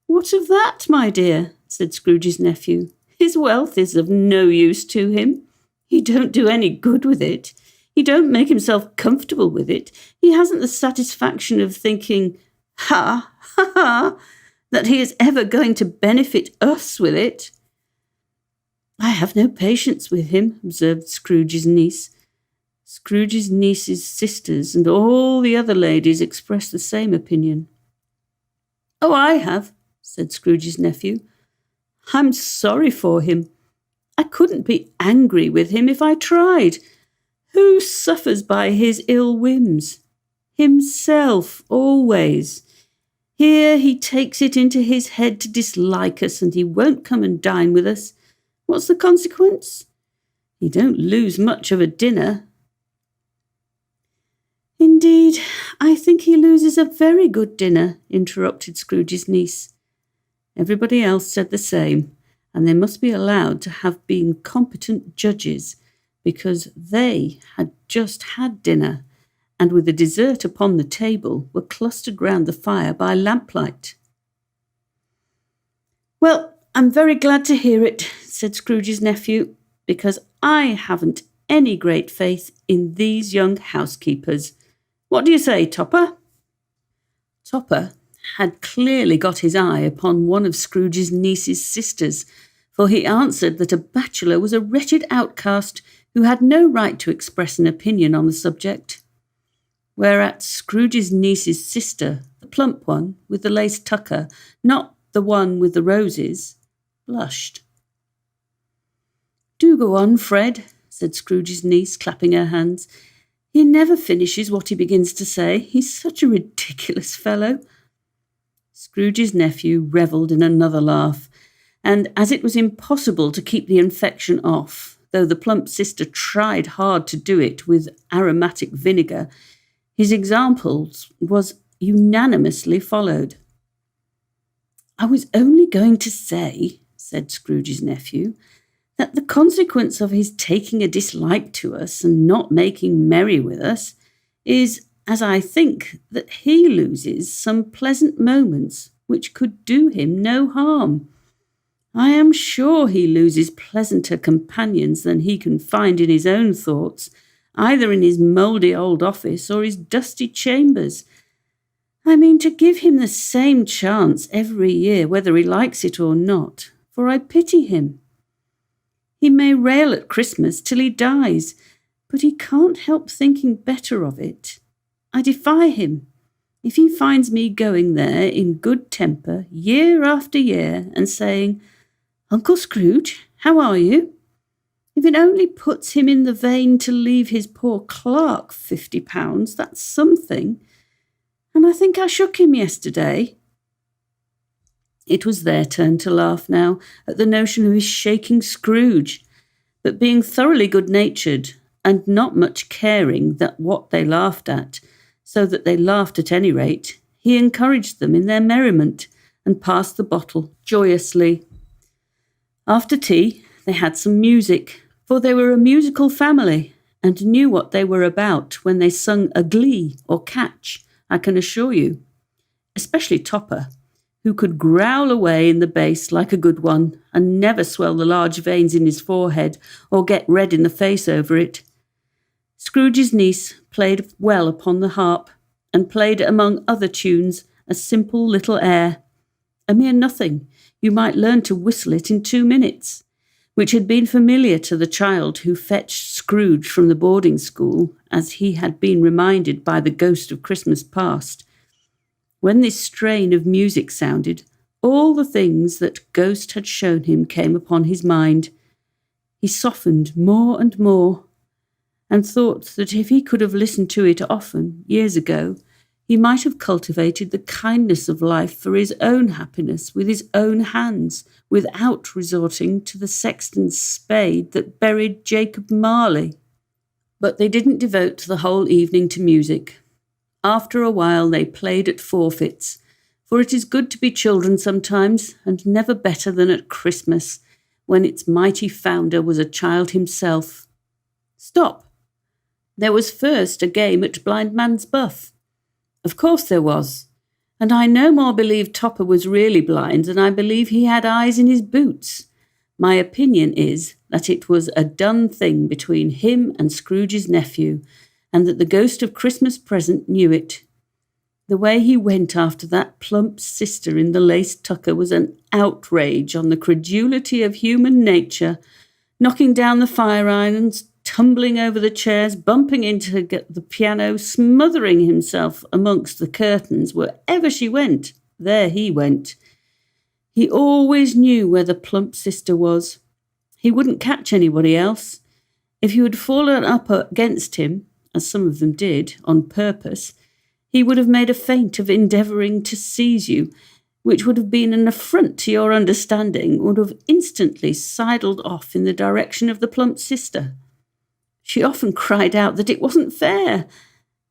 "What of that, my dear?" said Scrooge's nephew. "His wealth is of no use to him. He don't do any good with it. He don't make himself comfortable with it. He hasn't the satisfaction of thinking, ha, ha, ha, that he is ever going to benefit us with it." "I have no patience with him," observed Scrooge's niece. Scrooge's niece's sisters and all the other ladies expressed the same opinion. "Oh, I have," said Scrooge's nephew. "I'm sorry for him. I couldn't be angry with him if I tried. Who suffers by his ill whims? Himself, always. Here he takes it into his head to dislike us, and he won't come and dine with us. What's the consequence? He don't lose much of a dinner." "Indeed, I think he loses a very good dinner," interrupted Scrooge's niece. Everybody else said the same, and they must be allowed to have been competent judges, because they had just had dinner, and with the dessert upon the table were clustered round the fire by lamplight. "Well, I'm very glad to hear it," said Scrooge's nephew, "because I haven't any great faith in these young housekeepers. What do you say, Topper?" Topper had clearly got his eye upon one of Scrooge's niece's sisters, for he answered that a bachelor was a wretched outcast who had no right to express an opinion on the subject. Whereat Scrooge's niece's sister, the plump one with the lace tucker, not the one with the roses, blushed. "Do go on, Fred," said Scrooge's niece, clapping her hands. "He never finishes what he begins to say. He's such a ridiculous fellow." Scrooge's nephew revelled in another laugh, and as it was impossible to keep the infection off, though the plump sister tried hard to do it with aromatic vinegar, his example was unanimously followed. "I was only going to say," said Scrooge's nephew, "that the consequence of his taking a dislike to us and not making merry with us is, as I think, that he loses some pleasant moments which could do him no harm. I am sure he loses pleasanter companions than he can find in his own thoughts, either in his mouldy old office or his dusty chambers. I mean to give him the same chance every year, whether he likes it or not, for I pity him. He may rail at Christmas till he dies, But he can't help thinking better of it. I defy him. If he finds me going there in good temper year after year and saying, "Uncle Scrooge, how are you?" If it only puts him in the vein to leave his poor clerk £50, that's something. And I think I shook him yesterday. It was their turn to laugh now at the notion of his shaking Scrooge, but being thoroughly good-natured and not much caring that what they laughed at, so that they laughed at any rate, he encouraged them in their merriment and passed the bottle joyously. After tea, they had some music, for they were a musical family and knew what they were about when they sung a glee or catch, I can assure you, especially Topper, who could growl away in the bass like a good one and never swell the large veins in his forehead or get red in the face over it. Scrooge's niece played well upon the harp and played among other tunes a simple little air, a mere nothing, you might learn to whistle it in 2 minutes, which had been familiar to the child who fetched Scrooge from the boarding school, as he had been reminded by the ghost of Christmas past. When this strain of music sounded, all the things that ghost had shown him came upon his mind. He softened more and more, and thought that if he could have listened to it often, years ago, he might have cultivated the kindness of life for his own happiness with his own hands, without resorting to the sexton's spade that buried Jacob Marley. But they didn't devote the whole evening to music. After a while they played at forfeits, for it is good to be children sometimes, and never better than at Christmas, when its mighty founder was a child himself. Stop! There was first a game at Blind Man's Buff. Of course there was, and I no more believe Topper was really blind than I believe he had eyes in his boots. My opinion is that it was a done thing between him and Scrooge's nephew, and that the ghost of Christmas present knew it. The way he went after that plump sister in the lace tucker was an outrage on the credulity of human nature, knocking down the fire irons, tumbling over the chairs, bumping into the piano, smothering himself amongst the curtains. Wherever she went, there he went. He always knew where the plump sister was. He wouldn't catch anybody else. If you had fallen up against him, as some of them did, on purpose, he would have made a feint of endeavouring to seize you, which would have been an affront to your understanding, would have instantly sidled off in the direction of the plump sister. She often cried out that it wasn't fair,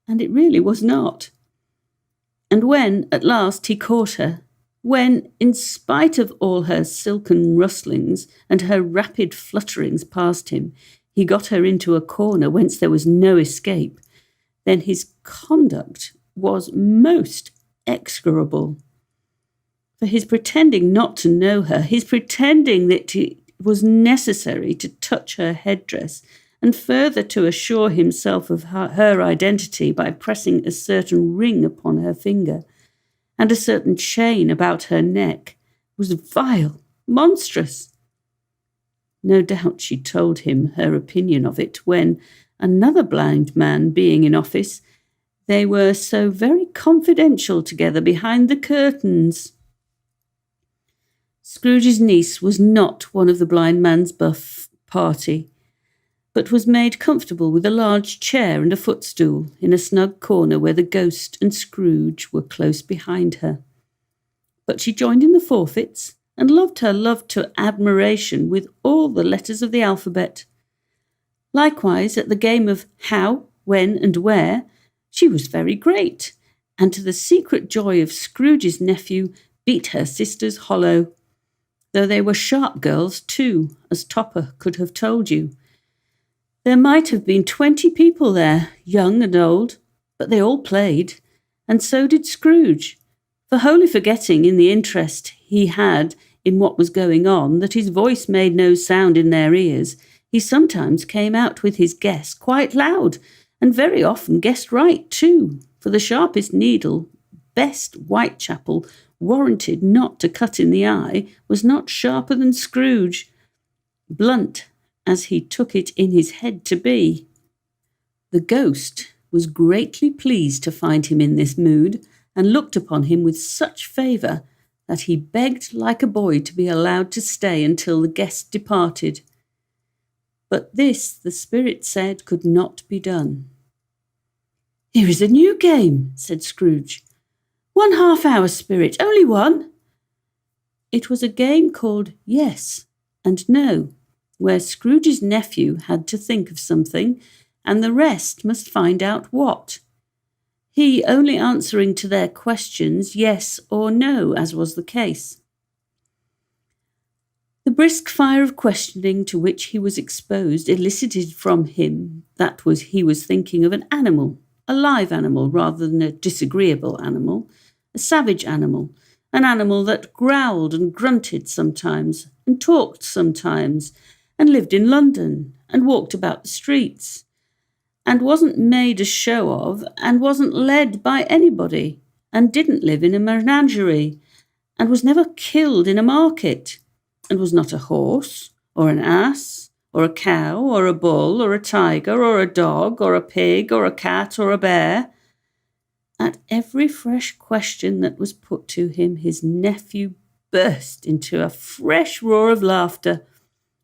and it really was not. And when, at last, he caught her, when, in spite of all her silken rustlings and her rapid flutterings past him, he got her into a corner whence there was no escape, then his conduct was most execrable. For his pretending not to know her, his pretending that it was necessary to touch her headdress, and further to assure himself of her identity by pressing a certain ring upon her finger and a certain chain about her neck, was vile, monstrous. No doubt she told him her opinion of it when, another blind man being in office, they were so very confidential together behind the curtains. Scrooge's niece was not one of the Blind Man's Buff party, but was made comfortable with a large chair and a footstool in a snug corner where the ghost and Scrooge were close behind her. But she joined in the forfeits and loved her love to admiration with all the letters of the alphabet. Likewise, at the game of how, when, and where, she was very great, and to the secret joy of Scrooge's nephew, beat her sisters hollow, though they were sharp girls too, as Topper could have told you. There might have been 20 people there, young and old, but they all played, and so did Scrooge, for wholly forgetting in the interest he had in what was going on that his voice made no sound in their ears, he sometimes came out with his guess quite loud, and very often guessed right too, for the sharpest needle, best Whitechapel, warranted not to cut in the eye, was not sharper than Scrooge, blunt as he took it in his head to be. The ghost was greatly pleased to find him in this mood, and looked upon him with such favour that he begged like a boy to be allowed to stay until the guest departed. But this, the spirit said, could not be done. "Here is a new game," said Scrooge. "1 half-hour, spirit, only one." It was a game called Yes and No, where Scrooge's nephew had to think of something, and the rest must find out what. He only answering to their questions yes or no, as was the case. The brisk fire of questioning to which he was exposed elicited from him that he was thinking of an animal, a live animal rather than a disagreeable animal, a savage animal, an animal that growled and grunted sometimes, and talked sometimes, and lived in London, and walked about the streets, and wasn't made a show of, and wasn't led by anybody, and didn't live in a menagerie, and was never killed in a market, and was not a horse, or an ass, or a cow, or a bull, or a tiger, or a dog, or a pig, or a cat, or a bear. At every fresh question that was put to him, his nephew burst into a fresh roar of laughter,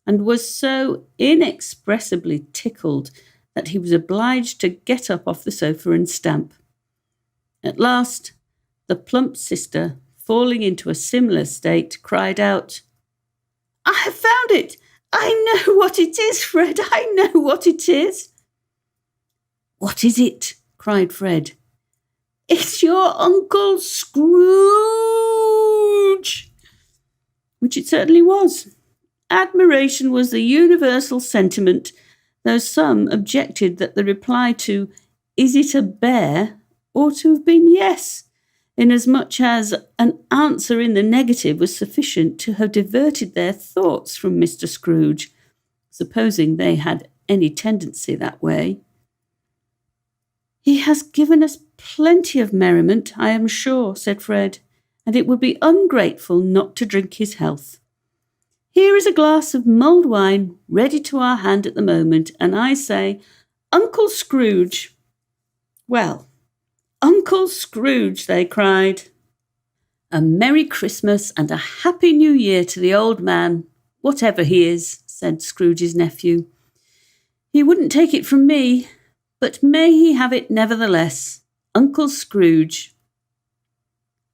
and was so inexpressibly tickled that he was obliged to get up off the sofa and stamp. At last, the plump sister, falling into a similar state, cried out, "I have found it! I know what it is, Fred! I know what it is!" "What is it?" cried Fred. "It's your Uncle Scrooge!" Which it certainly was. Admiration was the universal sentiment, though some objected that the reply to "Is it a bear?" ought to have been yes, inasmuch as an answer in the negative was sufficient to have diverted their thoughts from Mr. Scrooge, supposing they had any tendency that way. "He has given us plenty of merriment, I am sure," said Fred, "and it would be ungrateful not to drink his health. Here is a glass of mulled wine ready to our hand at the moment, and I say, Uncle Scrooge." Well, Uncle Scrooge, they cried. "A Merry Christmas and a Happy New Year to the old man, whatever he is," said Scrooge's nephew. "He wouldn't take it from me, but may he have it nevertheless. Uncle Scrooge."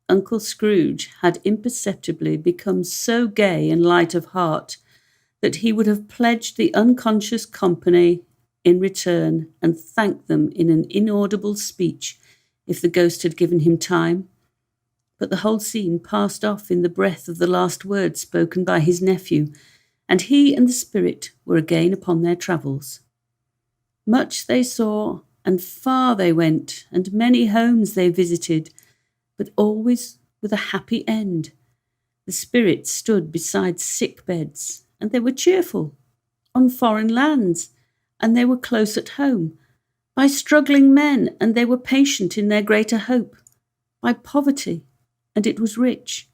Uncle Scrooge had imperceptibly become so gay and light of heart that he would have pledged the unconscious company in return and thanked them in an inaudible speech if the ghost had given him time. But the whole scene passed off in the breath of the last words spoken by his nephew, and he and the spirit were again upon their travels. Much they saw, and far they went, and many homes they visited, but always with a happy end. The spirits stood beside sick beds, and they were cheerful, on foreign lands, and they were close at home, by struggling men, and they were patient in their greater hope, by poverty, and it was rich,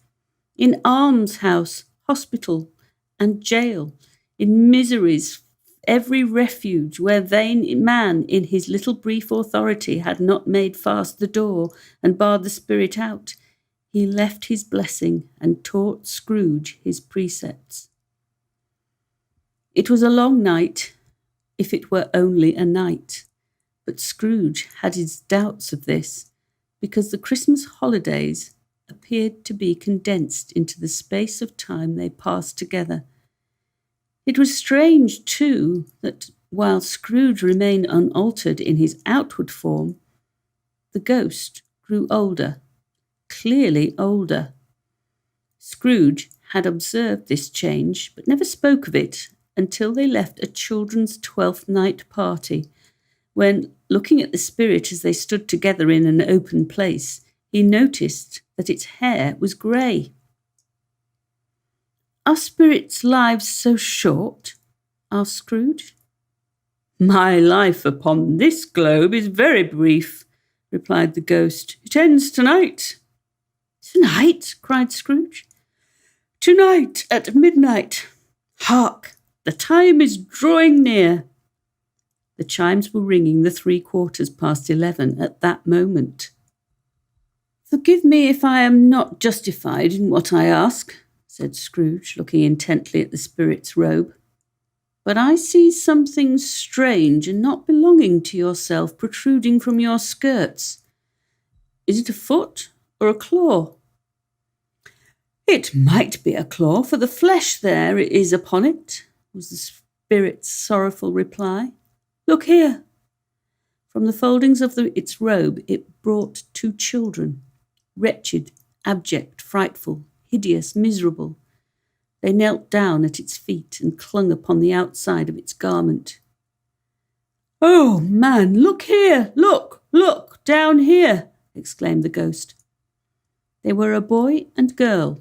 in almshouse, hospital, and jail, in miseries, every refuge where vain man in his little brief authority had not made fast the door and barred the spirit out. He left his blessing and taught Scrooge his precepts. It was a long night, if it were only a night, but Scrooge had his doubts of this, because the Christmas holidays appeared to be condensed into the space of time they passed together. It was strange, too, that while Scrooge remained unaltered in his outward form, the ghost grew older, clearly older. Scrooge had observed this change, but never spoke of it until they left a children's 12th night party, when, looking at the spirit as they stood together in an open place, he noticed that its hair was grey. "Are spirits' lives so short?" asked Scrooge. "My life upon this globe is very brief," replied the ghost. "It ends tonight." "Tonight?" cried Scrooge. "Tonight at midnight. Hark! The time is drawing near." The chimes were ringing the 11:15 at that moment. "Forgive me if I am not justified in what I ask," said Scrooge, looking intently at the spirit's robe. "But I see something strange and not belonging to yourself protruding from your skirts. Is it a foot or a claw?" "It might be a claw, for the flesh there is upon it," was the spirit's sorrowful reply. "Look here." From the foldings of its robe it brought 2 children, wretched, abject, frightful, hideous, miserable. They knelt down at its feet and clung upon the outside of its garment. "Oh, man, look here! Look, down here!" exclaimed the ghost. They were a boy and girl,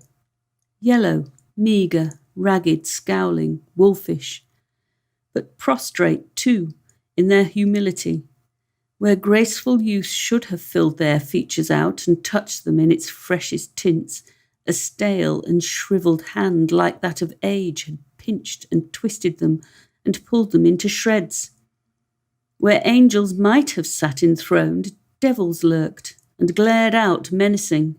yellow, meagre, ragged, scowling, wolfish, but prostrate too in their humility, where graceful youth should have filled their features out and touched them in its freshest tints. A stale and shriveled hand like that of age had pinched and twisted them and pulled them into shreds. Where angels might have sat enthroned, devils lurked and glared out menacing.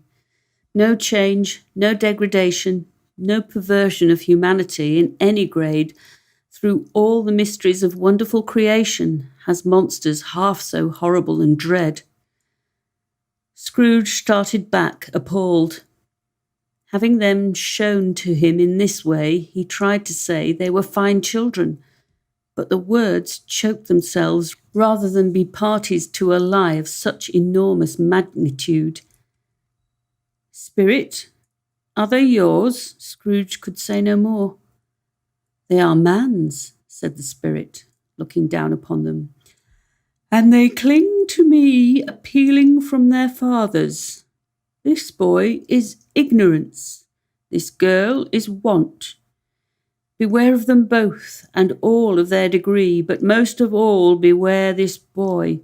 No change, no degradation, no perversion of humanity in any grade through all the mysteries of wonderful creation has monsters half so horrible and dread. Scrooge started back, appalled. Having them shown to him in this way, he tried to say they were fine children, but the words choked themselves rather than be parties to a lie of such enormous magnitude. "Spirit, are they yours?" Scrooge could say no more. "They are man's," said the spirit, looking down upon them, "and they cling to me, appealing from their fathers. This boy is ignorance, this girl is want. Beware of them both, and all of their degree, but most of all beware this boy,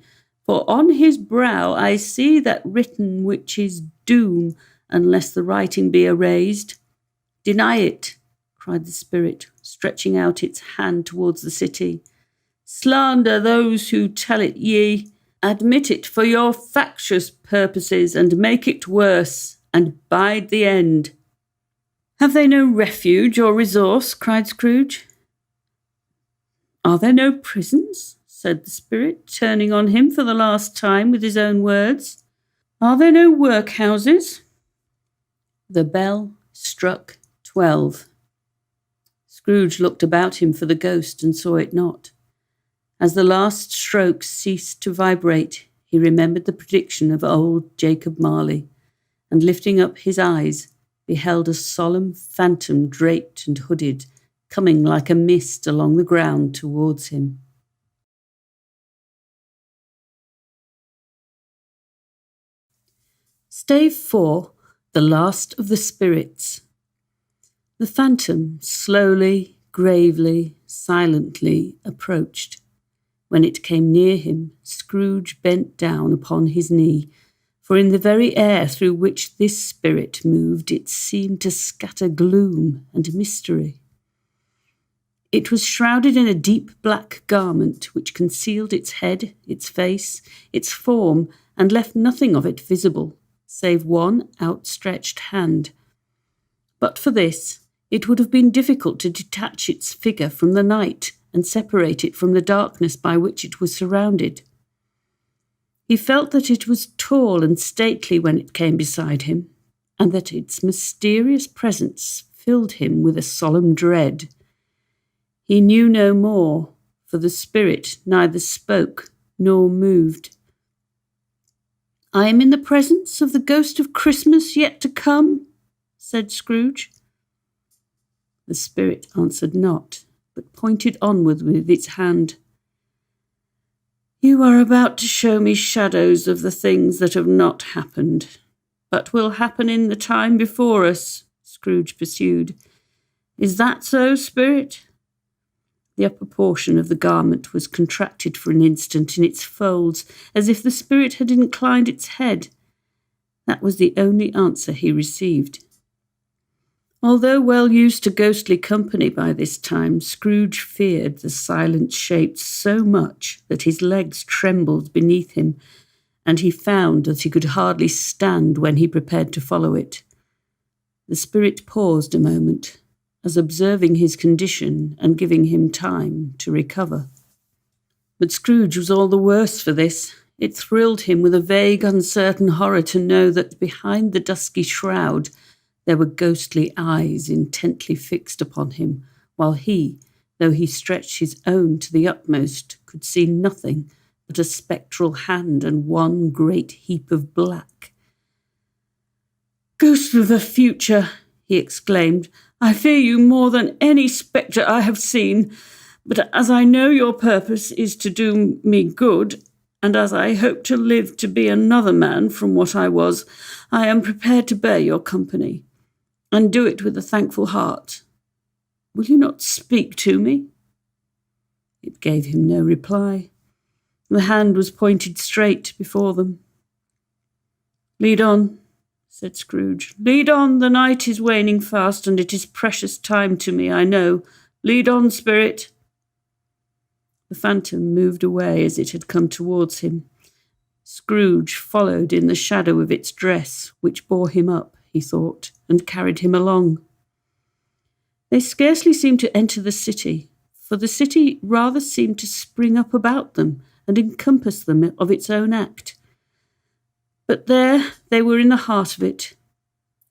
for on his brow I see that written which is doom, unless the writing be erased. Deny it," cried the spirit, stretching out its hand towards the city. "Slander those who tell it ye. Admit it for your factious purposes, and make it worse, and bide the end." "Have they no refuge or resource?" cried Scrooge. "Are there no prisons?" said the spirit, turning on him for the last time with his own words. "Are there no workhouses?" The bell struck 12. Scrooge looked about him for the ghost and saw it not. As the last stroke ceased to vibrate, he remembered the prediction of old Jacob Marley, and lifting up his eyes, beheld a solemn phantom draped and hooded, coming like a mist along the ground towards him. Stave 4. The Last of the Spirits. The phantom slowly, gravely, silently approached. When it came near him, Scrooge bent down upon his knee, for in the very air through which this spirit moved it seemed to scatter gloom and mystery. It was shrouded in a deep black garment which concealed its head, its face, its form, and left nothing of it visible, save one outstretched hand. But for this, it would have been difficult to detach its figure from the night and separate it from the darkness by which it was surrounded. He felt that it was tall and stately when it came beside him, and that its mysterious presence filled him with a solemn dread. He knew no more, for the spirit neither spoke nor moved. "I am in the presence of the ghost of Christmas yet to come," said Scrooge. The spirit answered not, but pointed onward with its hand. "You are about to show me shadows of the things that have not happened, but will happen in the time before us," Scrooge pursued. "Is that so, spirit?" The upper portion of the garment was contracted for an instant in its folds, as if the spirit had inclined its head. That was the only answer he received. Although well used to ghostly company by this time, Scrooge feared the silent shape so much that his legs trembled beneath him, and he found that he could hardly stand when he prepared to follow it. The spirit paused a moment, as observing his condition and giving him time to recover. But Scrooge was all the worse for this. It thrilled him with a vague, uncertain horror to know that behind the dusky shroud there were ghostly eyes intently fixed upon him, while he, though he stretched his own to the utmost, could see nothing but a spectral hand and one great heap of black. "Ghost of the future," he exclaimed, "I fear you more than any spectre I have seen, but as I know your purpose is to do me good, and as I hope to live to be another man from what I was, I am prepared to bear your company, and do it with a thankful heart. Will you not speak to me?" It gave him no reply. The hand was pointed straight before them. "Lead on," said Scrooge. "Lead on, the night is waning fast, and it is precious time to me, I know. Lead on, spirit." The phantom moved away as it had come towards him. Scrooge followed in the shadow of its dress, which bore him up, he thought, and carried him along. They scarcely seemed to enter the city, for the city rather seemed to spring up about them and encompass them of its own act. But there they were in the heart of it,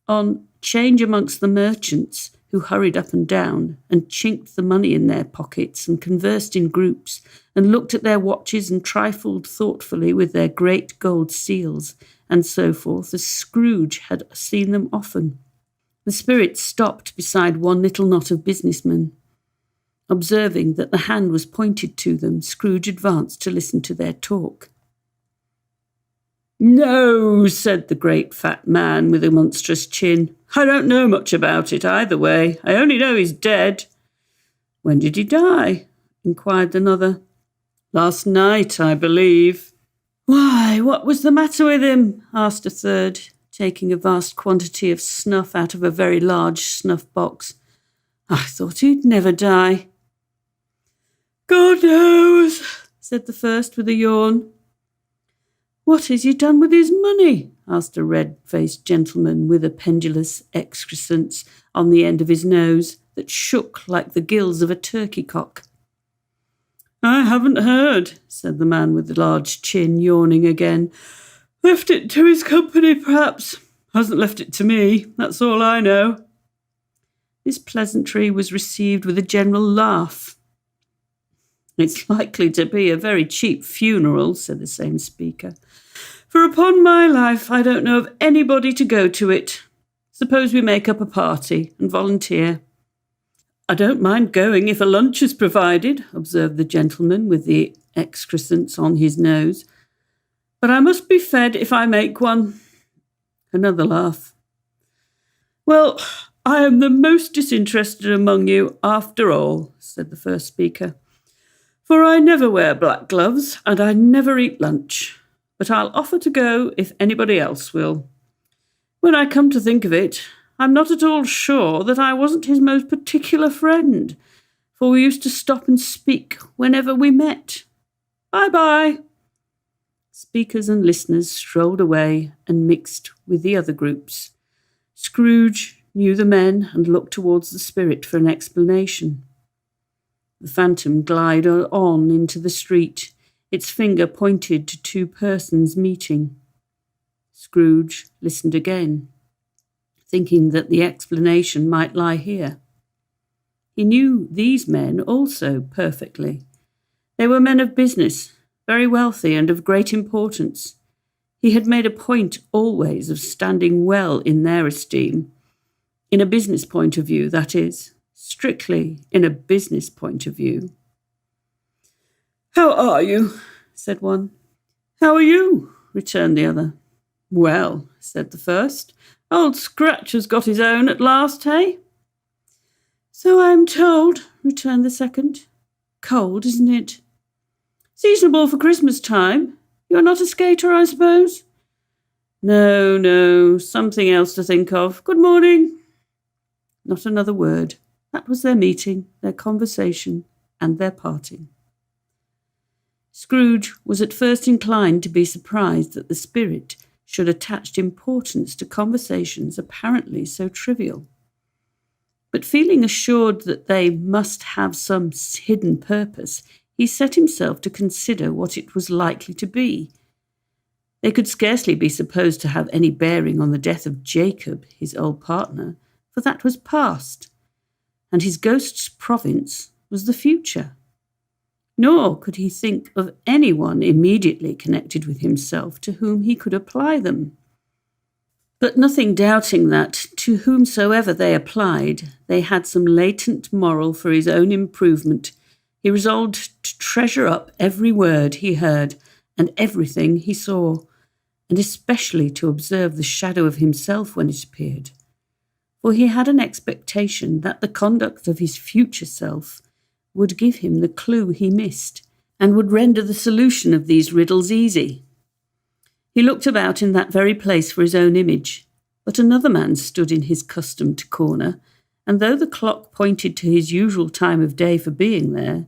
on 'change amongst the merchants, who hurried up and down and chinked the money in their pockets and conversed in groups and looked at their watches and trifled thoughtfully with their great gold seals and so forth, as Scrooge had seen them often. The spirit stopped beside one little knot of businessmen. Observing that the hand was pointed to them, Scrooge advanced to listen to their talk. "No," said the great fat man with a monstrous chin. "I don't know much about it either way. I only know he's dead." "When did he die?" inquired another. "Last night, I believe." "Why, what was the matter with him?" asked a third, taking a vast quantity of snuff out of a very large snuff box. "I thought he'd never die." "God knows," said the first with a yawn. "What has he done with his money?" asked a red-faced gentleman with a pendulous excrescence on the end of his nose that shook like the gills of a turkey-cock. "I haven't heard," said the man with the large chin, yawning again. "Left it to his company, perhaps. Hasn't left it to me, that's all I know." This pleasantry was received with a general laugh. "It's likely to be a very cheap funeral," said the same speaker. "For upon my life, I don't know of anybody to go to it. Suppose we make up a party and volunteer." "I don't mind going if a lunch is provided," observed the gentleman with the excrescence on his nose. "But I must be fed if I make one." Another laugh. "Well, I am the most disinterested among you, after all," said the first speaker. "For I never wear black gloves, and I never eat lunch. But I'll offer to go if anybody else will. When I come to think of it, I'm not at all sure that I wasn't his most particular friend, for we used to stop and speak whenever we met. Bye-bye." Speakers and listeners strolled away and mixed with the other groups. Scrooge knew the men and looked towards the spirit for an explanation. The phantom glided on into the street. Its finger pointed to two persons meeting. Scrooge listened again, thinking that the explanation might lie here. He knew these men also perfectly. They were men of business, very wealthy and of great importance. He had made a point always of standing well in their esteem, in a business point of view, that is, strictly in a business point of view. "How are you?" said one. "How are you?" returned the other. "Well," said the first, "Old Scratch has got his own at last, hey?" "So I'm told," returned the second. "Cold, isn't it?" "Seasonable for Christmas time. You're not a skater, I suppose?" No, something else to think of. Good morning." not another word. That was their meeting, their conversation, and their parting. Scrooge was at first inclined to be surprised that the spirit should attach importance to conversations apparently so trivial. But feeling assured that they must have some hidden purpose, he set himself to consider what it was likely to be. They could scarcely be supposed to have any bearing on the death of Jacob, his old partner, for that was past, and his ghost's province was the future. Nor could he think of anyone immediately connected with himself to whom he could apply them. But nothing doubting that, to whomsoever they applied, they had some latent moral for his own improvement, he resolved to treasure up every word he heard and everything he saw, and especially to observe the shadow of himself when it appeared. For he had an expectation that the conduct of his future self would give him the clue he missed, and would render the solution of these riddles easy. He looked about in that very place for his own image, but another man stood in his accustomed corner, and though the clock pointed to his usual time of day for being there,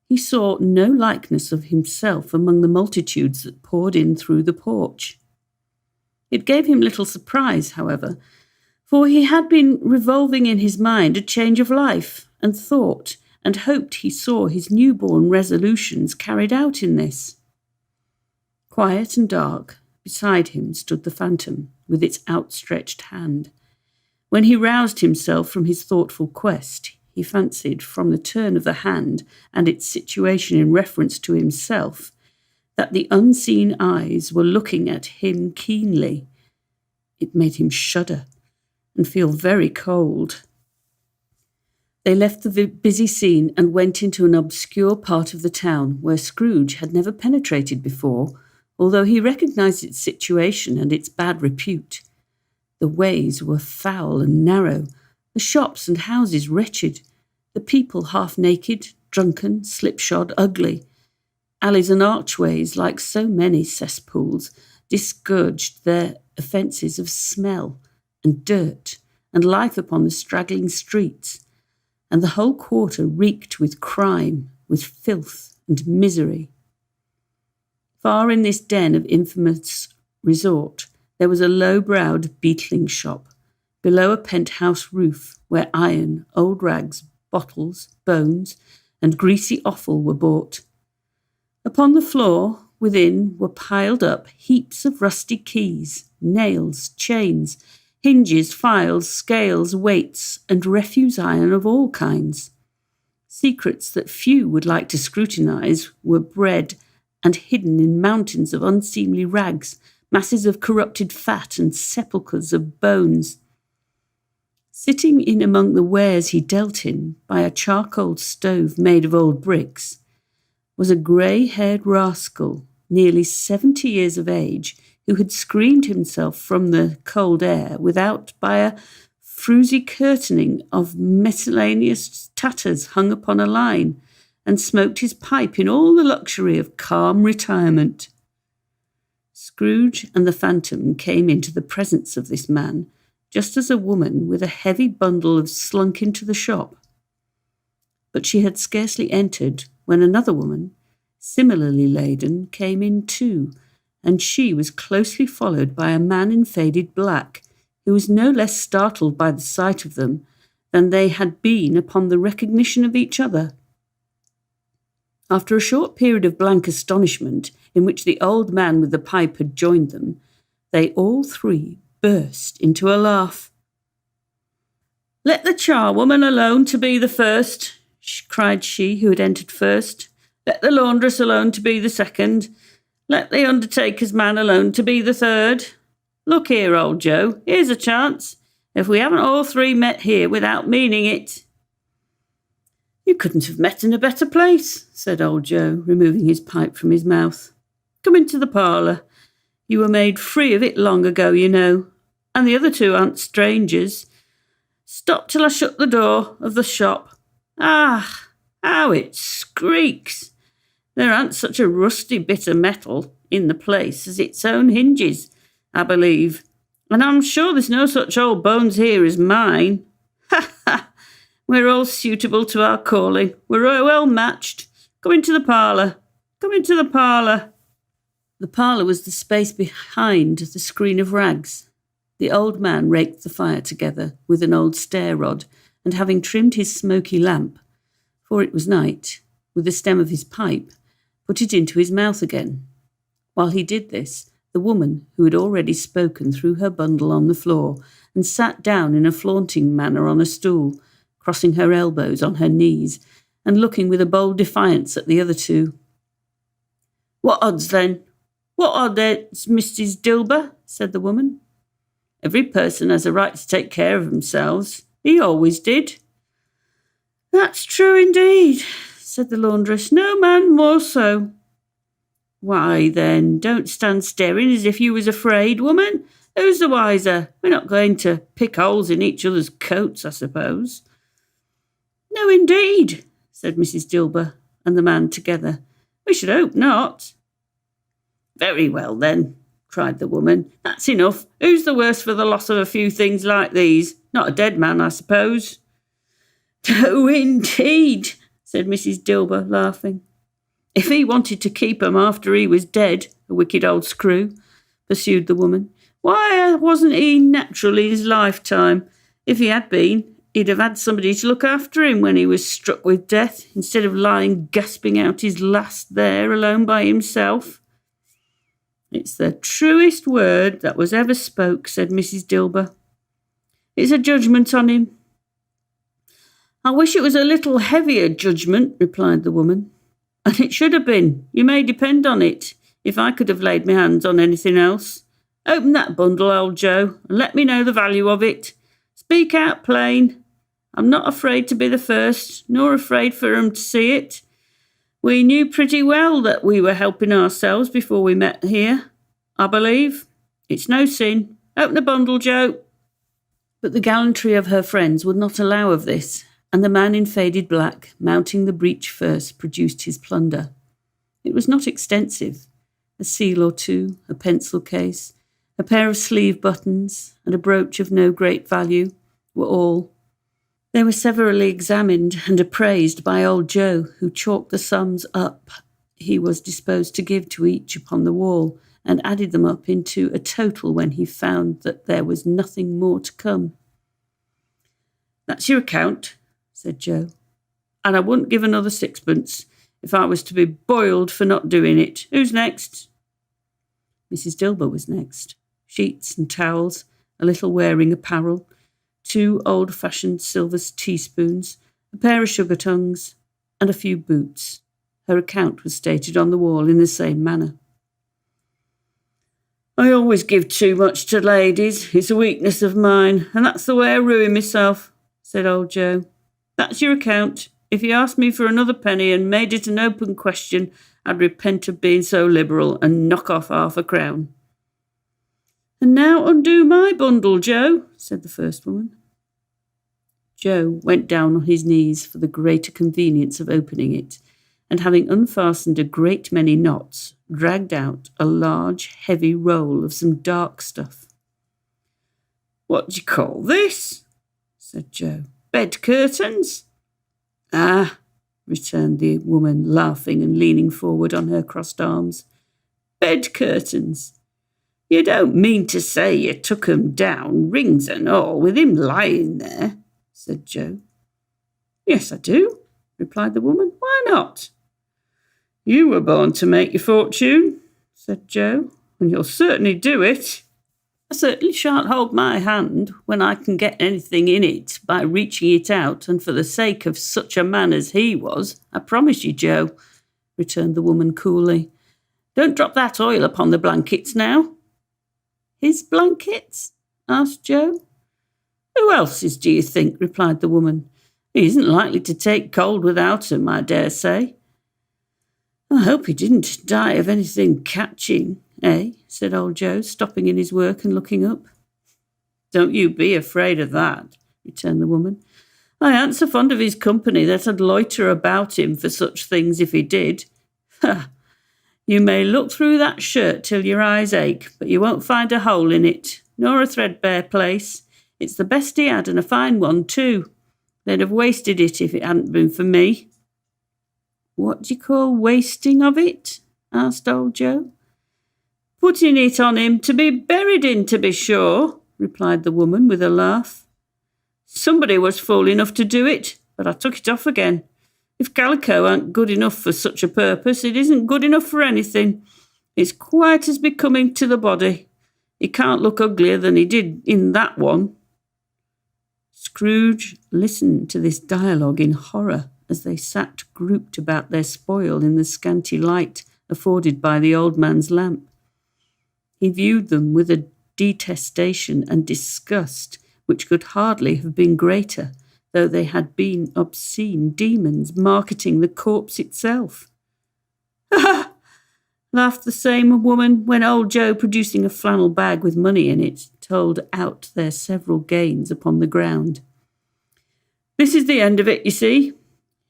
he saw no likeness of himself among the multitudes that poured in through the porch. It gave him little surprise, however, for he had been revolving in his mind a change of life, and thought and hoped he saw his newborn resolutions carried out in this. Quiet and dark, beside him stood the phantom, with its outstretched hand. When he roused himself from his thoughtful quest, he fancied, from the turn of the hand and its situation in reference to himself, that the unseen eyes were looking at him keenly. It made him shudder and feel very cold. They left the busy scene and went into an obscure part of the town where Scrooge had never penetrated before, although he recognised its situation and its bad repute. The ways were foul and narrow, the shops and houses wretched, the people half-naked, drunken, slipshod, ugly. Alleys and archways, like so many cesspools, disgorged their offences of smell and dirt and life upon the straggling streets, and the whole quarter reeked with crime, with filth and misery. Far in this den of infamous resort, there was a low-browed beetling shop, below a penthouse roof, where iron, old rags, bottles, bones, and greasy offal were bought. Upon the floor within were piled up heaps of rusty keys, nails, chains, hinges, files, scales, weights, and refuse iron of all kinds. Secrets that few would like to scrutinise were bred and hidden in mountains of unseemly rags, masses of corrupted fat, and sepulchres of bones. Sitting in among the wares he dealt in, by a charcoal stove made of old bricks, was a grey-haired rascal, nearly 70 years of age, who had screened himself from the cold air without by a fruzy curtaining of miscellaneous tatters hung upon a line, and smoked his pipe in all the luxury of calm retirement. Scrooge and the phantom came into the presence of this man, just as a woman with a heavy bundle slunk into the shop. But she had scarcely entered when another woman, similarly laden, came in too, and she was closely followed by a man in faded black, who was no less startled by the sight of them than they had been upon the recognition of each other. After a short period of blank astonishment, in which the old man with the pipe had joined them, they all three burst into a laugh. "Let the charwoman alone to be the first," cried she who had entered first. "Let the laundress alone to be the second. Let the undertaker's man alone to be the third. Look here, old Joe, here's a chance, if we haven't all three met here without meaning it." "You couldn't have met in a better place," said old Joe, removing his pipe from his mouth. "Come into the parlour. You were made free of it long ago, you know, and the other two aren't strangers. Stop till I shut the door of the shop. Ah, how it squeaks! There aren't such a rusty bit of metal in the place as its own hinges, I believe, and I'm sure there's no such old bones here as mine. Ha We're all suitable to our calling. We're well matched. Come into the parlour. Come into the parlour. The parlour was the space behind the screen of rags. The old man raked the fire together with an old stair rod, and having trimmed his smoky lamp, for it was night, with the stem of his pipe, put it into his mouth again. While he did this, the woman, who had already spoken, threw her bundle on the floor and sat down in a flaunting manner on a stool, crossing her elbows on her knees and looking with a bold defiance at the other two. "What odds, then? What odds, Mrs. Dilber?" said the woman. "Every person has a right to take care of themselves. He always did." "That's true indeed," said the laundress. "No man more so." "Why, then, don't stand staring as if you was afraid, woman. Who's the wiser? We're not going to pick holes in each other's coats, I suppose." "No, indeed," said Mrs. Dilber and the man together. "We should hope not." "Very well, then," cried the woman. "That's enough. Who's the worse for the loss of a few things like these? Not a dead man, I suppose." "No, indeed," said Mrs. Dilber, laughing. "If he wanted to keep 'em after he was dead, a wicked old screw," pursued the woman, "why wasn't he natural in his lifetime? If he had been, he'd have had somebody to look after him when he was struck with death, instead of lying gasping out his last there alone by himself." "It's the truest word that was ever spoke," said Mrs. Dilber. "It's a judgment on him." "I wish it was a little heavier judgment," replied the woman. "And it should have been, you may depend on it, if I could have laid my hands on anything else. Open that bundle, old Joe, and let me know the value of it. Speak out plain. I'm not afraid to be the first, nor afraid for 'em to see it. We knew pretty well that we were helping ourselves before we met here, I believe. It's no sin. Open the bundle, Joe." But the gallantry of her friends would not allow of this, and the man in faded black, mounting the breech first, produced his plunder. It was not extensive. A seal or two, a pencil case, a pair of sleeve buttons, and a brooch of no great value were all. They were severally examined and appraised by old Joe, who chalked the sums up he was disposed to give to each upon the wall, and added them up into a total when he found that there was nothing more to come. "That's your account," said Joe, "and I wouldn't give another sixpence if I was to be boiled for not doing it. Who's next?" Mrs. Dilber was next. Sheets and towels, a little wearing apparel, 2 old-fashioned silver teaspoons, a pair of sugar tongues, and a few boots. Her account was stated on the wall in the same manner. "I always give too much to ladies. It's a weakness of mine, and that's the way I ruin myself," said old Joe. "That's your account. If you asked me for another penny and made it an open question, I'd repent of being so liberal and knock off half a crown." "And now undo my bundle, Joe," said the first woman. Joe went down on his knees for the greater convenience of opening it, and having unfastened a great many knots, dragged out a large, heavy roll of some dark stuff. "What do you call this?" said Joe. "Bed curtains?" "Ah," returned the woman, laughing and leaning forward on her crossed arms. "Bed curtains. You don't mean to say you took 'em down, rings and all, with him lying there?" said Joe. "Yes, I do," replied the woman. "Why not?" "You were born to make your fortune," said Joe, "and you'll certainly do it." "I certainly shan't hold my hand when I can get anything in it by reaching it out, and for the sake of such a man as he was, I promise you, Joe," returned the woman coolly. "Don't drop that oil upon the blankets now." "His blankets?" asked Joe. "Who else's, do you think?" replied the woman. "He isn't likely to take cold without 'em, I dare say." "I hope he didn't die of anything catching, eh?" said old Joe, stopping in his work and looking up. "Don't you be afraid of that," returned the woman. "I ain't so fond of his company that I'd loiter about him for such things if he did. Ha! You may look through that shirt till your eyes ache, but you won't find a hole in it, nor a threadbare place. It's the best he had, and a fine one too. They'd have wasted it if it hadn't been for me." "What do you call wasting of it?" asked old Joe. "Putting it on him to be buried in, to be sure," replied the woman with a laugh. "Somebody was fool enough to do it, but I took it off again. If calico ain't good enough for such a purpose, it isn't good enough for anything. It's quite as becoming to the body. He can't look uglier than he did in that one." Scrooge listened to this dialogue in horror as they sat grouped about their spoil in the scanty light afforded by the old man's lamp. He viewed them with a detestation and disgust which could hardly have been greater, though they had been obscene demons marketing the corpse itself. "Ha ha!" laughed the same woman when old Joe, producing a flannel bag with money in it, told out their several gains upon the ground. "This is the end of it, you see.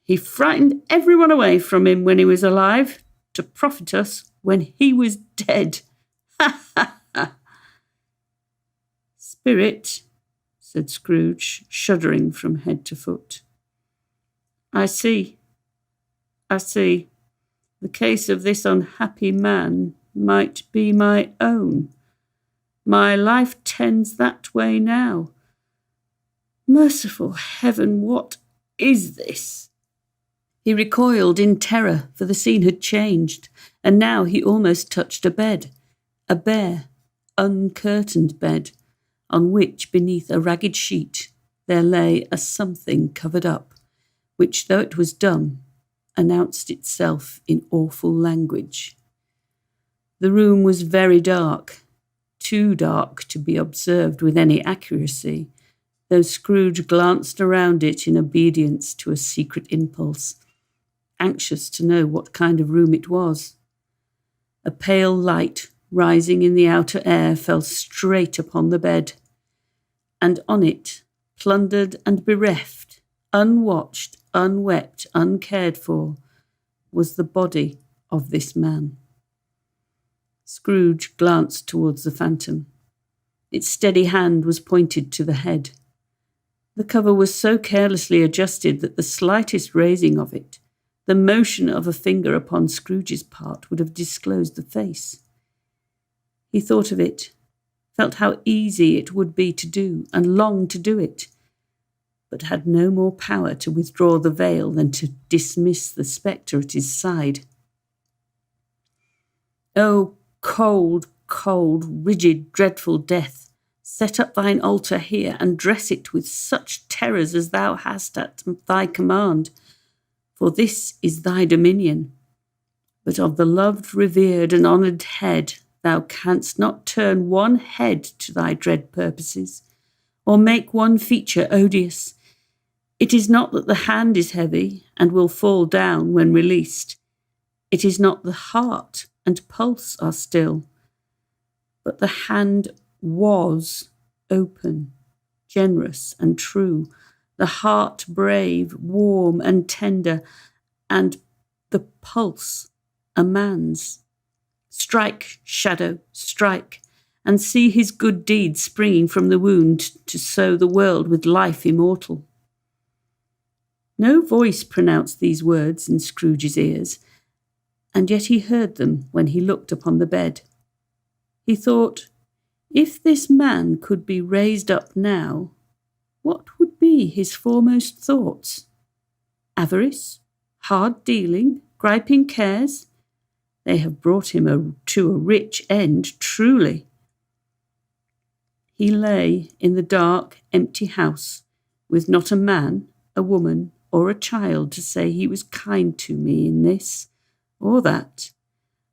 He frightened everyone away from him when he was alive, to profit us when he was dead. Ha ha ha!" "Spirit," said Scrooge, shuddering from head to foot. I see. The case of this unhappy man might be my own. My life tends that way now. Merciful heaven, what is this?" He recoiled in terror, for the scene had changed, and now he almost touched a bed, a bare, uncurtained bed, on which, beneath a ragged sheet, there lay a something covered up, which, though it was dumb, announced itself in awful language. The room was very dark, too dark to be observed with any accuracy, though Scrooge glanced around it in obedience to a secret impulse, anxious to know what kind of room it was. A pale light rising in the outer air fell straight upon the bed, and on it, plundered and bereft, unwatched, unwept, uncared for, was the body of this man. Scrooge glanced towards the phantom. Its steady hand was pointed to the head. The cover was so carelessly adjusted that the slightest raising of it, the motion of a finger upon Scrooge's part, would have disclosed the face. He thought of it, felt how easy it would be to do, and longed to do it, but had no more power to withdraw the veil than to dismiss the spectre at his side. "O cold, cold, rigid, dreadful death, set up thine altar here, and dress it with such terrors as thou hast at thy command, for this is thy dominion. But of the loved, revered, and honoured head thou canst not turn one head to thy dread purposes, or make one feature odious. It is not that the hand is heavy, and will fall down when released. It is not the heart and pulse are still, but the hand was open, generous and true, the heart brave, warm and tender, and the pulse a man's. Strike, shadow, strike, and see his good deeds springing from the wound to sow the world with life immortal." No voice pronounced these words in Scrooge's ears, and yet he heard them when he looked upon the bed. He thought, if this man could be raised up now, what would be his foremost thoughts? Avarice? Hard dealing? Griping cares? They have brought him to a rich end, truly. He lay in the dark, empty house, with not a man, a woman, or a child to say he was kind to me in this or that,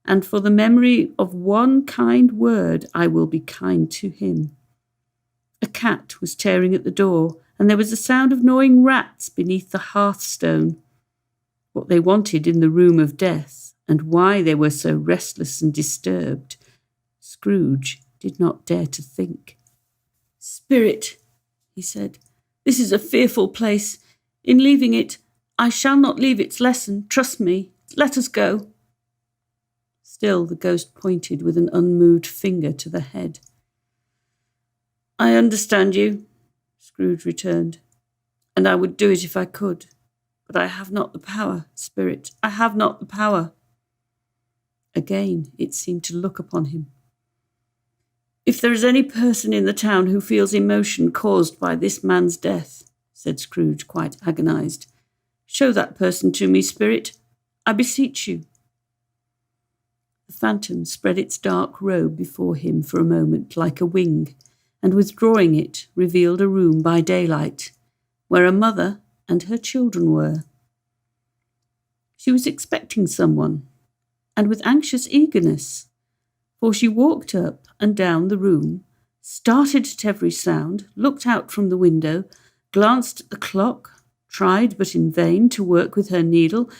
and for the memory of one kind word I will be kind to him. A cat was tearing at the door, and there was a sound of gnawing rats beneath the hearthstone. What they wanted in the room of death, and why they were so restless and disturbed, Scrooge did not dare to think. "Spirit," he said, "this is a fearful place. In leaving it, I shall not leave its lesson. Trust me. Let us go." Still the ghost pointed with an unmoved finger to the head. "I understand you," Scrooge returned. and I would do it if I could. But I have not the power, Spirit. I have not the power. Again it seemed to look upon him. If there is any person in the town who feels emotion caused by this man's death, said Scrooge, quite agonized, show that person to me, Spirit. I beseech you. The phantom spread its dark robe before him for a moment like a wing, and withdrawing it, revealed a room by daylight, where a mother and her children were. She was expecting someone, and with anxious eagerness, for she walked up and down the room, started at every sound, looked out from the window, glanced at the clock, tried but in vain to work with her needle,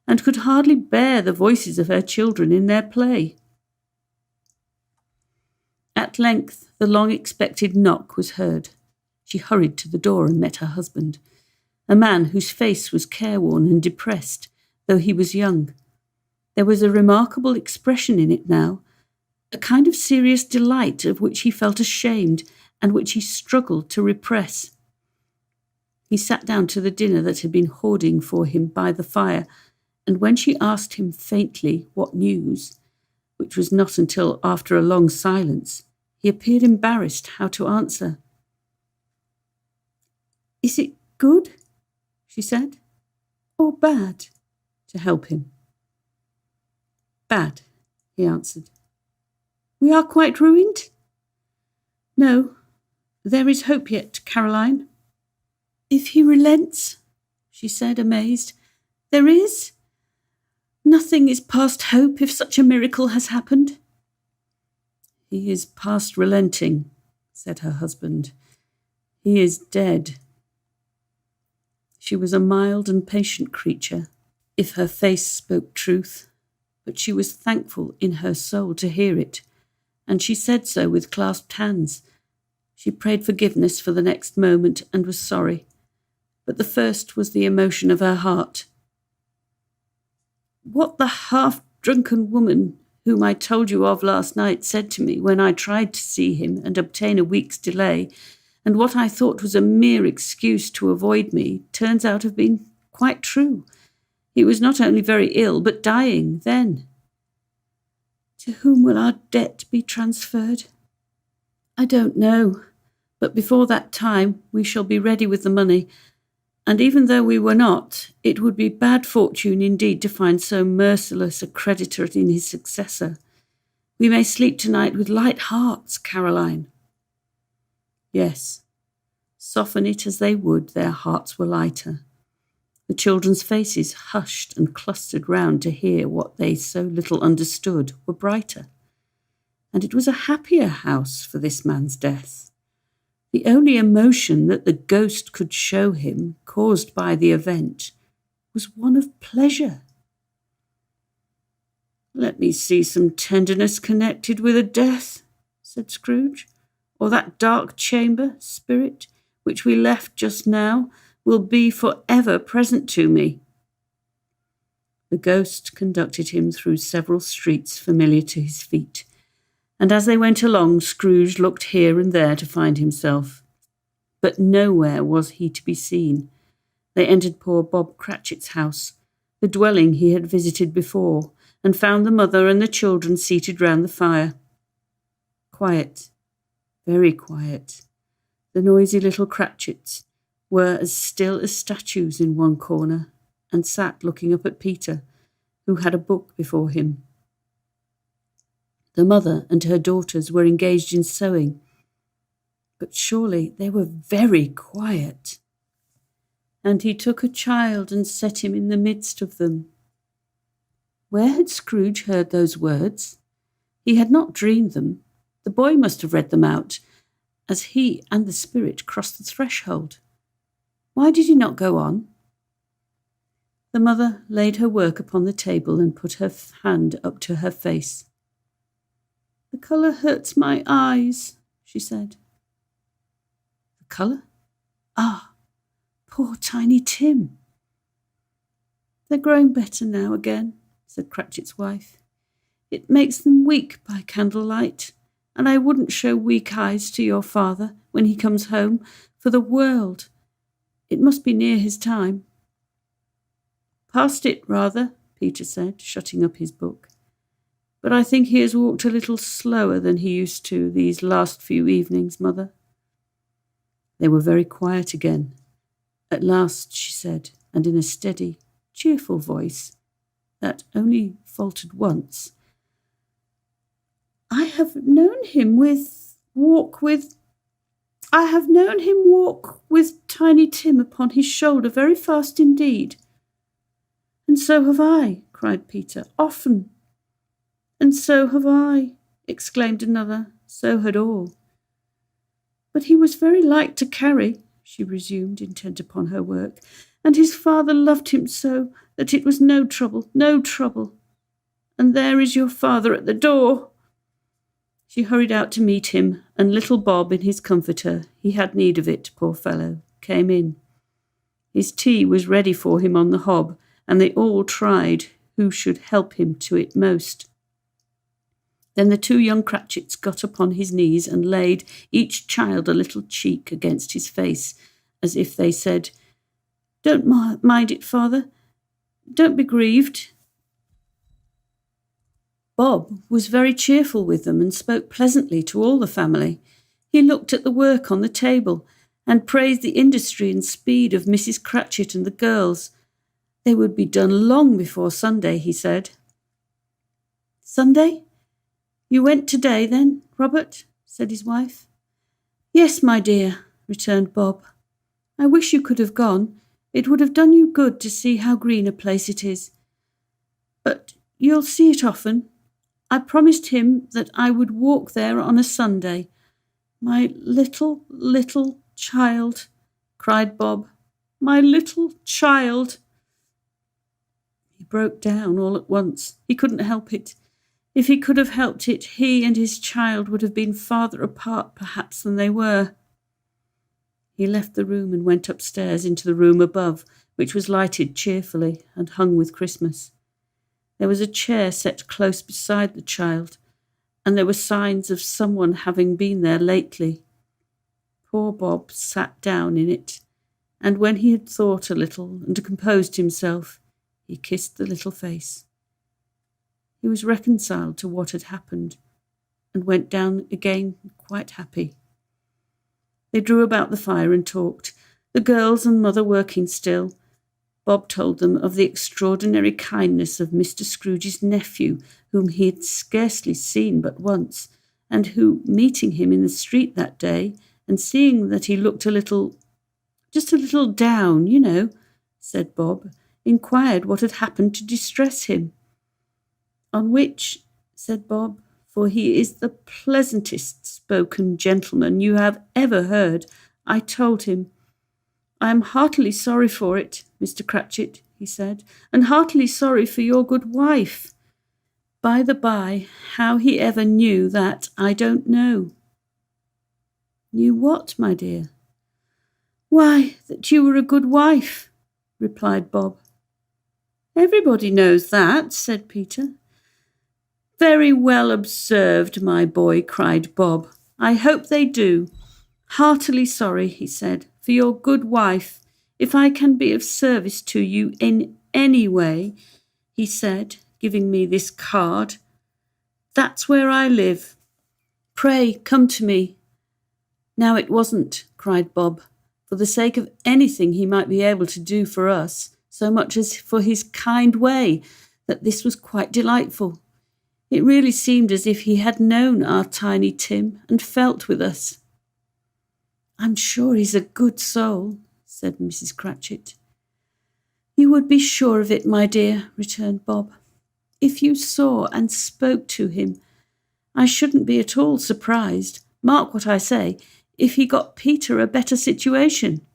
and could hardly bear the voices of her children in their play. At length the long-expected knock was heard. She hurried to the door and met her husband, a man whose face was careworn and depressed, though he was young. There was a remarkable expression in it now, a kind of serious delight of which he felt ashamed and which he struggled to repress. He sat down to the dinner that had been hoarding for him by the fire, and when she asked him faintly what news, which was not until after a long silence, he appeared embarrassed how to answer. "Is it good?" she said, "or bad?" to help him. "Bad," he answered. "We are quite ruined?" "No, there is hope yet, Caroline." "If he relents," she said, amazed. "There is? Nothing is past hope if such a miracle has happened." "He is past relenting," said her husband. "He is dead." She was a mild and patient creature, if her face spoke truth, but she was thankful in her soul to hear it, and she said so with clasped hands. She prayed forgiveness for the next moment and was sorry, but the first was the emotion of her heart. "What the half-drunken woman whom I told you of last night said to me when I tried to see him and obtain a week's delay, and what I thought was a mere excuse to avoid me, turns out to have been quite true. He was not only very ill, but dying then. To whom will our debt be transferred? I don't know, but before that time we shall be ready with the money, and even though we were not, it would be bad fortune indeed to find so merciless a creditor in his successor. We may sleep tonight with light hearts, Caroline." Yes, soften it as they would, their hearts were lighter. The children's faces, hushed and clustered round to hear what they so little understood, were brighter. And it was a happier house for this man's death. The only emotion that the ghost could show him, caused by the event, was one of pleasure. "Let me see some tenderness connected with a death," said Scrooge, "or that dark chamber, Spirit, which we left just now, will be for ever present to me." The ghost conducted him through several streets familiar to his feet, and as they went along, Scrooge looked here and there to find himself. But nowhere was he to be seen. They entered poor Bob Cratchit's house, the dwelling he had visited before, and found the mother and the children seated round the fire. Quiet, very quiet. The noisy little Cratchits were as still as statues in one corner, and sat looking up at Peter, who had a book before him. The mother and her daughters were engaged in sewing, but surely they were very quiet. And he took a child and set him in the midst of them. Where had Scrooge heard those words? He had not dreamed them. The boy must have read them out, as he and the spirit crossed the threshold. Why did he not go on? The mother laid her work upon the table and put her hand up to her face. "The colour hurts my eyes," she said. "The colour? Ah, poor tiny Tim." "They're growing better now again," said Cratchit's wife. "It makes them weak by candlelight, and I wouldn't show weak eyes to your father when he comes home for the world. It must be near his time. Past it, rather, Peter said, shutting up his book. But I think he has walked a little slower than he used to these last few evenings, Mother. They were very quiet again. At last she said, and in a steady, cheerful voice that only faltered once, I have known him walk with Tiny Tim upon his shoulder very fast indeed. And so have I, cried Peter, often. And so have I, exclaimed another, so had all. But he was very light to carry, she resumed, intent upon her work, and his father loved him so that it was no trouble, no trouble. And there is your father at the door. She hurried out to meet him, and little Bob in his comforter, he had need of it, poor fellow, came in. His tea was ready for him on the hob, and they all tried who should help him to it most. Then the two young Cratchits got upon his knees and laid each child a little cheek against his face, as if they said, Don't mind it, father. Don't be grieved. Bob was very cheerful with them and spoke pleasantly to all the family. He looked at the work on the table and praised the industry and speed of Mrs. Cratchit and the girls. They would be done long before Sunday, he said. Sunday? You went today, then, Robert? Said his wife. Yes, my dear, returned Bob. I wish you could have gone. It would have done you good to see how green a place it is. But you'll see it often. I promised him that I would walk there on a Sunday. My little, little child, cried Bob. My little child. He broke down all at once. He couldn't help it. If he could have helped it, he and his child would have been farther apart, perhaps, than they were. He left the room and went upstairs into the room above, which was lighted cheerfully and hung with Christmas. There was a chair set close beside the child, and there were signs of someone having been there lately. Poor Bob sat down in it, and when he had thought a little and composed himself, he kissed the little face. He was reconciled to what had happened, and went down again quite happy. They drew about the fire and talked, the girls and mother working still. Bob told them of the extraordinary kindness of Mr. Scrooge's nephew, whom he had scarcely seen but once, and who, meeting him in the street that day, and seeing that he looked just a little down, you know, said Bob, inquired what had happened to distress him. On which, said Bob, for he is the pleasantest spoken gentleman you have ever heard, I told him, I am heartily sorry for it, Mr. Cratchit, he said, and heartily sorry for your good wife. By the by, how he ever knew that, I don't know. Knew what, my dear? Why, that you were a good wife, replied Bob. Everybody knows that, said Peter. Very well observed, my boy, cried Bob. I hope they do. Heartily sorry, he said, for your good wife. If I can be of service to you in any way, he said, giving me this card. That's where I live. Pray come to me. Now it wasn't, cried Bob, for the sake of anything he might be able to do for us, so much as for his kind way, that this was quite delightful. It really seemed as if he had known our Tiny Tim and felt with us. I'm sure he's a good soul, said Mrs. Cratchit. You would be sure of it, my dear, returned Bob. If you saw and spoke to him, I shouldn't be at all surprised, mark what I say, if he got Peter a better situation.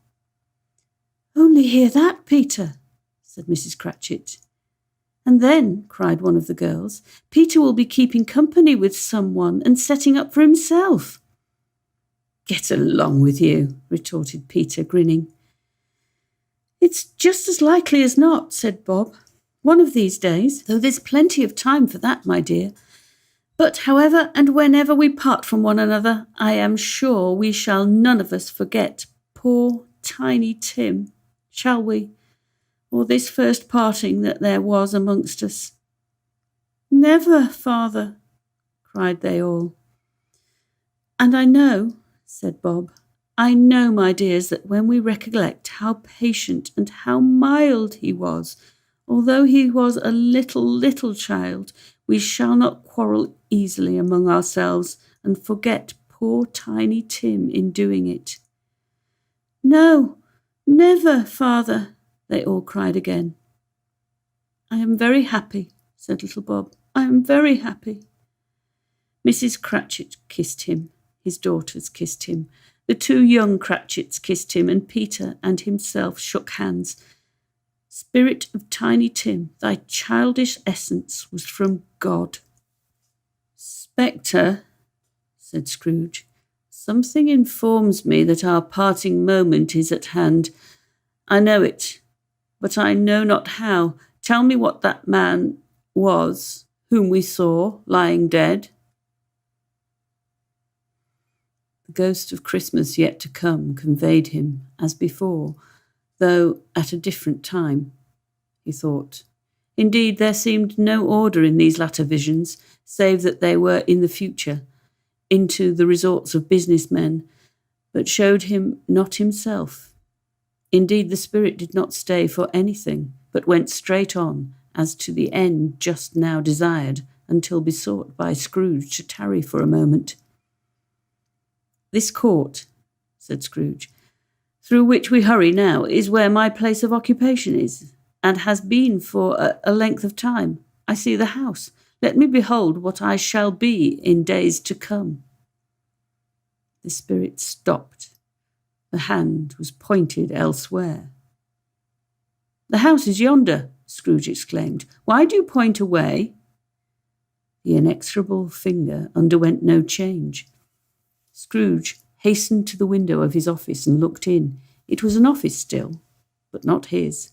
Only hear that, Peter, said Mrs. Cratchit. And then, cried one of the girls, Peter will be keeping company with someone and setting up for himself. Get along with you, retorted Peter, grinning. It's just as likely as not, said Bob. One of these days, though there's plenty of time for that, my dear. But however and whenever we part from one another, I am sure we shall none of us forget poor Tiny Tim, shall we? Or this first parting that there was amongst us?" "Never, father," cried they all. "And I know," said Bob, "I know, my dears, that when we recollect how patient and how mild he was, although he was a little child, we shall not quarrel easily among ourselves and forget poor Tiny Tim in doing it." "No, never, father," they all cried again. "I am very happy," said little Bob. "I am very happy." Mrs. Cratchit kissed him. His daughters kissed him. The two young Cratchits kissed him, and Peter and himself shook hands. "Spirit of Tiny Tim, thy childish essence was from God." "Spectre," said Scrooge, "something informs me that our parting moment is at hand. I know it, but I know not how. Tell me what that man was whom we saw lying dead." The ghost of Christmas yet to come conveyed him, as before, though at a different time, he thought. Indeed, there seemed no order in these latter visions, save that they were in the future, into the resorts of business men, but showed him not himself. Indeed, the spirit did not stay for anything, but went straight on, as to the end just now desired, until besought by Scrooge to tarry for a moment. "This court," said Scrooge, "through which we hurry now, is where my place of occupation is, and has been for a length of time. I see the house. Let me behold what I shall be in days to come." The spirit stopped. The hand was pointed elsewhere. "The house is yonder," Scrooge exclaimed. "Why do you point away?" The inexorable finger underwent no change. Scrooge hastened to the window of his office and looked in. It was an office still, but not his.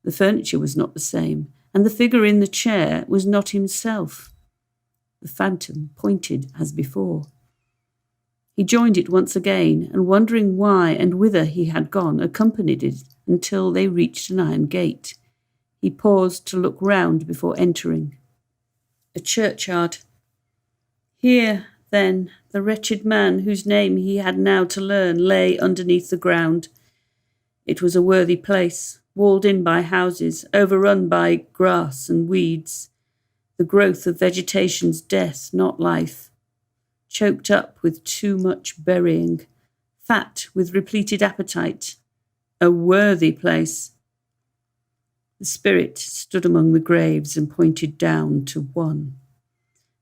The furniture was not the same, and the figure in the chair was not himself. The phantom pointed as before. He joined it once again, and wondering why and whither he had gone, accompanied it until they reached an iron gate. He paused to look round before entering. A churchyard. Here, then, the wretched man whose name he had now to learn lay underneath the ground. It was a worthy place, walled in by houses, overrun by grass and weeds, the growth of vegetation's death, not life, choked up with too much burying, fat with repleted appetite, a worthy place. The spirit stood among the graves and pointed down to one.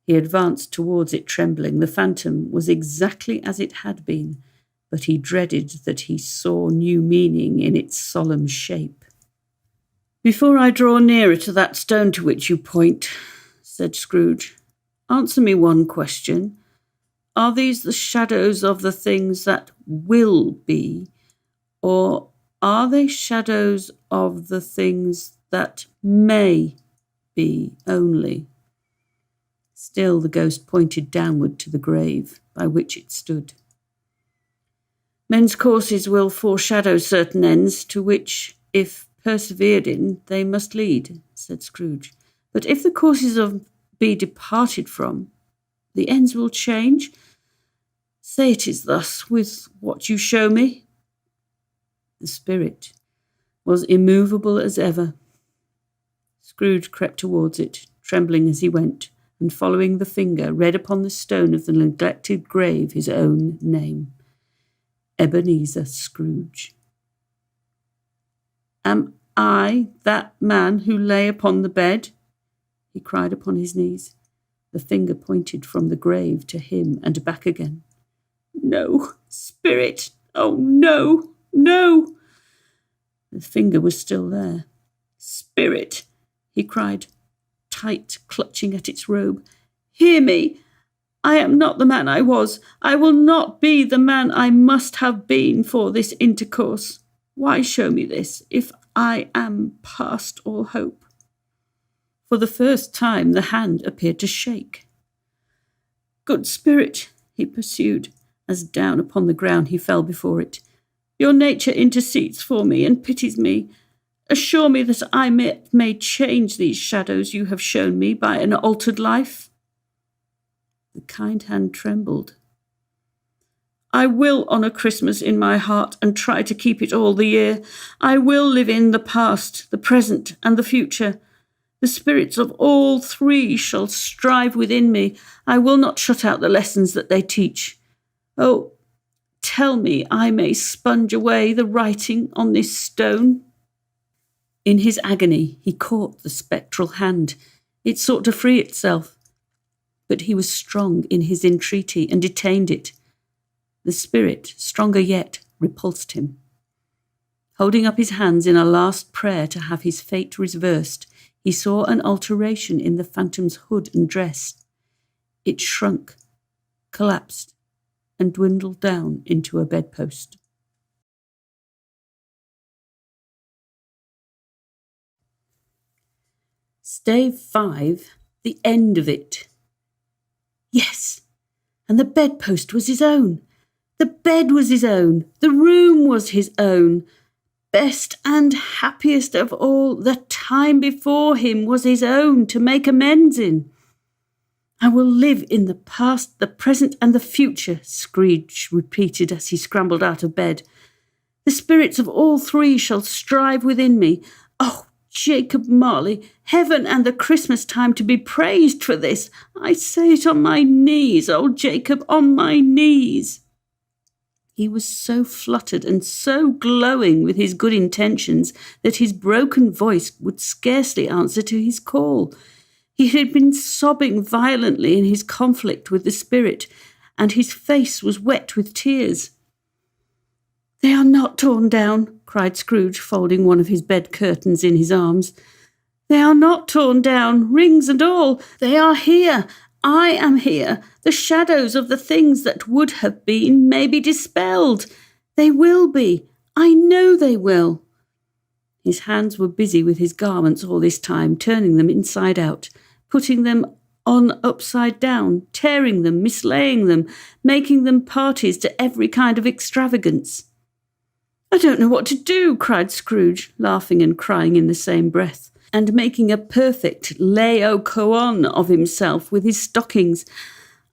He advanced towards it trembling. The phantom was exactly as it had been, but he dreaded that he saw new meaning in its solemn shape. "Before I draw nearer to that stone to which you point," said Scrooge, "answer me one question. Are these the shadows of the things that will be, or are they shadows of the things that may be only?" Still the ghost pointed downward to the grave by which it stood. "Men's courses will foreshadow certain ends to which, if persevered in, they must lead," said Scrooge. "But if the courses be departed from, the ends will change. Say it is thus with what you show me." The spirit was immovable as ever. Scrooge crept towards it, trembling as he went, and following the finger, read upon the stone of the neglected grave his own name, Ebenezer Scrooge. "Am I that man who lay upon the bed?" he cried upon his knees. The finger pointed from the grave to him and back again. "No, spirit! Oh, no, no!" The finger was still there. "Spirit!" he cried, tight clutching at its robe. "Hear me! I am not the man I was. I will not be the man I must have been for this intercourse. Why show me this, if I am past all hope?" For the first time the hand appeared to shake. "Good spirit," he pursued, as down upon the ground he fell before it, Your nature intercedes for me and pities me. Assure me that I may change these shadows you have shown me by an altered life." The kind hand trembled. "I will honour Christmas in my heart and try to keep it all the year. I will live in the past, the present, and the future. The spirits of all three shall strive within me. I will not shut out the lessons that they teach. Oh, tell me I may sponge away the writing on this stone." In his agony, he caught the spectral hand. It sought to free itself, but he was strong in his entreaty and detained it. The spirit, stronger yet, repulsed him. Holding up his hands in a last prayer to have his fate reversed, he saw an alteration in the phantom's hood and dress. It shrunk, collapsed, and dwindled down into a bedpost. Stave 5, the end of it. Yes, and the bedpost was his own. The bed was his own. The room was his own. Best and happiest of all, the time before him was his own to make amends in. "I will live in the past, the present, and the future," Scrooge repeated as he scrambled out of bed. "The spirits of all three shall strive within me. Oh, Jacob Marley, heaven and the Christmas time to be praised for this. I say it on my knees, old Jacob, on my knees." He was so fluttered and so glowing with his good intentions that his broken voice would scarcely answer to his call. He had been sobbing violently in his conflict with the spirit, and his face was wet with tears. "They are not torn down," cried Scrooge, folding one of his bed curtains in his arms. "They are not torn down, rings and all. They are here. I am here. The shadows of the things that would have been may be dispelled. They will be. I know they will." His hands were busy with his garments all this time, turning them inside out, putting them on upside down, tearing them, mislaying them, making them parties to every kind of extravagance. "I don't know what to do," cried Scrooge, laughing and crying in the same breath, and making a perfect Laocoon of himself with his stockings.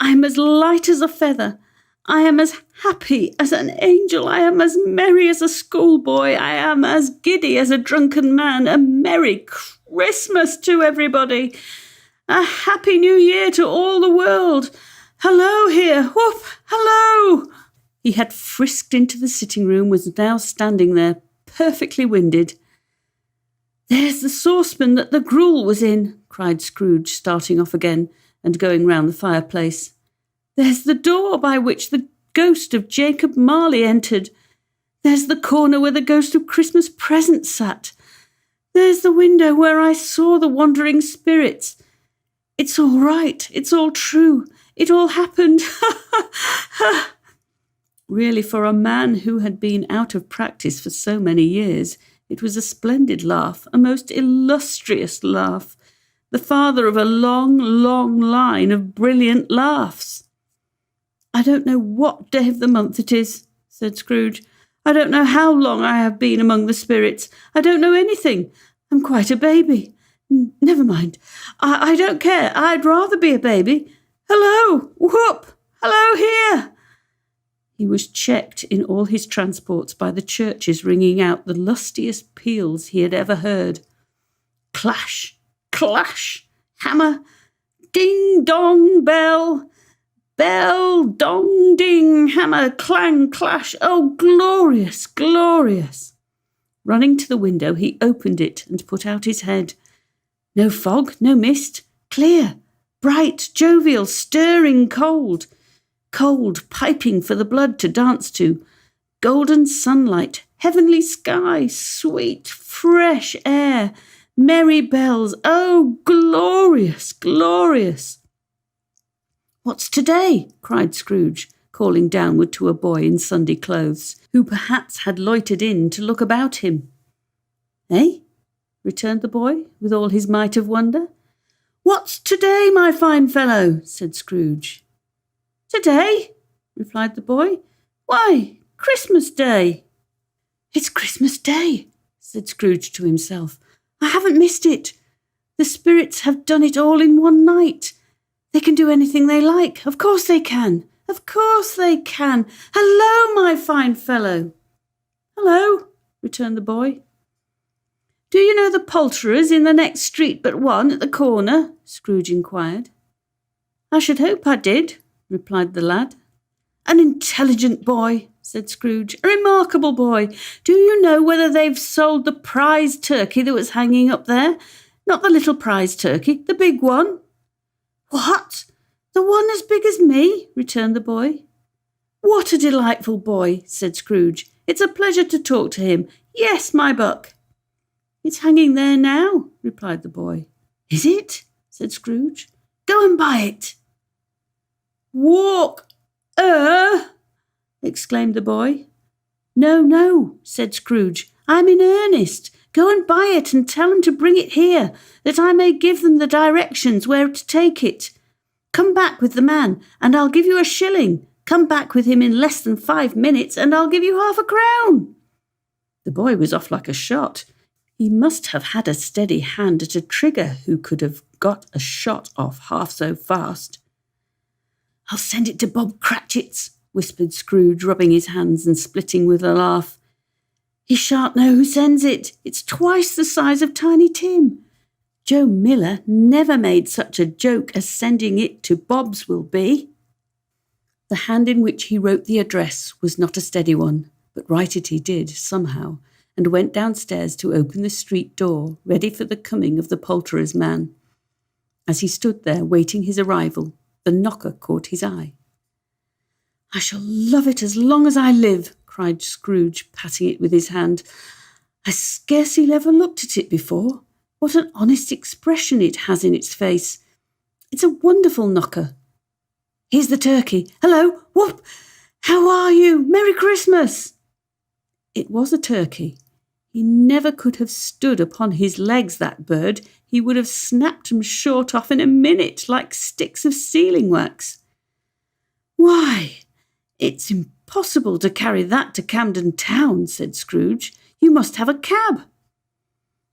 "I am as light as a feather. I am as happy as an angel. I am as merry as a schoolboy. I am as giddy as a drunken man. A Merry Christmas to everybody. A Happy New Year to all the world. Hello here. Whoop! Hello!" He had frisked into the sitting room, was now standing there, perfectly winded. "There's the saucepan that the gruel was in," cried Scrooge, starting off again and going round the fireplace. "There's the door by which the ghost of Jacob Marley entered. There's the corner where the ghost of Christmas present sat. There's the window where I saw the wandering spirits. It's all right. It's all true. It all happened. Ha, ha, ha." Really, for a man who had been out of practice for so many years, it was a splendid laugh, a most illustrious laugh, the father of a long, long line of brilliant laughs. "I don't know what day of the month it is," said Scrooge. "I don't know how long I have been among the spirits. I don't know anything. I'm quite a baby. Never mind. I don't care. I'd rather be a baby. Hello! Whoop! Hello here!" He was checked in all his transports by the churches ringing out the lustiest peals he had ever heard. Clash, clash, hammer, ding dong bell, bell dong ding, hammer, clang, clash. Oh, glorious, glorious! Running to the window, he opened it and put out his head. No fog, no mist, clear, bright, jovial, stirring cold. Cold, piping for the blood to dance to. Golden sunlight, heavenly sky, sweet, fresh air, merry bells. Oh, glorious, glorious! "What's today?" cried Scrooge, calling downward to a boy in Sunday clothes, who perhaps had loitered in to look about him. "Eh?" returned the boy, with all his might of wonder. "What's today, my fine fellow?" said Scrooge. "Today?" replied the boy. "Why, Christmas Day." "It's Christmas Day," said Scrooge to himself. "I haven't missed it. The spirits have done it all in one night. They can do anything they like. Of course they can. Of course they can. Hello, my fine fellow." "Hello," returned the boy. "Do you know the poulterers in the next street but one at the corner?" Scrooge inquired. "I should hope I did," replied the lad. "An intelligent boy," said Scrooge. "A remarkable boy. Do you know whether they've sold the prize turkey that was hanging up there? Not the little prize turkey, the big one." "What? The one as big as me?" returned the boy. "What a delightful boy," said Scrooge. "It's a pleasure to talk to him. Yes, my buck." "It's hanging there now," replied the boy. "Is it?" said Scrooge. "Go and buy it." "Walk, exclaimed the boy. "No, no," said Scrooge. "I'm in earnest. Go and buy it and tell them to bring it here, that I may give them the directions where to take it. Come back with the man, and I'll give you a shilling. Come back with him in less than 5 minutes, and I'll give you half a crown." The boy was off like a shot. He must have had a steady hand at a trigger who could have got a shot off half so fast. "I'll send it to Bob Cratchit's," whispered Scrooge, rubbing his hands and splitting with a laugh. "He shan't know who sends it. It's twice the size of Tiny Tim. Joe Miller never made such a joke as sending it to Bob's will be." The hand in which he wrote the address was not a steady one, but write it he did somehow, and went downstairs to open the street door, ready for the coming of the poulterer's man. As he stood there waiting his arrival, the knocker caught his eye. "I shall love it as long as I live," cried Scrooge, patting it with his hand. "I scarcely ever looked at it before. What an honest expression it has in its face. It's a wonderful knocker. Here's the turkey. Hello, whoop! How are you? Merry Christmas!" It was a turkey. He never could have stood upon his legs, that bird. He would have snapped them short off in a minute, like sticks of sealing wax. "Why, it's impossible to carry that to Camden Town," said Scrooge. "You must have a cab."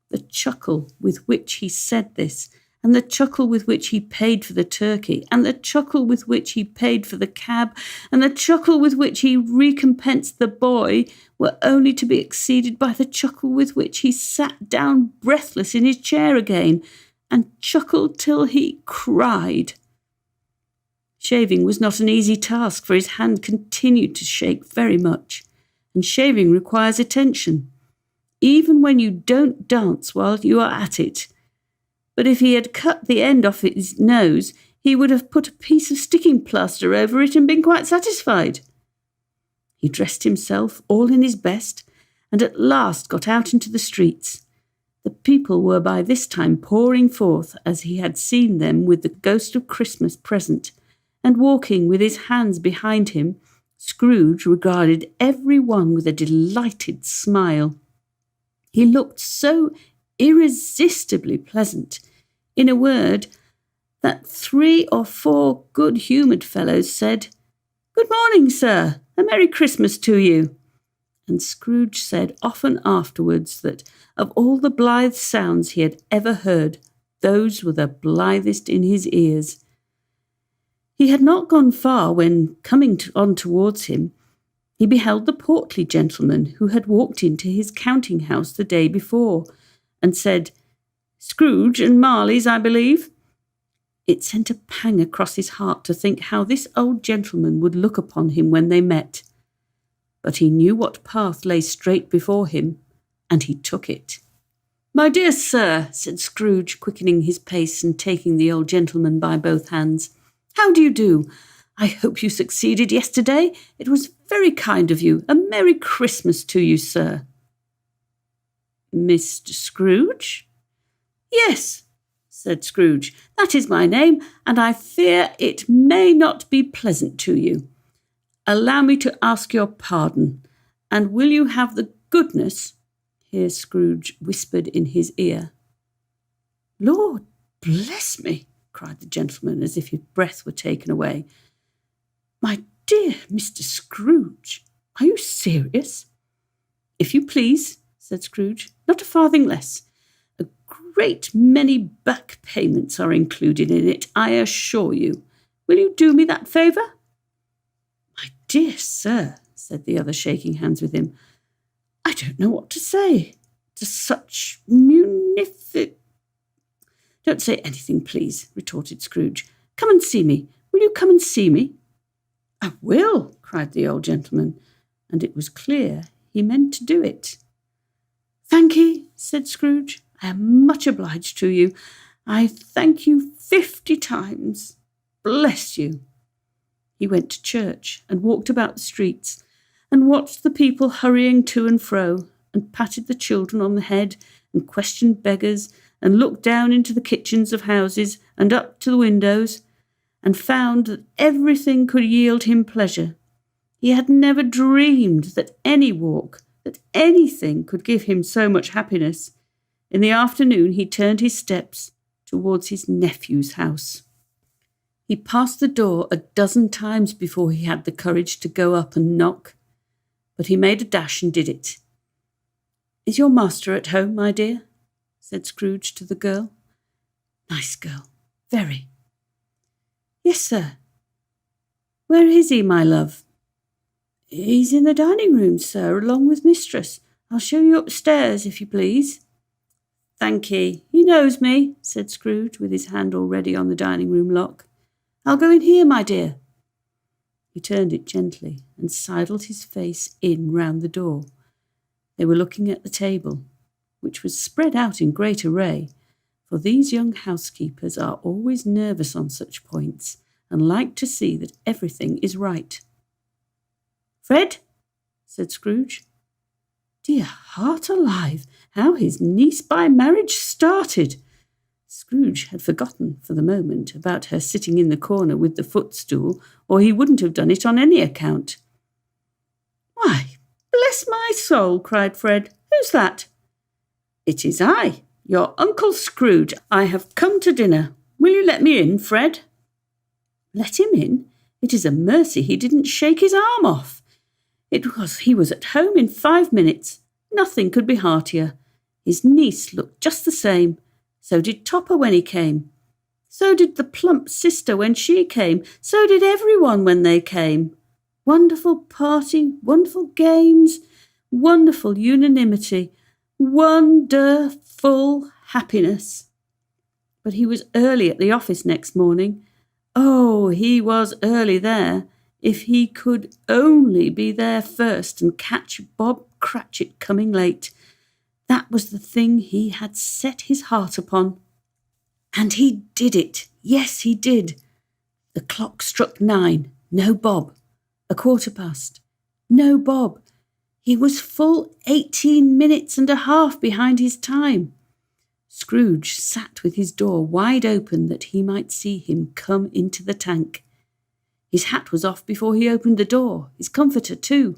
The chuckle with which he said this, and the chuckle with which he paid for the turkey, and the chuckle with which he paid for the cab, and the chuckle with which he recompensed the boy, were only to be exceeded by the chuckle with which he sat down breathless in his chair again, and chuckled till he cried. Shaving was not an easy task, for his hand continued to shake very much, and shaving requires attention, even when you don't dance while you are at it. But if he had cut the end off his nose, he would have put a piece of sticking plaster over it and been quite satisfied. He dressed himself all in his best, and at last got out into the streets. The people were by this time pouring forth, as he had seen them with the ghost of Christmas present, and walking with his hands behind him. Scrooge regarded every one with a delighted smile. He looked so irresistibly pleasant, in a word, that 3 or 4 good-humoured fellows said, "Good morning, sir. A Merry Christmas to you." And Scrooge said often afterwards that of all the blithe sounds he had ever heard, those were the blithest in his ears. He had not gone far when, coming on towards him, he beheld the portly gentleman who had walked into his counting-house the day before, and said, "Scrooge and Marley's, I believe." It sent a pang across his heart to think how this old gentleman would look upon him when they met. But he knew what path lay straight before him, and he took it. "My dear sir," said Scrooge, quickening his pace and taking the old gentleman by both hands, "how do you do? I hope you succeeded yesterday. It was very kind of you. A Merry Christmas to you, sir." "Mr. Scrooge?" "Yes," said Scrooge, "that is my name, and I fear it may not be pleasant to you. Allow me to ask your pardon, and will you have the goodness—" Here Scrooge whispered in his ear. "Lord bless me!" cried the gentleman, as if his breath were taken away. "My dear Mr. Scrooge, are you serious? "If you please," said Scrooge. "Not a farthing less. A great many back payments are included in it, I assure you. Will you do me that favour?" "My dear sir," said the other, shaking hands with him, "I don't know what to say to such munific—" "Don't say anything, please," retorted Scrooge. "Come and see me. Will you come and see me?" "I will," cried the old gentleman, and it was clear he meant to do it. "Thank ye," said Scrooge. "I am much obliged to you. I thank you 50 times. Bless you." He went to church and walked about the streets and watched the people hurrying to and fro, and patted the children on the head and questioned beggars and looked down into the kitchens of houses and up to the windows, and found that everything could yield him pleasure. He had never dreamed that any walk, that anything could give him so much happiness. In the afternoon he turned his steps towards his nephew's house. He passed the door a dozen times before he had the courage to go up and knock, but he made a dash and did it. "Is your master at home, my dear?" said Scrooge to the girl. "Nice girl, very." "Yes, sir." "Where is he, my love?" "He's in the dining room, sir, along with mistress. I'll show you upstairs, if you please." "Thank ye. He knows me," said Scrooge, with his hand already on the dining room lock. "I'll go in here, my dear." He turned it gently and sidled his face in round the door. They were looking at the table, which was spread out in great array, for these young housekeepers are always nervous on such points and like to see that everything is right. "Fred," said Scrooge. Dear heart alive, how his niece by marriage started! Scrooge had forgotten for the moment about her sitting in the corner with the footstool, or he wouldn't have done it on any account. "Why, bless my soul," cried Fred. "Who's that?" "It is I, your Uncle Scrooge. I have come to dinner. Will you let me in, Fred?" "Let him in? It is a mercy he didn't shake his arm off. He was at home in 5 minutes. Nothing could be heartier. His niece looked just the same. So did Topper when he came. So did the plump sister when she came. So did everyone when they came. Wonderful party, wonderful games, wonderful unanimity, wonderful happiness. But he was early at the office next morning. Oh, he was early there. If he could only be there first and catch Bob Cratchit coming late. That was the thing he had set his heart upon. And he did it. Yes, he did. The clock struck 9. No Bob. 1:15. No Bob. He was full 18 minutes and a half behind his time. Scrooge sat with his door wide open that he might see him come into the tank. His hat was off before he opened the door, his comforter too.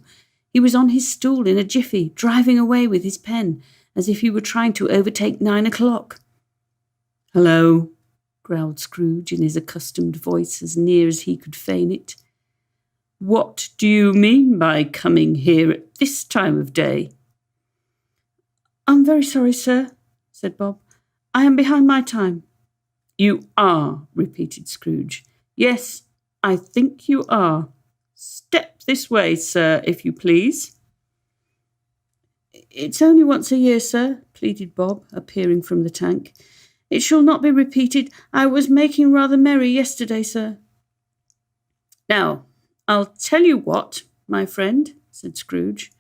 He was on his stool in a jiffy, driving away with his pen, as if he were trying to overtake 9 o'clock. "Hello," growled Scrooge in his accustomed voice, as near as he could feign it. "What do you mean by coming here at this time of day?" "I'm very sorry, sir," said Bob. "I am behind my time." "You are," repeated Scrooge. "Yes, I think you are. Step this way, sir, if you please." "It's only once a year, sir," pleaded Bob, appearing from the tank. "It shall not be repeated. I was making rather merry yesterday, sir." "Now, I'll tell you what, my friend," said Scrooge.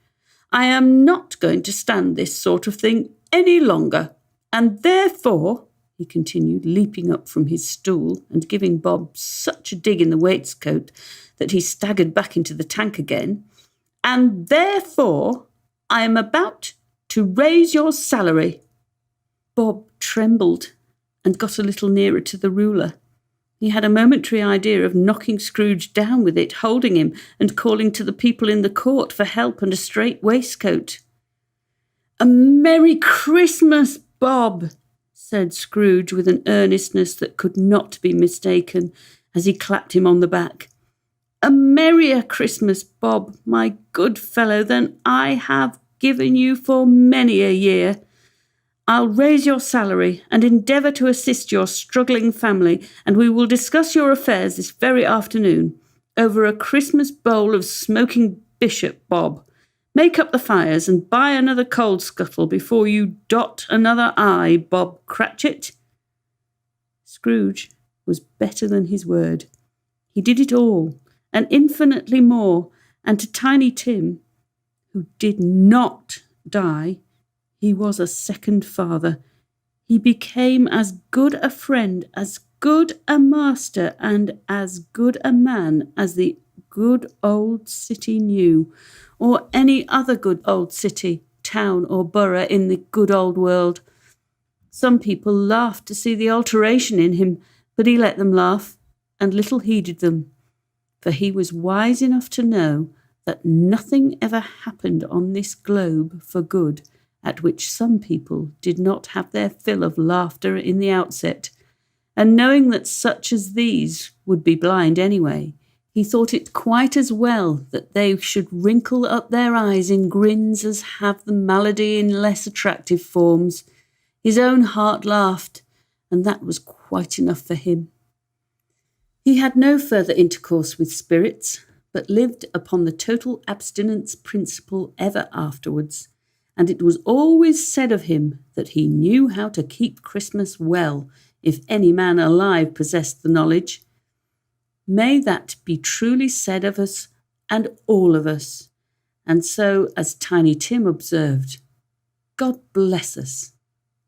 "I am not going to stand this sort of thing any longer, and therefore," he continued, leaping up from his stool and giving Bob such a dig in the waistcoat that he staggered back into the tank again, "and therefore I am about to raise your salary." Bob trembled and got a little nearer to the ruler. He had a momentary idea of knocking Scrooge down with it, holding him and calling to the people in the court for help and a straight waistcoat. "A Merry Christmas, Bob," said Scrooge with an earnestness that could not be mistaken, as he clapped him on the back. "A merrier Christmas, Bob, my good fellow, than I have given you for many a year. I'll raise your salary and endeavour to assist your struggling family, and we will discuss your affairs this very afternoon over a Christmas bowl of smoking bishop, Bob. Make up the fires and buy another coal scuttle before you dot another I, Bob Cratchit." Scrooge was better than his word. He did it all, and infinitely more, and to Tiny Tim, who did not die, he was a second father. He became as good a friend, as good a master, and as good a man as the good old city knew, or any other good old city, town, or borough in the good old world. Some people laughed to see the alteration in him, but he let them laugh, and little heeded them, for he was wise enough to know that nothing ever happened on this globe for good at which some people did not have their fill of laughter in the outset, and knowing that such as these would be blind anyway, he thought it quite as well that they should wrinkle up their eyes in grins as have the malady in less attractive forms. His own heart laughed, and that was quite enough for him. He had no further intercourse with spirits, but lived upon the total abstinence principle ever afterwards, and it was always said of him that he knew how to keep Christmas well, if any man alive possessed the knowledge. May that be truly said of us and all of us. And so, as Tiny Tim observed, God bless us,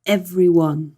every one.